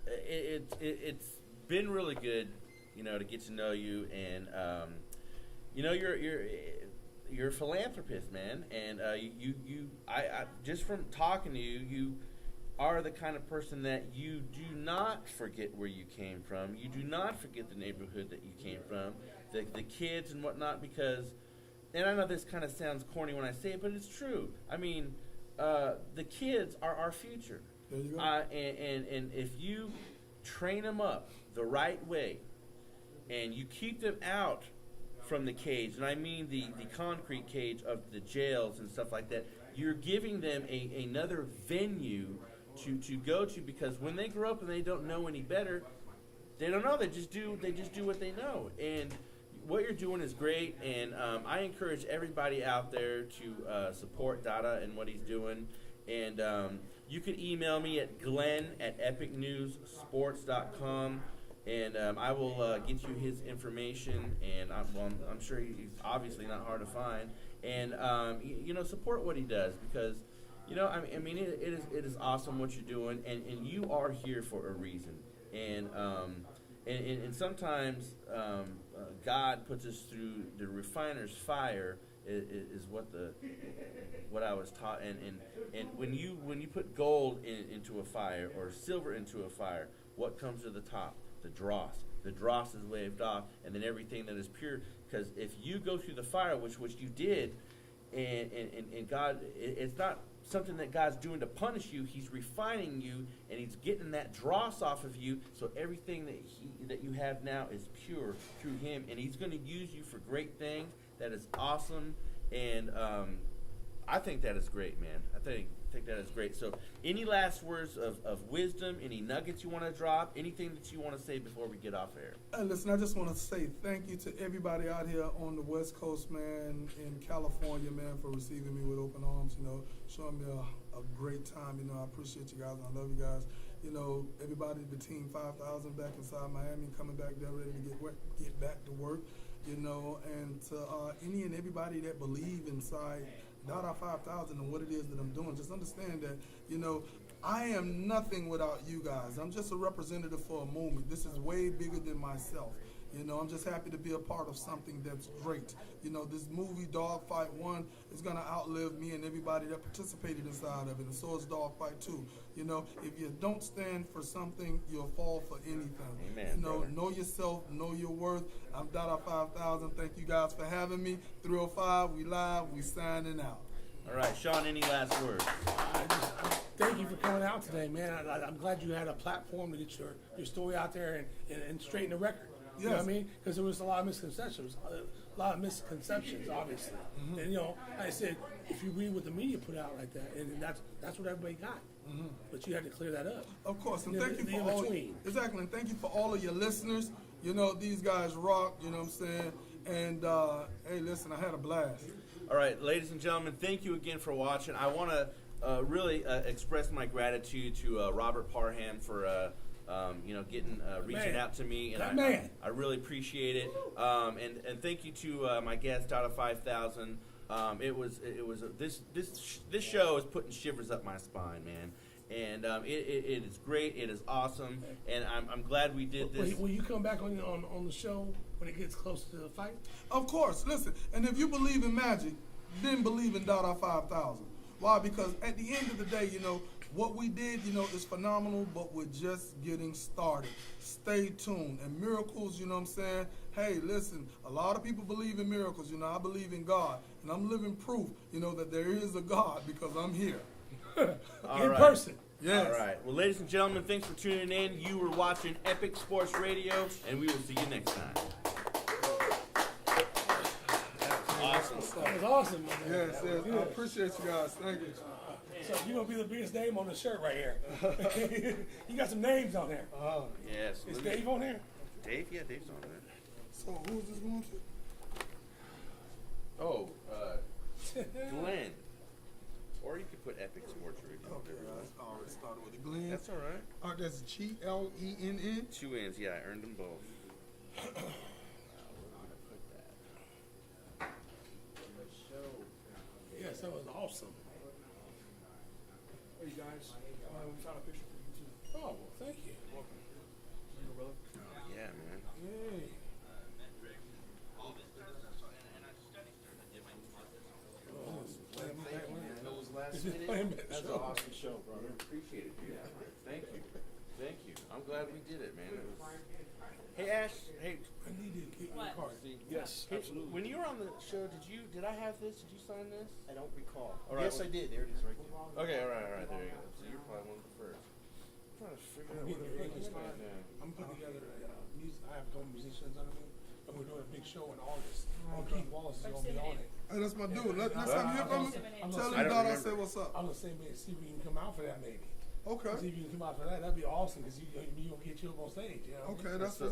It's been really good, you know, to get to know you, and you know, you're a philanthropist, man, and I just from talking to you, you are the kind of person that you do not forget where you came from. You do not forget the neighborhood that you came from, the kids and whatnot, because. And I know this kind of sounds corny when I say it, but it's true. I mean, the kids are our future. There you go. And if you train them up the right way, and you keep them out from the cage, and I mean the concrete cage of the jails and stuff like that, you're giving them another venue to go to, because when they grow up and they don't know any better, they don't know. They just do what they know. And what you're doing is great, and I encourage everybody out there to support DADA and what he's doing. And you can email me at glenn@epicnewssports.com, and I will get you his information. And I'm sure he's obviously not hard to find. And you know, support what he does, because you know, I mean, it is awesome what you're doing, and you are here for a reason. And sometimes God puts us through the refiner's fire is what I was taught. And when you put gold into a fire or silver into a fire, what comes to the top? The dross. The dross is waved off, and then everything that is pure. Because if you go through the fire, which you did, and God, it's not something that God's doing to punish you. He's refining you, and He's getting that dross off of you, so everything that you have now is pure through Him, and He's going to use you for great things. That is awesome, and I think that is great, man. I think that is great. So any last words of wisdom, any nuggets you want to drop, anything that you want to say before we get off air? Listen, I just want to say thank you to everybody out here on the West Coast, man, in California, man, for receiving me with open arms, showing me a great time. I appreciate you guys, and I love you guys. Everybody, the team 5,000 back inside Miami, coming back there ready to get back to work, and to any and everybody that believe inside DADA 5000 and what it is that I'm doing, just understand that, I am nothing without you guys. I'm just a representative for a movement. This is way bigger than myself. I'm just happy to be a part of something that's great. This movie, Dogfight 1, is going to outlive me and everybody that participated inside of it, and so is Dogfight 2. If you don't stand for something, you'll fall for anything. Amen, Know yourself, know your worth. I'm DADA 5000. Thank you guys for having me. 305, we live, we signing out. All right, Sean, any last words? Thank you for coming out today, man. I'm glad you had a platform to get your story out there and straighten the record. You know what I mean? Because there was a lot of misconceptions, obviously. Mm-hmm. And like I said, if you read what the media put out like that, and that's what everybody got. Mm-hmm. But you had to clear that up. Of course, and thank you for all. Exactly, and thank you for all of your listeners. These guys rock. You know what I'm saying? And hey, listen, I had a blast. All right, ladies and gentlemen, thank you again for watching. I want to really express my gratitude to Robert Parham for reaching out to me, and I really appreciate it. And thank you to my guest, DADA 5000. This show is putting shivers up my spine, man. And it is great. It is awesome, and I'm glad we did this. Will you come back on the show when it gets close to the fight? Of course. Listen, and if you believe in magic, then believe in DADA 5000. Why? Because at the end of the day, what we did, is phenomenal, but we're just getting started. Stay tuned. And miracles, you know what I'm saying? Hey, listen, a lot of people believe in miracles. I believe in God, and I'm living proof, that there is a God because I'm here. In person. Yes. All right. Well, ladies and gentlemen, thanks for tuning in. You were watching Epic Sports Radio, and we will see you next time. Awesome. That was awesome, man. Yes. I appreciate you guys. Thank you. So you're going to be the biggest name on the shirt right here. You got some names on there. Yes. Is Dave on there? Dave? Yeah, Dave's on there. So who's this going to? Oh, Glenn. Or you could put Epic Sports Radio. Okay, I already started with the Glenn. That's all right. Oh, that's Glenn? 2 N's, yeah, I earned them both. Where am I going to put that? Yes, that was awesome. Hey guys, we found a picture for you too. Oh, well, thank you. Welcome. Here you go, brother. Yeah, man. Yay. That's an awesome show, brother. Appreciate it, dude. Thank you. Thank you. I'm glad we did it, man. Hey, Ash. Hey. I need to get your card. Yes, Hey, absolutely. when you were on the show, did I have this? Did you sign this? I don't recall. All right, Yes, well- I did. There it is right there. Okay, all right. There you go. So you're probably one of the first. I'm trying to figure out what the heck is going on. I'm putting together music. I have a couple musicians under me, and we're doing a big show in August. And Keith Wallace is going to be on it. Hey, that's my dude. Next time you hear from me, tell I him don't DADA remember. say what's up. I'm gonna say, man, see if we can come out for that, maybe. Okay. See if you can come out for that. That'd be awesome because you gonna get you up on stage. You know? Okay, that's what's up.